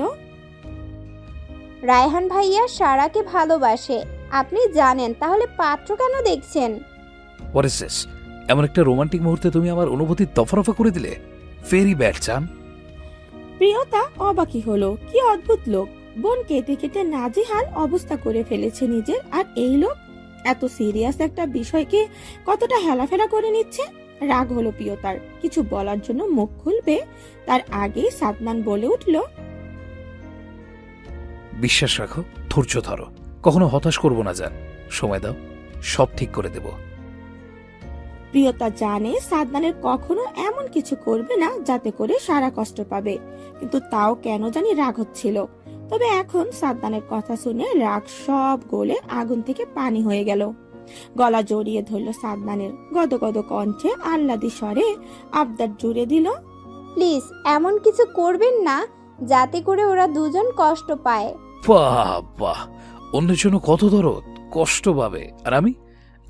রায়হান ভাইয়া সারাকে ভালোবাসে, আপনি জানেন, তাহলে পাত্র কেন দেখছেন? What is this? এমন একটা রোমান্টিক মুহূর্তে তুমি আমার অনুভূতি দফারফা করে দিলে। ভেরি ব্যাড চান। প্রিয়তা অবাকি হলো। কি অদ্ভুত লোক! বোন কেটে কেটে নাজেহাল অবস্থা করে ফেলেছে নিজের, আর এই লোক এত সিরিয়াস একটা বিষয়কে কতটা হেলাফেলা করে নিচ্ছে। রাগ হলো প্রিয়তার। কিছু বলার জন্য মুখ খুলবে তার আগে সাদনান বলে উঠল, বিশ্বাস রাখো, ধৈর্য ধরো, কখনো হতাশ করবো না। জান, সময় দাও, সব ঠিক করে দেব। প্রিয়তা জানে সাদনানের কখনো এমন কিছু করবে না যাতে করে সারা কষ্ট পাবে, কিন্তু তাও কেন জানি রাগ হচ্ছিল। তবে এখন সাদনানের কথা শুনে রাগ সব গলে আগুন থেকে পানি হয়ে গেল। গলা জড়িয়ে ধরল সাদনানের। গদগদ কণ্ঠে আহ্লাদি স্বরে আবদার জুড়ে দিল, প্লিজ এমন কিছু করবেন না যাতে করে ওরা দুজন কষ্ট পায়। বাহ, অন্যের জন্য কত দরদ, কষ্ট পাবে। আর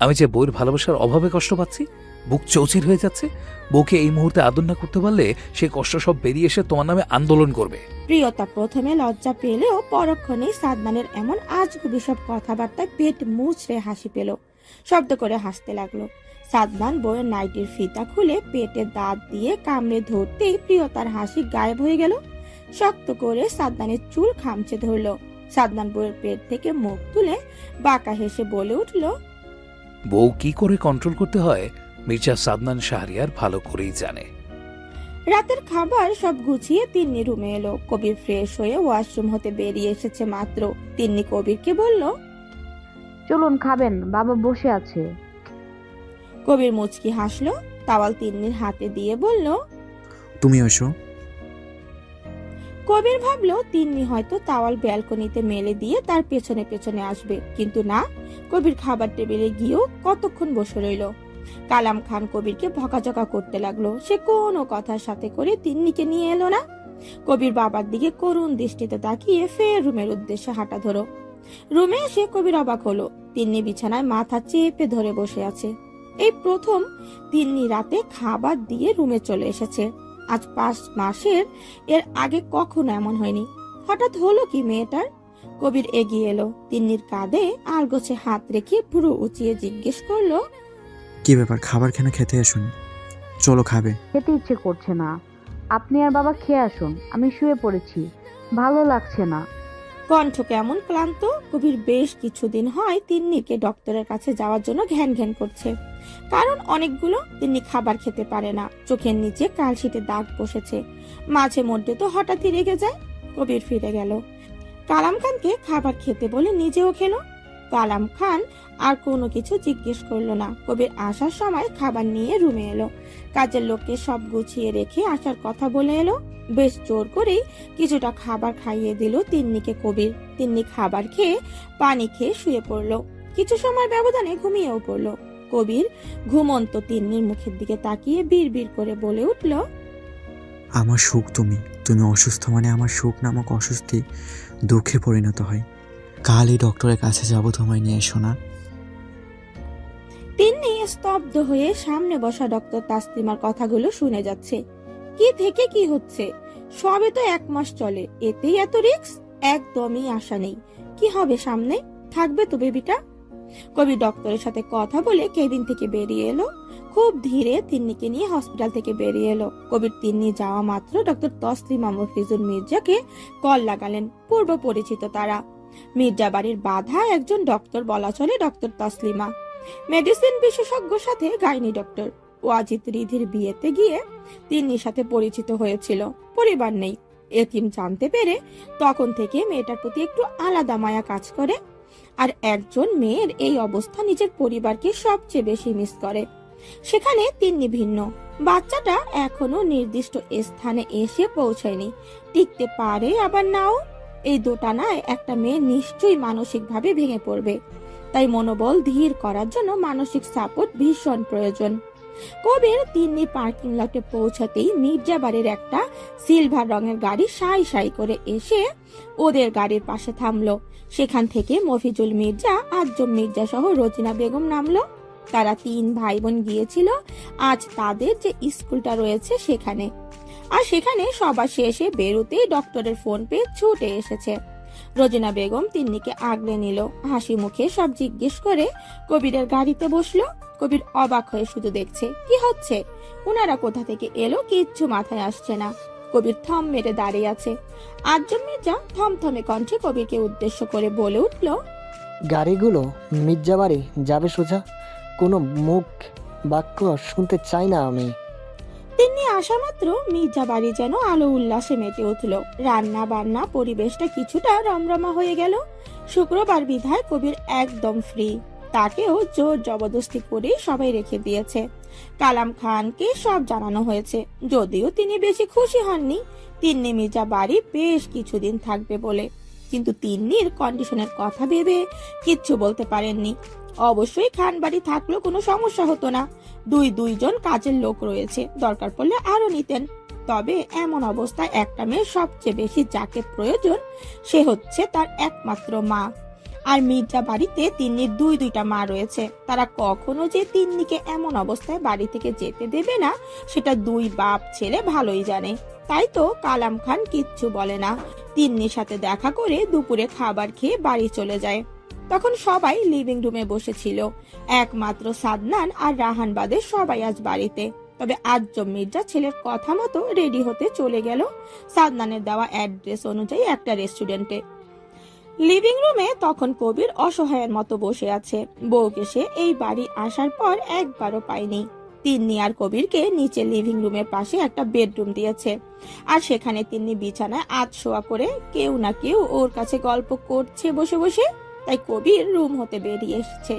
আমি যে বউয়ের ভালোবাসার অভাবে কষ্ট পাচ্ছি, বুক চৌচির হয়ে যাচ্ছে। বউকে এই মুহূর্তে আদর না করতে পারলে সে কষ্ট সব বেরিয়ে এসে তোমার নামে আন্দোলন করবে। প্রিয়তা প্রথমে লজ্জা পেলেও পরক্ষণেই সাদনানের এমন আজগুবি সব কথাবার্তায় পেট মুচড়ে হাসি পেল। শব্দ করে হাসতে লাগলো। সাদনান বউয়ের নাইটির ফিতা খুলে পেটে দাঁত দিয়ে কামড়ে ধরতেই প্রিয়তার হাসি গায়েব হয়ে গেল। শক্ত করে সাদনানের চুল খামচে ধরলো। সাদনান বউয়ের পেট থেকে মুখ তুলে বাঁকা হেসে বলে উঠল, বউ কি করে কন্ট্রোল করতে হয় মির্জা সাদনান শাহরিয়ার ভালো করেই জানে। রাতের খাবার সব গুছিয়ে তিন্নি রুমে এলো। কবির ফ্রেশ হয়ে ওয়াশরুম হতে বেরিয়ে এসেছে মাত্র। তিন্নি কবিরকে বলল, চলুন খাবেন, বাবা বসে আছে। কবির মুচকি হাসলো। তাওয়াল তিন্নির হাতে দিয়ে বলল, তুমি এসো। কবির ভাবলো তিন্নি হয়তো তাওয়াল ব্যালকনিতে মেলে দিয়ে তার পেছনে পেছনে আসবে, কিন্তু না। কবির খাবার টেবিলে গিয়েও কতক্ষণ বসে রইল। কালাম খান কবিরকে ভকাঝকা করতে লাগলো। সে কোনো কথার সাথে করে তিন্নিকে নিয়ে এলো না। কবির বাবার দিকে করুণ দৃষ্টিতে তাকিয়ে ফের রুমের উদ্দেশ্যে হাঁটা ধরো। রুমে এসে কবির অবাক হলো। তিন্নি বিছানায় মাথা চেপে ধরে বসে আছে। এই প্রথম তিন্নি রাতে খাবার দিয়ে রুমে চলে এসেছে। আজ 5 মাসের, এর আগে কখনো এমন হয়নি। হঠাৎ হলো কি মেয়েটার? কবির এগিয়ে এলো। তিন্নির কাঁধে আলগোছে হাত রেখে পুরো উঁচিয়ে জিজ্ঞেস করলো, কি ব্যাপার, খাবার কেন খেতে আসুন? চলো খাবে। খেতে ইচ্ছে করছে না, আপনি আর বাবা খেয়ে আসুন, আমি শুয়ে পড়েছি, ভালো লাগছে না। কণ্ঠ কেমন ক্লান্ত। কবির বেশ কিছুদিন হয় তিন্নিকে ডক্টরের কাছে যাওয়ার জন্য ঘ্যান ঘ্যান করছে। কারণ অনেকগুলো তিন্নি খাবার খেতে পারে না। চোখের নিচে কালশিটে দাগ বসেছে। মাঝে মধ্যে তো হঠাৎই রেগে যায়। কবির ফিরে গেল। কালাম খানকে খাবার খেতে বলে নিজেও খেলো। কালাম খান আর কোনো কিছু জিজ্ঞেস করলো না। কবির আসার সময় খাবার নিয়ে রুমে এলো। কাজের লোককে সব গুছিয়ে রেখে আসার কথা বলে এলো। বেশ জোর করেই কিছুটা খাবার খাইয়ে দিল তিন্নিকে কবির। তিন্নি খাবার খেয়ে পানি খেয়ে শুয়ে পড়লো। কিছু সময় ব্যবধানে ঘুমিয়েও পড়লো। কবির ঘুমন্ত তিন্নির মুখের দিকে তাকিয়ে বিড়বিড় করে বলে উঠল, আমার সুখ তুমি, তুমি অসুস্থ মানে আমার সুখ নামক অস্বস্তি দুঃখে পরিণত হয়। কালই ডক্টরের কাছে যাবো, তোমায় নিয়ে এসো না। তিন্নি স্তব্ধ হয়ে সামনে বসা ডক্টর তাসলিমার কথাগুলো শুনে যাচ্ছে। কি থেকে কি হচ্ছে? সবে তো 1 মাস চলে, এতেই এত রিস্ক? একদমই আশা নেই। কি হবে সামনে? থাকবে তো বেবিটা? কবি ডক্টরের সাথে কথা বলে কেবিন থেকে বেরিয়ে এলো। খুব ধীরে তিন্নিকে নিয়ে হসপিটাল থেকে বেরিয়ে এলো। কবির তিন্নি যাওয়া মাত্র ডক্টর তসলিমা মফিজুল মির্জাকে কল লাগালেন। পূর্ব পরিচিত তারা। মির্জা বাড়ির বাধা একজন ডক্টর বলা চলে ডক্টর তসলিমা। মেডিসিন বিশেষজ্ঞর সাথে গাইনি ডক্টর। ওয়াজিদ রিধির বিয়েতে গিয়ে তিন্নির সাথে পরিচিত হয়েছিল। পরিবার নেই এতিম জানতে পেরে তখন থেকে মেয়েটার প্রতি একটু আলাদা মায়া কাজ করে। আর একজন মেয়ের এই অবস্থা নিজের পরিবারকে সবচেয়ে বেশি মিস করে। সেখানে তিন্নি ভিন্ন। বাচ্চাটা এখনো নির্দিষ্ট স্থানে এসে পৌঁছায়নি। টিকতে পারে আবার নাও। এই দোটানায় একটা মেয়ে নিশ্চয়ই মানসিকভাবে ভেঙে পড়বে। তাই মনোবল ধীর করার জন্য মানসিক সাপোর্ট ভীষণ প্রয়োজন। কবির তিন্নি পার্কিং লটে পৌঁছাতেই মির্জা বাড়ির একটা সিলভার রঙের গাড়ি সাই সাই করে এসে ওদের গাড়ির পাশে থামলো। সেখান থেকে মফিজুল মির্জা, আজম মির্জা সহ রোজিনা বেগম নামলো। তারা 3 ভাই বোন গিয়েছিল আজ তাদের যে স্কুলটা রয়েছে সেখানে। আর সেখানে সবার শেষে বেরোতেই ডক্টরের ফোন পেয়ে ছুটে এসেছে। রোজিনা বেগম তিন্নিকে আগলে নিল। হাসি মুখে সব জিজ্ঞেস করে কবিরের গাড়িতে বসলো। কবির অবাক হয়ে শুধু দেখছে কি হচ্ছে। ওনারা কোথা থেকে এলো কিচ্ছু মাথায় আসছে না। কবির থম মেরে দাঁড়িয়ে আছে। আজম মির্জা থমথমে কণ্ঠে কবিরকে উদ্দেশ্য করে বলে উঠল, গাড়িগুলো মির্জা বাড়ি যাবে সোজা। কোনো মুখ বাক্য শুনতে চাই না আমি। তিন্নি আসা মাত্র মির্জা বাড়ি যেন আলো উল্লাসে মেতে উঠল। রান্না বান্না পরিবেশটা কিছুটা রমরমা হয়ে গেল। শুক্রবার বিধায় কবির একদম ফ্রি। তাকেও জোর জবরদস্তি করে সবাই রেখে দিয়েছে। কালাম খানকে সব জানানো হয়েছে, যদিও তিনি বেশি খুশি হননি তিন্নি মির্জা বাড়ি বেশ কিছুদিন থাকবে বলে। কিন্তু তিন্নির কন্ডিশনের কথা ভেবে কিচ্ছু বলতে পারেননি। অবশ্যই খান বাড়ি থাকলেও কোনো সমস্যা হতো না। দুইজন কাজের লোক রয়েছে, দরকার পড়লে আরো নিতেন। তবে এমন অবস্থায় একটা মেয়ের সবচেয়ে বেশি যাকে প্রয়োজন সে হচ্ছে তার একমাত্র মা। আর মির্জা বাড়িতে তিন্নির দুইটা মা রয়েছে। তারা কখনো যে তিন্নিকে এমন অবস্থায় বাড়ি থেকে যেতে দেবে না সেটা 2 বাপ ছেলে ভালোই জানে। তাই তো কালাম খান কিচ্ছু বলে না। তিন্নির সাথে দেখা করে দুপুরে খাবার খেয়ে বাড়ি চলে যায়। তখন সবাই লিভিং রুমে বসেছিল। একমাত্র সাদনান আর রাহান বাদে সবাই আজ বাড়িতে। তবে আজম মির্জা ছেলের কথা মতো রেডি হতে চলে গেল সাদনানের দেওয়া অ্যাড্রেস অনুযায়ী একটা রেস্টুরেন্টে। লিভিং রুমে তখন কবির অসহায়ের মতো বসে আছে। বউকে সে এই বাড়ি আসার পর একবারও পায়নি। তিন্নি আর কবিরকে নিচে লিভিং রুমের পাশে একটা বেডরুম দিয়েছে। আর সেখানে তিন্নি বিছানায় আধশোয়া করে কেউ না কেউ ওর কাছে গল্প করছে বসে বসে। তাই কবির রুম হতে বেরিয়ে এসেছে।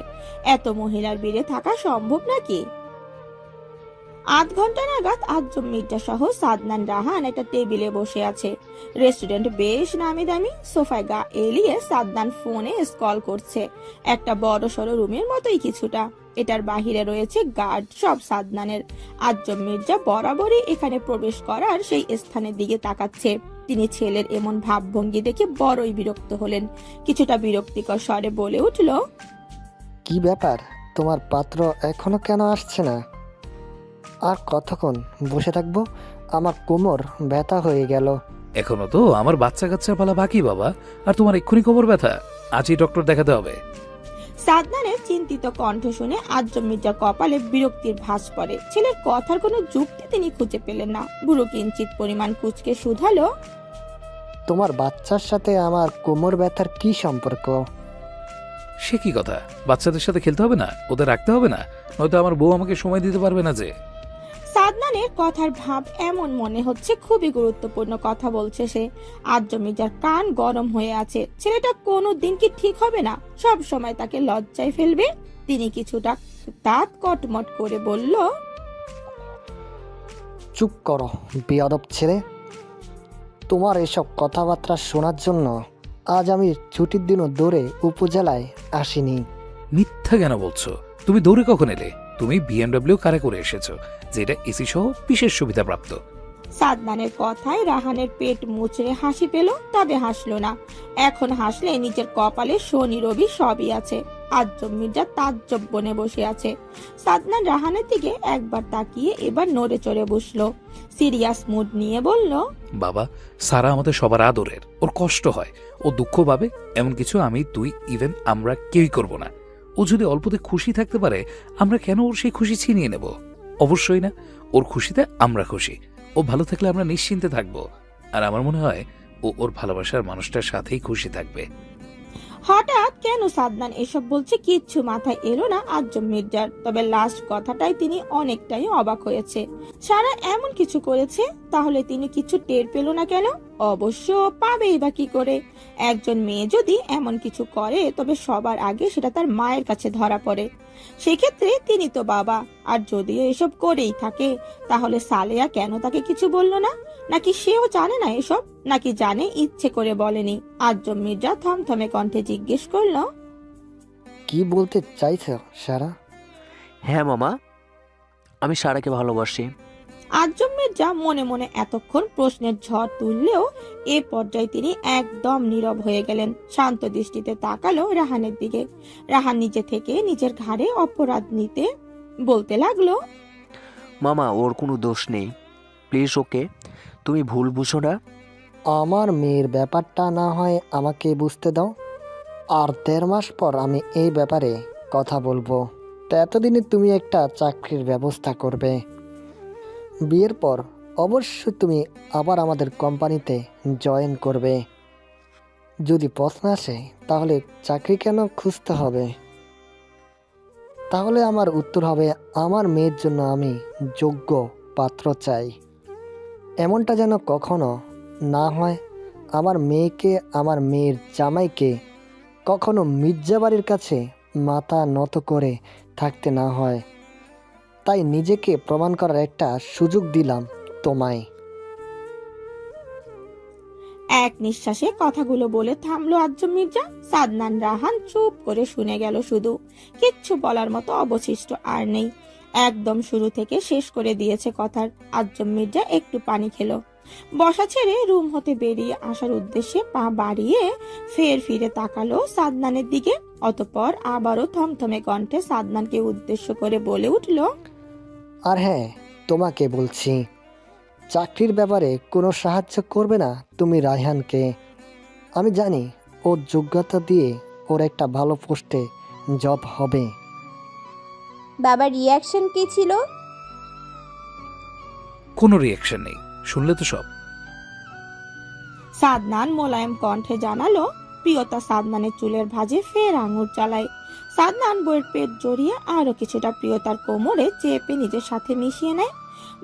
এত মহিলার ভিড়ে থাকা সম্ভব নাকি? আধ ঘন্টা নাগাদ আজম মির্জা সহ সাদনান রাহান একটা টেবিলে বসে আছে। রেস্টুরেন্ট বেশ নামি দামি। সোফায় গা এলিয়ে সাদনান ফোনে স্ক্রল করছে। একটা বড় সড়ো রুমের মতোই কিছুটা। এটার বাহিরে রয়েছে গার্ড সব সাদনানের। আজম মির্জা বরাবরই এখানে প্রবেশ করার সেই স্থানের দিকে তাকাচ্ছে। তিনি ছেলের এমন ভাবভঙ্গি দেখে বড়ই বিরক্ত হলেন। কিছুটা বিরক্তিকর স্বরে বলে উঠল, কি ব্যাপার, তোমার পাত্র এখনো কেন আসছে না? আর কতক্ষণ বসে থাকবো? আমার কোমর ব্যথা হয়ে গেল। এখনো তো আমার বাচ্চা কাচ্চার পালা বাকি বাবা। আর তোমার এক্ষুনি কোমর ব্যথা? আজই ডক্টর দেখাতে হবে। সাদনানের চিন্তিত কণ্ঠ শুনে আজম মির্জার কপালে বিরক্তির ভাঁজ পড়ে। ছেলের কথার কোনো যুক্তি তিনি খুঁজে পেলেন না। বুড়ো কিঞ্চিত পরিমাণ কুচকে শুধালো, তোমার বাচ্চার সাথে আমার কোমর ব্যথার কি সম্পর্ক? সে কি কথা? বাচ্চাদের সাথে খেলতে হবে না? ওদের রাখতে হবে না? নয়তো আমার বউ আমাকে সময় দিতে পারবে না যে। সাদনানের কথার ভাব এমন মনে হচ্ছে খুবই গুরুত্বপূর্ণ কথা বলছে সে। আর্য মির্জার কান গরম হয়ে আছে। ছেলেটা কোনো দিন কি ঠিক হবে না? সব সময় তাকে লজ্জায় ফেলবে। তিনি কিছুটা দাঁত কটমট করে বলল, চুপ করো বেয়াদব ছেলে। তোমার এসব কথাবার্তা শোনার জন্য আজ আমি ছুটির দিনও দৌড়ে উপজেলায় আসিনি। মিথ্যা কেন বলছো? তুমি দৌড়ে কখন এলে? তুমি বিএমডব্লিউ কারে করে এসেছো, যেটা এসি সহ বিশেষ সুবিধা প্রাপ্ত। সাদনানের কথায় রাহানের পেট মুচড়ে হাসি পেল, তবে হাসলো না। এখন হাসলে নিজের কপালে শনি রবি সবই আছে। আর্য মির্জা তাজ্জব বনে বসে আছে। সাদনান রাহানের দিকে একবার তাকিয়ে এবার নড়ে চড়ে বসলো। সিরিয়াস মুড নিয়ে বলল, বাবা, সারা আমাদের সবার আদরের। ওর কষ্ট হয়, ও দুঃখ পাবে, এমন কিছু আমি, তুই, ইভেন আমরা কেউই করব না। ও যদি অল্পতে খুশি থাকতে পারে, আমরা কেন ওর সেই খুশি ছিনিয়ে নেব? অবশ্যই না। ওর খুশিতে আমরা খুশি। ও ভালো থাকলে আমরা নিশ্চিন্তে থাকবো। আর আমার মনে হয় ও ওর ভালোবাসার মানুষটার সাথেই খুশি থাকবে। হঠাৎ কেন সাদনান এসব বলছে কিচ্ছু মাথায় এলো না আর্য মির্জার। তবে লাস্ট কথাটাই তিনি অনেকটাই অবাক হয়েছে। সারা এমন কিছু করেছে, তাহলে তিনি কিছু টের পেল না কেন? অবশ্য পাবেই বা কি করে? একজন মেয়ে যদি এমন কিছু করে, তবে সবার আগে সেটা তার মায়ের কাছে ধরা পড়ে। সেক্ষেত্রে তিনি তো বাবা। আর যদিও এসব করেই থাকে, তাহলে সালেয়া কেন তাকে কিছু বলল না? নাকি সেও জানে না এসব? নাকি জানে ইচ্ছে করে বলেনি? আর্য মির্জা থমথমে কণ্ঠে জিজ্ঞেস করলো, কি বলতে চাইছো সারা? হ্যাঁ মামা, আমি সারাকে ভালোবাসি। আর্য মির্জা মনে মনে এতক্ষণ প্রশ্নের ঝড় তুললেও এ পর্যায়ে তিনি একদম নীরব হয়ে গেলেন। শান্ত দৃষ্টিতে তাকালো রাহানের দিকে। রাহান নিজে থেকে নিজের ঘাড়ে অপরাধ নিতে বলতে লাগলো, মামা, ওর কোনো দোষ নেই, প্লিজ ওকে তুমি ভুল বুঝো না। আমার মেয়ের ব্যাপারটা না হয় আমাকে বুঝতে দাও। আর 1.5 মাস পর আমি এই ব্যাপারে কথা বলবো। তা এতদিনে তুমি একটা চাকরির ব্যবস্থা করবে। বিয়ের পর অবশ্যই তুমি আবার আমাদের কোম্পানিতে জয়েন করবে। যদি প্রশ্ন আসে তাহলে চাকরি কেন খুঁজতে হবে, তাহলে আমার উত্তর হবে, আমার মেয়ের জন্য আমি যোগ্য পাত্র চাই। এমনটা যেন কখনো না হয়। আমার মেয়েকে, আমার মেয়ের জামাইকে কখনো মির্জাবাড়ির কাছে মাথা নত করে থাকতে না হয়। তাই নিজেকে প্রমাণ করার একটা সুযোগ দিলাম তোমায়। এক নিঃশ্বাসে কথাগুলো বলে থামলো আর্য মির্জা। সাদনান রাহান চুপ করে শুনে গেল শুধু। কিচ্ছু বলার মতো অবশিষ্ট আর নেই। একদম শুরু থেকে শেষ করে দিয়েছে কথার। আর্য মির্জা একটু পানি খেলো। বসা ছেড়ে রুম হতে বেরিয়ে আসার উদ্দেশ্যে পা বাড়িয়ে ফের ফিরে তাকালো সাদনানের দিকে। অতঃপর আবারও থমথমে কণ্ঠে সাদনানকে উদ্দেশ্য করে বলে উঠল, আর হ্যাঁ, তোমাকে বলছি, চাকরির ব্যাপারে কোনো সাহায্য করবে না তুমি রায়হানকে। আমি জানি ওর যোগ্যতা দিয়ে ওর একটা ভালো পোস্টে জব হবে। বাবার রিয়াকশন কি ছিল? কোনো রিয়াকশন নেই, শুনলে তো সব। সাদনান মোলায়েম কণ্ঠে জানালো। প্রিয়তা সাদনানের চুলের ভাঁজে ফের আঙুর চালায়। সাদনান বইয়ের পেট জড়িয়ে আরো কিছুটা প্রিয়তার কোমরে চেপে নিজের সাথে মিশিয়ে নেয়।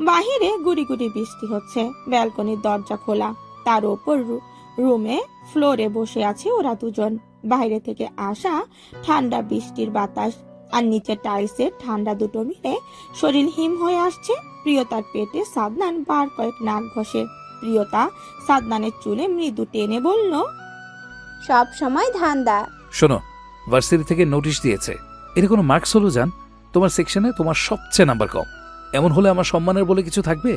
বাহিরে গুড়ি গুড়ি বৃষ্টি হচ্ছে। ব্যালকনির দরজা খোলা। তার ওপর রুমে ফ্লোরে বসে আছে ওরা দুজন। বাইরে থেকে আসা ঠান্ডা বৃষ্টির বাতাস আর নিচে টাইলসের ঠান্ডা দুটো মিলে শরীর হিম হয়ে আসছে। প্রিয়তার পেটে সাদনান বার কয়েক নাক ঘষে। প্রিয়তা সাদনানের চুলে মৃদু টেনে বলল, সব সময় ধান্দা। শোনো, ভার্সিটি থেকে নোটিশ দিয়েছে। এটা কোনো মার্কস হলো জান? তোমার সেকশনে তোমার সবচেয়ে নাম্বার কম। এমন হলে আমার সম্মানের বলে কিছু থাকবে?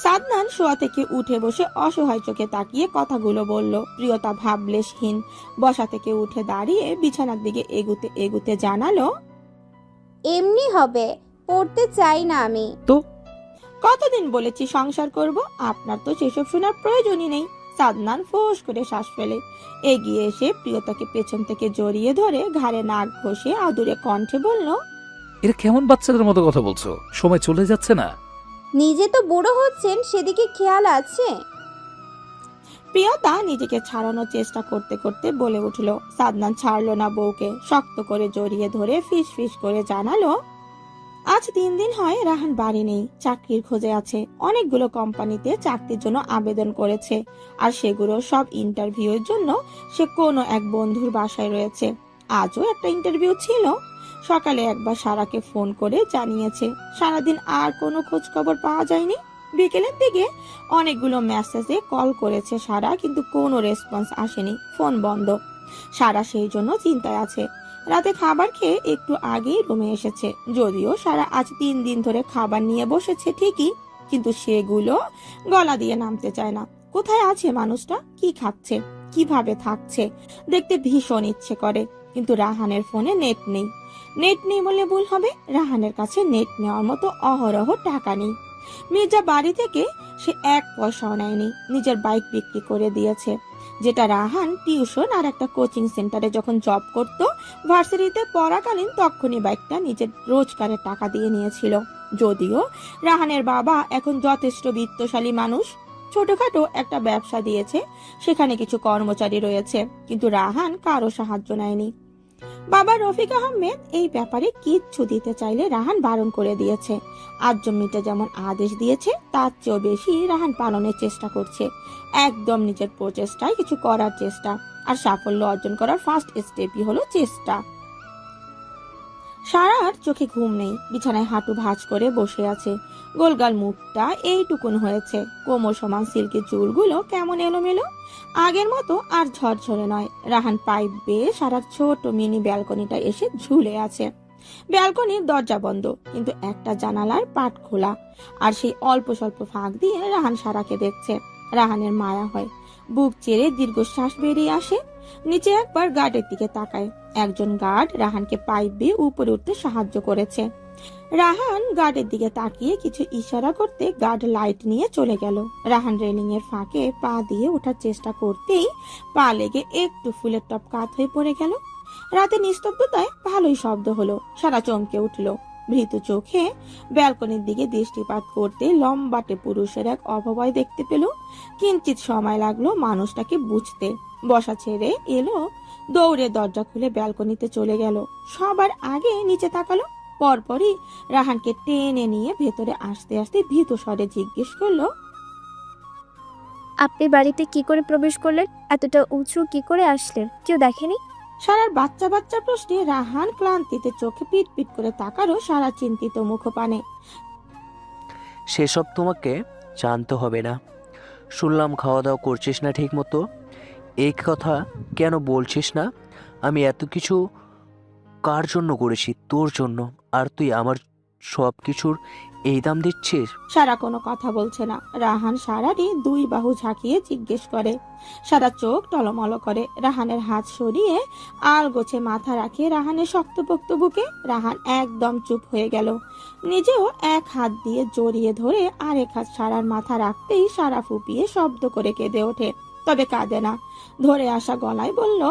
সাদনান শোয়া থেকে উঠে বসে অসহায় চোখে তাকিয়ে কথাগুলো বলল। প্রিয়তা ভাবলেশহীন বসা থেকে উঠে দাঁড়িয়ে বিছানার দিকে এগুতে এগুতে জানালো, এমনি হবে, পড়তে চাই না আমি। তো কতদিন বলেছি সংসার করব? আপনার তো সেসব শোনার প্রয়োজনই নেই। সাদনান ফোঁস করে শ্বাস ফেলে এগিয়ে এসে প্রিয়তাকে পেছন থেকে জড়িয়ে ধরে ঘাড়ে নাক ঘষে আদুরে কণ্ঠে বলল, এটা কেমন বাচ্চাদের মতো কথা বলছো? সময় চলে যাচ্ছে না? নিজে তো বুড়ো হচ্ছেন, সেদিকে খেয়াল আছে? প্রিয়তা নিজেকে ছাড়ানোর চেষ্টা করতে করতে বলে উঠল। সাদনান ছাড়লো না বউকে। শক্ত করে জড়িয়ে ধরে ফিস ফিস করে জানালো, আজ 3 দিন হয় রাহান বাড়ি নেই, চাকরির খোঁজে আছে। অনেকগুলো কোম্পানিতে চাকরির জন্য আবেদন করেছে, আর সেগুলো সব ইন্টারভিউয়ের জন্য সে কোনো এক বন্ধুর বাসায় রয়েছে। আজও একটা ইন্টারভিউ ছিল। সকালে একবার সারাকে ফোন করে জানিয়েছে, সারাদিন আর কোনো খোঁজ খবর পাওয়া যায়নি। বিকেলের দিকে অনেকগুলো মেসেজে কল করেছে সারা, কিন্তু কোনো রেসপন্স আসেনি, ফোন বন্ধ। সারা সেই জন্য চিন্তায় আছে। রাতে খাবার খেয়ে একটু আগেই রুমে এসেছে। যদিও সারা আজ 3 দিন ধরে খাবার নিয়ে বসেছে ঠিকই, কিন্তু সেগুলো গলা দিয়ে নামতে চায় না। কোথায় আছে মানুষটা, কি খাচ্ছে, কিভাবে থাকছে দেখতে ভীষণ ইচ্ছে করে। কিন্তু রাহানের ফোনে নেট নেই। নেট নেই বলে ভুল হবে, রাহানের কাছে নেট নেওয়ার মতো অহরহ টাকা নেই। মির্জা বাড়ি থেকে সে 1 পয়সাও নেয়নি, নিজের বাইক বিক্রি করে দিয়েছে, যেটা রাহান টিউশন আর একটা কোচিং সেন্টারে যখন জব করত, ভার্সিটিতে পড়াকালীন তখনই বাইকটা নিজের রোজগারের টাকা দিয়ে নিয়েছিল। যদিও রাহানের বাবা এখন যথেষ্ট বিত্তশালী মানুষ, ছোটখাটো একটা ব্যবসা দিয়েছে, সেখানে কিছু কর্মচারী রয়েছে, কিন্তু রাহান কারো সাহায্য নেয়নি। বাবা রফিক আহমেদ এই ব্যাপারে কিচ্ছু দিতে চাইলে রাহান বারণ করে দিয়েছে। আজ জমিটা যেমন আদেশ দিয়েছে তার চেয়েও বেশি রাহান পালনের চেষ্টা করছে। একদম নিজের প্রচেষ্টায় কিছু করার চেষ্টা, আর সাফল্য অর্জন করার ফার্স্ট স্টেপই হলো চেষ্টা। সারার চোখে ঘুম নেই, বিছানায় হাঁটু ভাঁজ করে বসে আছে। গোলগাল মুখটা এইটুকুন হয়েছে, কোমর সমান সিল্কি চুলগুলো কেমন এলোমেলো, আগের মতো আর ঝরঝরে নয়। রাহান পাইপ বেয়ে সারার ছোট মিনি ব্যালকনিটা এসে ঝুলে আছে। ব্যালকনির দরজা বন্ধ, কিন্তু একটা জানালার পাট খোলা, আর সেই অল্প স্বল্প ফাঁক দিয়ে রাহান সারাকে দেখছে। রাহানের মায়া হয়, বুক চেড়ে দীর্ঘশ্বাস বেরিয়ে আসে। নিচে একবার গার্ডের দিকে তাকায়। একজন গার্ড রাহানকে পাইপ বেয়ে উপরে উঠতে সাহায্য করেছে। রাহান গার্ডের দিকে তাকিয়ে কিছু ইশারা করতে গার্ড লাইট নিয়ে চলে গেল। রাহান রেলিং এর ফাঁকে পা দিয়ে ওঠার চেষ্টা করতেই পা লেগে একটু ফুলের টপ কাত হয়ে পড়ে গেল। রাতে নিস্তব্ধতায় ভালোই শব্দ হলো। সারা চমকে উঠল, ভীতু চোখে ব্যালকনির দিকে দৃষ্টিপাত করতে লম্বাটে পুরুষের এক অভয় দেখতে পেল। কিঞ্চিত সময় লাগলো মানুষটাকে বুঝতে। বসা ছেড়ে এলো, দৌড়ে দরজা খুলে ব্যালকনিতে চলে গেল। সবার আগে নিচে তাকালো, পরপরই রাহানকে টেনে নিয়ে ভেতরে আসতে আসতে ভীত স্বরে জিজ্ঞেস করলো, আপনি বাড়িতে কি করে প্রবেশ করলেন? এতটা উঁচু কি করে আসলেন? কেউ দেখেনি? সারার বাচ্চা বাচ্চা প্রশ্নে রাহান ক্লান্তিতে চোখে পিট পিট করে তাকালো সারা চিন্তিত মুখপানে। সেসব তোমাকে জানতে হবে না। শুনলাম খাওয়া দাওয়া করছিস না ঠিক মতো, এই কথা কেন বলছিস না? আমি এত কিছু কার জন্য করেছি? তোর জন্য, আর তুই আমার সব কিছুর এই দাম দিচ্ছিস? সারা কোনো কথা বলছে না। রাহান সারারই 2 বাহু ঝাঁকিয়ে জিজ্ঞেস করে। সারা চোখ টলমল করে। রাহানের হাত সরিয়ে আলগোছে মাথা রাখে রাহানের শক্তপোক্ত বুকে। রাহান একদম চুপ হয়ে গেল। নিজেও এক হাত দিয়ে জড়িয়ে ধরে আরেক হাত সারার মাথা রাখতেই সারা ফুপিয়ে শব্দ করে কেঁদে ওঠে, তবে কাঁদে না। ধরে আসা গলায় বলল,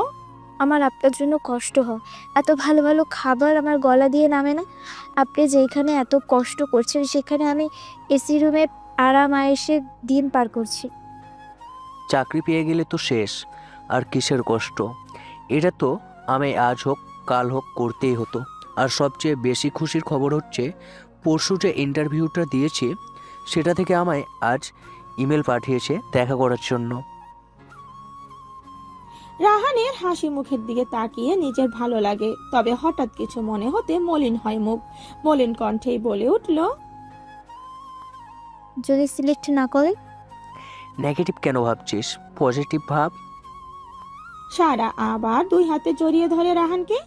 আমার আপনার জন্য কষ্ট হয়। এত ভালো ভালো খাবার আমার গলা দিয়ে নামে না। আপনি যেখানে এত কষ্ট করছেন সেখানে আমি এসি রুমে আরাম আয়েসে দিন পার করছি। চাকরি পেয়ে গেলে তো শেষ, আর কিসের কষ্ট? এটা তো আমি আজ হোক কাল হোক করতেই হতো। আর সবচেয়ে বেশি খুশির খবর হচ্ছে, পরশু যে ইন্টারভিউটা দিয়েছি সেটা থেকে আমায় আজ ইমেল পাঠিয়েছে দেখা করার জন্য। রাহানের হাসি মুখের দিকে তাকিয়ে নিজের ভালো লাগে, তবে হঠাৎ কিছু মনে হতে মলিন হয় মুখ। মলিন কণ্ঠেই বলে উঠল, যদি সিলেক্ট না করে? নেগেটিভ কেন ভাবছিস? পজিটিভ ভাব। সারা আবার 2 হাতে জড়িয়ে ধরে রাহানকে।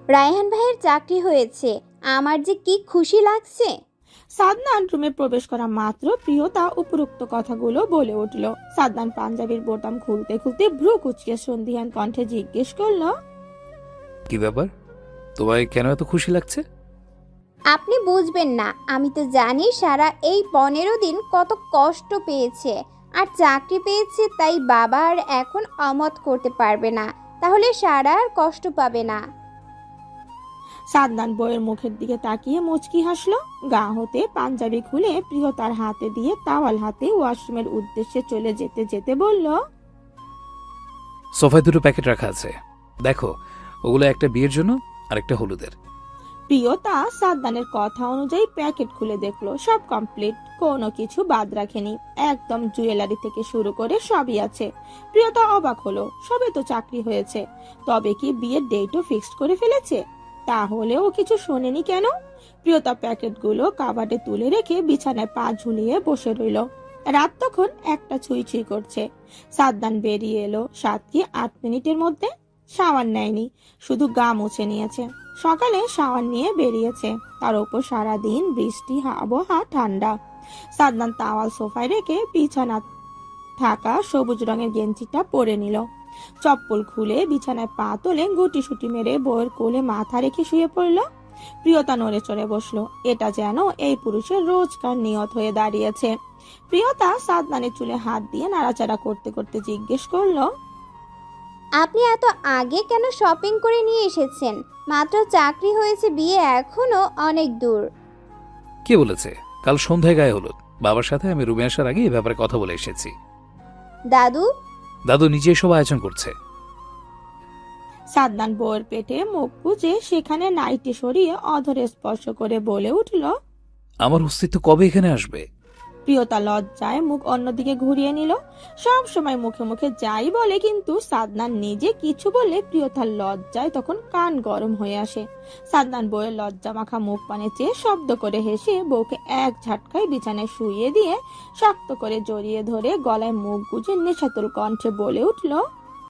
রায়হান ভাইয়ের চাকরি হয়েছে, আমার যে কি খুশি লাগছে। সাদনান রুমে প্রবেশ করা মাত্র প্রিয়তা উপরোক্ত কথাগুলো বলে উঠল। সাদনান পাঞ্জাবির বোতাম খুলতে খুলতে ভ্রু কুচকে সন্ধিহান কণ্ঠে জিজ্ঞেস করলো, কি ব্যাপার, তোমায় কেন এত খুশি লাগছে? আপনি বুঝবেন না, আমি তো জানি সারা এই 15 দিন কত কষ্ট পেয়েছে, আর চাকরি পেয়েছে, তাই বাবা আর এখন অমত করতে পারবে না, তাহলে সারা আর কষ্ট পাবে না। সাদনান বইয়ের মুখের দিকে তাকিয়ে মুচকি হাসলো। গা হতে পাঞ্জাবি খুলে প্রিয়তার হাতে দিয়ে তাওয়াল হাতে ওয়াশরুমের উদ্দেশ্যে চলে যেতে যেতে বলল, সোফায় 2টো প্যাকেট রাখা আছে, দেখো, ওগুলো একটা বিয়ের জন্য আর একটা হলুদের। প্রিয়তা সাদ্দানের কথা অনুযায়ী প্যাকেট খুলে দেখলো, সব কমপ্লিট, কোনো কিছু বাদ রাখেনি। একদম জুয়েলারি থেকে শুরু করে সবই আছে। প্রিয়তা অবাক হলো, সবে তো চাকরি হয়েছে, তবে কি বিয়ের ডেটও ফিক্সড করে ফেলেছে? তাহলেও কিছু শোনেনি কেন? প্রিয়তা প্যাকেটগুলো কাবাটে তুলে রেখে বিছানায় পা ঝুলিয়ে বসে রইল। রাত তখন 1টা ছুঁই ছুঁই করছে। সাদ্দান বেরিয়ে এলো 7 কি 8 মিনিটের মধ্যে। শাওয়ার নেয়নি, শুধু গা মুছে নিয়েছে। সকালে শাওয়ার নিয়ে বেরিয়েছে, তার উপর সারাদিন বৃষ্টি, আবহাওয়া ঠান্ডা। সাদ্দান তাওয়াল সোফায় রেখে বিছানা থাকা সবুজ রঙের গেঞ্জিটা পরে নিল। চপ্পল খুলে বিছানায় পা তোলে গুটি সুটি মেরে বউয়ের কোলে মাথা রেখে শুয়ে পড়ল। প্রিয়তা নড়ে চড়ে বসলো। এটা যেন এই পুরুষের রোজকার নিয়ত হয়ে দাঁড়িয়েছে। প্রিয়তা সাদ্দানের চুলে হাত দিয়ে নাড়াচাড়া করতে করতে জিজ্ঞেস করলো, আপনি এত আগে কেন শপিং করে নিয়ে এসেছেন? মাত্র চাকরি হয়েছে, বিয়ে এখনো অনেক দূর। কে বলেছে? কাল সন্ধ্যায় গায়ে হলুদ। বাবার সাথে আমি রুমে আসার আগে এই ব্যাপারে কথা বলে এসেছি। দাদু? দাদু নিজে সব আয়োজন করছে। সাদ্দান বউয়ের পেটে মুখ গুজে সেখানে নাইটি সরিয়ে অধরে স্পর্শ করে বলে উঠল, আমার অস্তিত্ব কবে এখানে আসবে? প্রিয়তা লজ্জায় মুখ অন্যদিকে ঘুরিয়ে নিল। সব সময় মুখে মুখে যাই বলে, কিন্তু সাদ্দান নিজে কিছু বললে প্রিয়তার লজ্জায় তখন কান গরম হয়ে আসে। সাদ্দান বউয়ের লজ্জা মাখা মুখ পানে চেয়ে শব্দ করে হেসে বউকে এক ঝাটকায় বিছানায় শুইয়ে দিয়ে শক্ত করে জড়িয়ে ধরে গলায় মুখ গুজে নেশাতুর কণ্ঠে বলে উঠল,